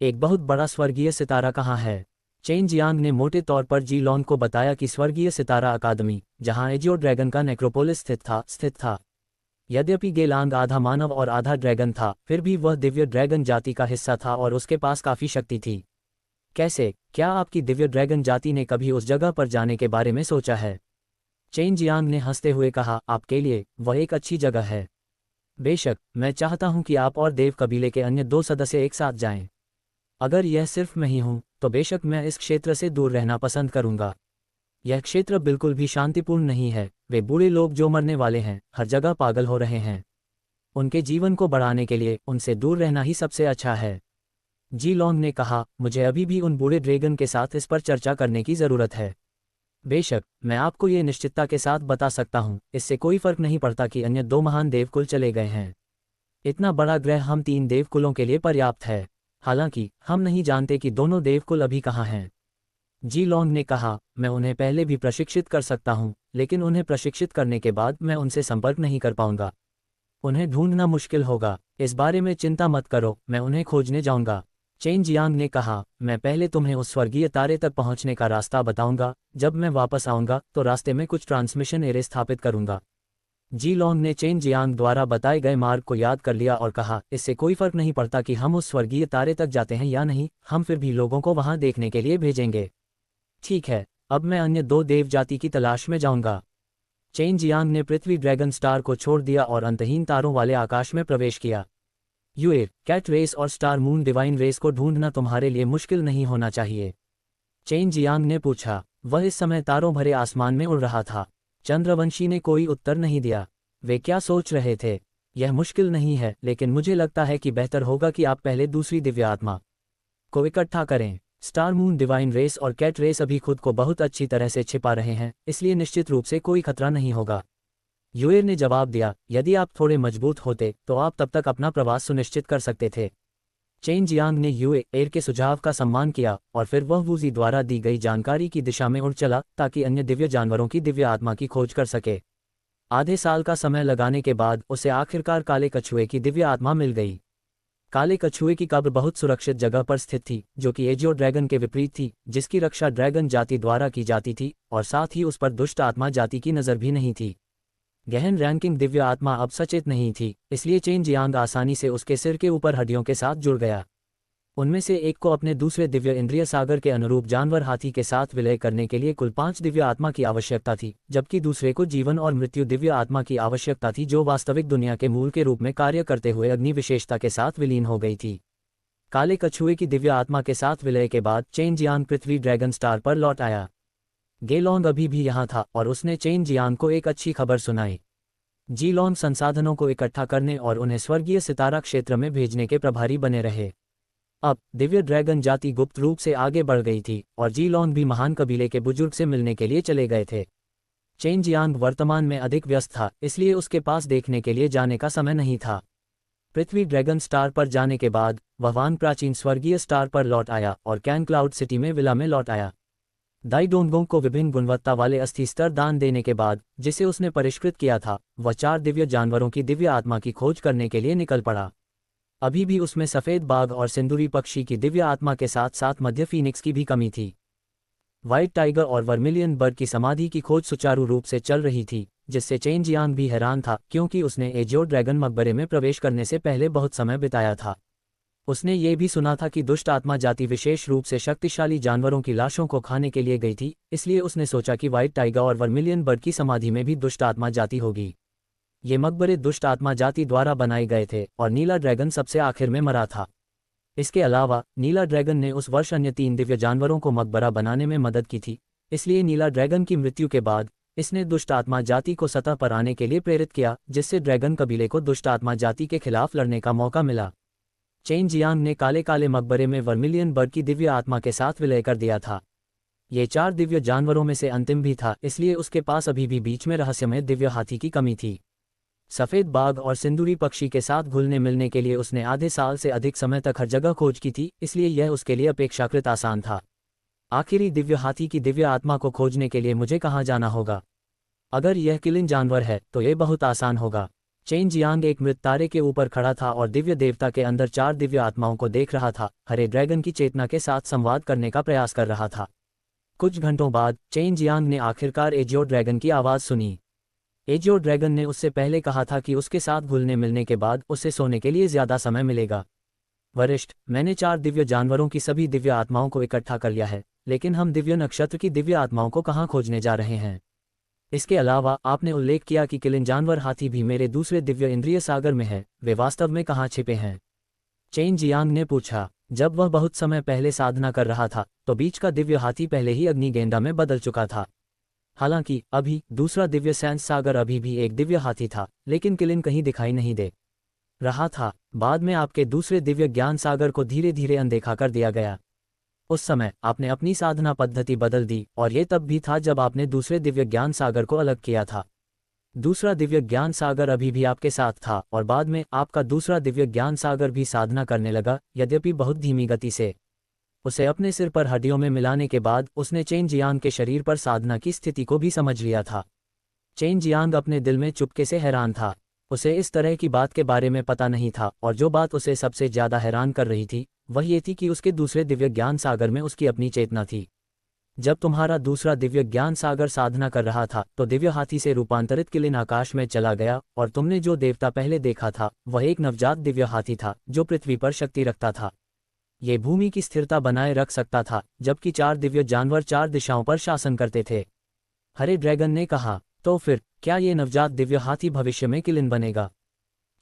एक बहुत बड़ा स्वर्गीय सितारा कहाँ है? चेन जियांग ने मोटे तौर पर जी लॉन्ग को बताया कि स्वर्गीय सितारा अकादमी, जहाँ एजियो ड्रैगन का नेक्रोपोलिस स्थित था। यद्यपि गेलांग आधा मानव और आधा ड्रैगन था, फिर भी वह दिव्य ड्रैगन जाति का हिस्सा था और उसके पास काफी शक्ति थी। कैसे? क्या आपकी दिव्य ड्रैगन जाति ने कभी उस जगह पर जाने के बारे में सोचा है? चेन जियांग ने हंसते हुए कहा, आपके लिए वह एक अच्छी जगह है। बेशक, मैं चाहता हूं कि आप और देव कबीले के अन्य 2 सदस्य एक साथ जाएं। अगर यह सिर्फ मैं ही हूं, तो बेशक मैं इस क्षेत्र से दूर रहना पसंद करूंगा। यह क्षेत्र बिल्कुल भी शांतिपूर्ण नहीं है। वे बूढ़े लोग जो मरने वाले हैं, हर जगह पागल हो रहे हैं। उनके जीवन को बढ़ाने के लिए उनसे दूर रहना ही सबसे अच्छा है। जी लॉन्ग ने कहा, मुझे अभी भी उन बूढ़े ड्रैगन के साथ इस पर चर्चा करने की ज़रूरत है। बेशक, मैं आपको ये निश्चितता के साथ बता सकता हूँ, इससे कोई फर्क नहीं पड़ता कि अन्य 2 महान देवकुल चले गए हैं। इतना बड़ा ग्रह हम 3 देवकुलों के लिए पर्याप्त है। हालांकि हम नहीं जानते कि दोनों देवकुल अभी कहाँ हैं। जी लॉन्ग ने कहा, मैं उन्हें पहले भी प्रशिक्षित कर सकता हूँ, लेकिन उन्हें प्रशिक्षित करने के बाद मैं उनसे संपर्क नहीं कर पाऊंगा। उन्हें ढूंढना मुश्किल होगा। इस बारे में चिंता मत करो, मैं उन्हें खोजने जाऊंगा। चेन जियांग ने कहा, मैं पहले तुम्हें उस स्वर्गीय तारे तक पहुंचने का रास्ता बताऊंगा। जब मैं वापस आऊंगा तो रास्ते में कुछ ट्रांसमिशन एरे स्थापित करूंगा। जी लॉन्ग ने चेन जियांग द्वारा बताए गए मार्ग को याद कर लिया और कहा, इससे कोई फर्क नहीं पड़ता कि हम उस स्वर्गीय तारे तक जाते हैं या नहीं, हम फिर भी लोगों को वहां देखने के लिए भेजेंगे। ठीक है, अब मैं अन्य 2 देव जाति की तलाश में जाऊंगा। चेन जियांग ने पृथ्वी ड्रैगन स्टार को छोड़ दिया और अंतहीन तारों वाले आकाश में प्रवेश किया। यूएर, कैट रेस और स्टार मून डिवाइन रेस को ढूंढना तुम्हारे लिए मुश्किल नहीं होना चाहिए। चेन जियांग ने पूछा। वह इस समय तारों भरे आसमान में उड़ रहा था। चंद्रवंशी ने कोई उत्तर नहीं दिया। वे क्या सोच रहे थे? यह मुश्किल नहीं है, लेकिन मुझे लगता है कि बेहतर होगा कि आप पहले दूसरी दिव्य आत्मा को इकट्ठा करें। स्टार मून डिवाइन रेस और कैट रेस अभी खुद को बहुत अच्छी तरह से छिपा रहे हैं, इसलिए निश्चित रूप से कोई खतरा नहीं होगा। यूएर ने जवाब दिया, यदि आप थोड़े मजबूत होते तो आप तब तक अपना प्रवास सुनिश्चित कर सकते थे। चेन जियांग ने यूएर के सुझाव का सम्मान किया और फिर वह वूजी द्वारा दी गई जानकारी की दिशा में उड़ चला ताकि अन्य दिव्य जानवरों की दिव्य आत्मा की खोज कर सके। आधे साल का समय लगाने के बाद उसे आखिरकार काले कछुए की दिव्य आत्मा मिल गई। काले कछुए की कब्र बहुत सुरक्षित जगह पर स्थित थी, जो कि एजियो ड्रैगन के विपरीत थी, जिसकी रक्षा ड्रैगन जाति द्वारा की जाती थी और साथ ही उस पर दुष्ट आत्मा जाति की नज़र भी नहीं थी। गहन रैंकिंग दिव्य आत्मा अब सचेत नहीं थी, इसलिए चेन जियांग आसानी से उसके सिर के ऊपर हड्डियों के साथ जुड़ गया। उनमें से एक को अपने दूसरे दिव्य इंद्रिय सागर के अनुरूप जानवर हाथी के साथ विलय करने के लिए कुल 5 दिव्य आत्मा की आवश्यकता थी, जबकि दूसरे को जीवन और मृत्यु दिव्य आत्मा की आवश्यकता थी, जो वास्तविक दुनिया के मूल के रूप में कार्य करते हुए अग्नि विशेषता के साथ विलीन हो गई थी। काले कछुए की दिव्य आत्मा के साथ विलय के बाद चेन जियांग पृथ्वी ड्रैगन स्टार पर लौट आया। गेलॉन्ग अभी भी यहाँ था और उसने चेन जियांग को एक अच्छी खबर सुनाई। जी लॉन्ग संसाधनों को इकट्ठा करने और उन्हें स्वर्गीय सितारा क्षेत्र में भेजने के प्रभारी बने रहे। अब दिव्य ड्रैगन जाति गुप्त रूप से आगे बढ़ गई थी और जी लॉन्ग भी महान कबीले के बुजुर्ग से मिलने के लिए चले गए थे। चेन जियांग वर्तमान में अधिक व्यस्त था, इसलिए उसके पास देखने के लिए जाने का समय नहीं था। पृथ्वी ड्रैगन स्टार पर जाने के बाद वह वान प्राचीन स्वर्गीय स्टार पर लौट आया और कैन क्लाउड सिटी में विला में लौट आया। दाई डोंगोंग को विभिन्न गुणवत्ता वाले अस्थि स्तर दान देने के बाद, जिसे उसने परिष्कृत किया था, वह 4 दिव्य जानवरों की दिव्य आत्मा की खोज करने के लिए निकल पड़ा। अभी भी उसमें सफ़ेद बाघ और सिंदूरी पक्षी की दिव्य आत्मा के साथ साथ मध्य फीनिक्स की भी कमी थी। व्हाइट टाइगर और वर्मिलियन बर्ड की समाधि की खोज सुचारू रूप से चल रही थी, जिससे चेन जियांग भी हैरान था, क्योंकि उसने एजियो ड्रैगन मकबरे में प्रवेश करने से पहले बहुत समय बिताया था। उसने ये भी सुना था कि दुष्ट आत्मा जाति विशेष रूप से शक्तिशाली जानवरों की लाशों को खाने के लिए गई थी, इसलिए उसने सोचा कि व्हाइट टाइगर और वर्मिलियन बर्ड की समाधि में भी दुष्ट आत्मा जाति होगी। ये मकबरे दुष्ट आत्मा जाति द्वारा बनाए गए थे और नीला ड्रैगन सबसे आखिर में मरा था। इसके अलावा नीला ड्रैगन ने उस वर्ष अन्य 3 दिव्य जानवरों को मकबरा बनाने में मदद की थी, इसलिए नीला ड्रैगन की मृत्यु के बाद इसने दुष्ट आत्मा जाति को सतह पर आने के लिए प्रेरित किया, जिससे ड्रैगन कबीले को दुष्ट आत्मा जाति के खिलाफ लड़ने का मौका मिला। चेन जियांग ने काले काले मकबरे में वर्मिलियन बर्ड की दिव्य आत्मा के साथ विलय कर दिया था। ये 4 दिव्य जानवरों में से अंतिम भी था, इसलिए उसके पास अभी भी बीच में रहस्यमय दिव्य हाथी की कमी थी। सफ़ेद बाघ और सिंदूरी पक्षी के साथ घुलने मिलने के लिए उसने आधे साल से अधिक समय तक हर जगह खोज की थी, इसलिए यह उसके लिए अपेक्षाकृत आसान था। आखिरी दिव्य हाथी की दिव्य आत्मा को खोजने के लिए मुझे कहाँ जाना होगा? अगर यह किलिन जानवर है तो यह बहुत आसान होगा। चेन जियांग एक मृत तारे के ऊपर खड़ा था और दिव्य देवता के अंदर 4 दिव्य आत्माओं को देख रहा था, हरे ड्रैगन की चेतना के साथ संवाद करने का प्रयास कर रहा था। कुछ घंटों बाद चेन जियांग ने आखिरकार एजियो ड्रैगन की आवाज़ सुनी। एजियो ड्रैगन ने उससे पहले कहा था कि उसके साथ घुलने मिलने के बाद उसे सोने के लिए ज़्यादा समय मिलेगा। वरिष्ठ, मैंने 4 दिव्य जानवरों की सभी दिव्य आत्माओं को इकट्ठा कर लिया है, लेकिन हम दिव्य नक्षत्र की दिव्य आत्माओं को कहाँ खोजने जा रहे हैं? इसके अलावा आपने उल्लेख किया कि किलिन जानवर हाथी भी मेरे दूसरे दिव्य इंद्रिय सागर में है, वे वास्तव में कहाँ छिपे हैं? चेन जियांग ने पूछा। जब वह बहुत समय पहले साधना कर रहा था तो बीच का दिव्य हाथी पहले ही अग्निगेंडा में बदल चुका था। हालांकि अभी दूसरा दिव्य सैंस सागर अभी भी एक दिव्य हाथी था, लेकिन किलिन कहीं दिखाई नहीं दे रहा था। बाद में आपके दूसरे दिव्य ज्ञान सागर को धीरे धीरे अनदेखा कर दिया गया। उस समय आपने अपनी साधना पद्धति बदल दी और ये तब भी था जब आपने दूसरे दिव्य ज्ञान सागर को अलग किया था। दूसरा दिव्य ज्ञान सागर अभी भी आपके साथ था और बाद में आपका दूसरा दिव्य ज्ञान सागर भी साधना करने लगा, यद्यपि बहुत धीमी गति से। उसे अपने सिर पर हड्डियों में मिलाने के बाद उसने चेन जियांग के शरीर पर साधना की स्थिति को भी समझ लिया था। चेन जियांग अपने दिल में चुपके से हैरान था। उसे इस तरह की बात के बारे में पता नहीं था, और जो बात उसे सबसे ज्यादा हैरान कर रही थी वह ये थी कि उसके दूसरे दिव्य ज्ञान सागर में उसकी अपनी चेतना थी। जब तुम्हारा दूसरा दिव्य ज्ञान सागर साधना कर रहा था तो दिव्य हाथी से रूपांतरित किलिन आकाश में चला गया और तुमने जो देवता पहले देखा था वह एक नवजात दिव्य हाथी था जो पृथ्वी पर शक्ति रखता था। ये भूमि की स्थिरता बनाए रख सकता था, जबकि 4 दिव्य जानवर 4 दिशाओं पर शासन करते थे। हरे ड्रैगन ने कहा, तो फिर क्या ये नवजात दिव्य हाथी भविष्य में किलिन बनेगा?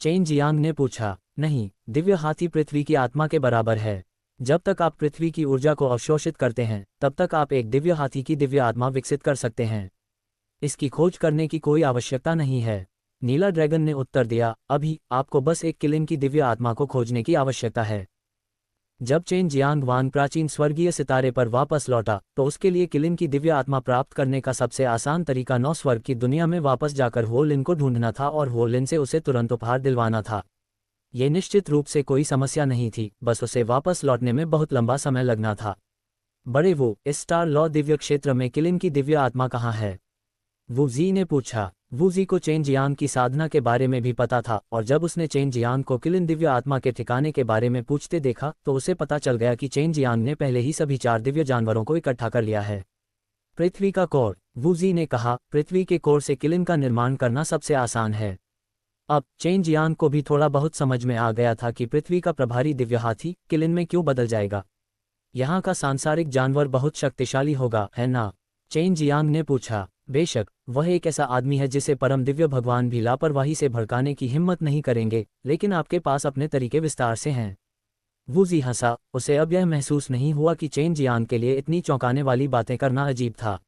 चेन जियांग ने पूछा। नहीं, दिव्य हाथी पृथ्वी की आत्मा के बराबर है। जब तक आप पृथ्वी की ऊर्जा को अवशोषित करते हैं तब तक आप एक दिव्य हाथी की दिव्य आत्मा विकसित कर सकते हैं। इसकी खोज करने की कोई आवश्यकता नहीं है। नीला ड्रैगन ने उत्तर दिया, अभी आपको बस एक किलिन की दिव्य आत्मा को खोजने की आवश्यकता है। जब चेन जियांग वान प्राचीन स्वर्गीय सितारे पर वापस लौटा तो उसके लिए किलिन की दिव्य आत्मा प्राप्त करने का सबसे आसान तरीका 9 स्वर्ग की दुनिया में वापस जाकर हो लिन को ढूंढना था और हो लिन से उसे तुरंत उपहार दिलवाना था। ये निश्चित रूप से कोई समस्या नहीं थी, बस उसे वापस लौटने में बहुत लंबा समय लगना था। बड़े वो, इस स्टार लॉ दिव्य क्षेत्र में किलिन की दिव्य आत्मा कहाँ है? वू जी ने पूछा। वू जी को चेन जियांग की साधना के बारे में भी पता था, और जब उसने चेन जियांग को किलिन दिव्य आत्मा के ठिकाने के बारे में पूछते देखा तो उसे पता चल गया कि चेन जियांग ने पहले ही सभी 4 दिव्य जानवरों को इकट्ठा कर लिया है। पृथ्वी का कोर, वू जी ने कहा, पृथ्वी के कोर से किलिन का निर्माण करना सबसे आसान है। अब चेन जियांग को भी थोड़ा बहुत समझ में आ गया था कि पृथ्वी का प्रभारी दिव्य हाथी किलिन में क्यों बदल जाएगा। यहाँ का सांसारिक जानवर बहुत शक्तिशाली होगा, है ना? चेन जियांग ने पूछा। बेशक, वह एक ऐसा आदमी है जिसे परम दिव्य भगवान भी लापरवाही से भड़काने की हिम्मत नहीं करेंगे, लेकिन आपके पास अपने तरीके विस्तार से हैं। वू जी हंसा। उसे अब यह महसूस नहीं हुआ कि चेन जियांग के लिए इतनी चौंकाने वाली बातें करना अजीब था।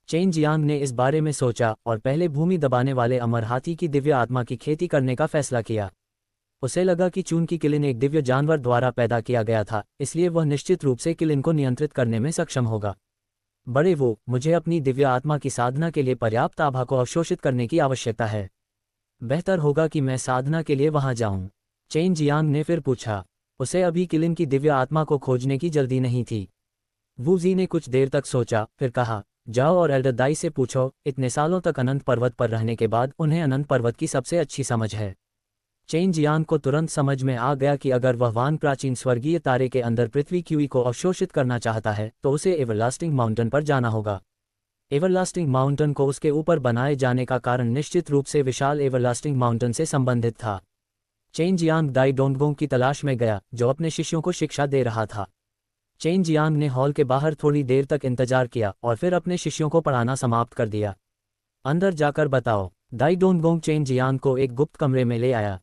चेन जियांग ने इस बारे में सोचा और पहले भूमि दबाने वाले अमर हाथी की दिव्य आत्मा की खेती करने का फैसला किया। उसे लगा कि चूंकि किलिन एक दिव्य जानवर द्वारा पैदा किया गया था, इसलिए वह निश्चित रूप से किलिन को नियंत्रित करने में सक्षम होगा। बड़े वो, मुझे अपनी दिव्य आत्मा की साधना के लिए पर्याप्त आभा को अवशोषित करने की आवश्यकता है। बेहतर होगा कि मैं साधना के लिए वहां जाऊं। चेन जियांग ने फिर पूछा। उसे अभी किलिन की दिव्य आत्मा को खोजने की जल्दी नहीं थी। वू जी ने कुछ देर तक सोचा, फिर कहा, जाओ और एल्डर दाई से पूछो, इतने सालों तक अनंत पर्वत पर रहने के बाद उन्हें अनंत पर्वत की सबसे अच्छी समझ है। चेन जियांग को तुरंत समझ में आ गया कि अगर वह वान प्राचीन स्वर्गीय तारे के अंदर पृथ्वी क्यूई को अवशोषित करना चाहता है तो उसे एवरलास्टिंग माउंटेन पर जाना होगा। एवरलास्टिंग माउंटेन को उसके ऊपर बनाए जाने का कारण निश्चित रूप से विशाल एवरलास्टिंग माउंटेन से संबंधित था। चेन जियांग दाई डोंगगोंग की तलाश में गया, जो अपने शिष्यों को शिक्षा दे रहा था। चेन जियांग ने हॉल के बाहर थोड़ी देर तक इंतजार किया और फिर अपने शिष्यों को पढ़ाना समाप्त कर दिया। अंदर जाकर बताओ। दाई डोंगगोंग चेन जियांग को एक गुप्त कमरे में ले आया।